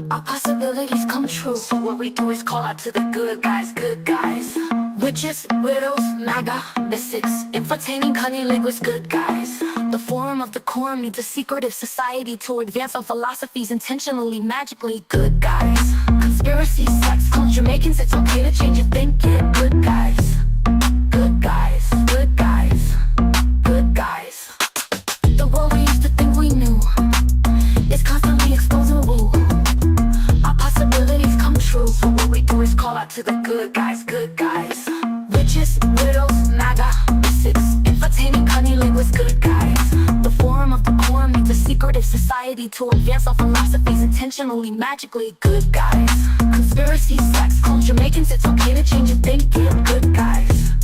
our possibilities come true. So what we do is call out to the good guys, good guys. Witches, widows, MAGA, mystics, entertaining cunning linguists, good guys. The forum of the quorum needs a secretive society to advance our philosophies intentionally, magically, good guys. Conspiracy, sex, culture, making it's okay to change your thinking, good guys. Good guys, good guys, good guys. The world we used to think we knew out to the good guys, good guys. Witches, widows, MAGA, mystics, entertaining cunning with good guys. The forum of decorum meets the secretive society to advance our philosophies intentionally, magically good guys. Conspiracy, sex, culture, making it's okay to change your thinking, good guys.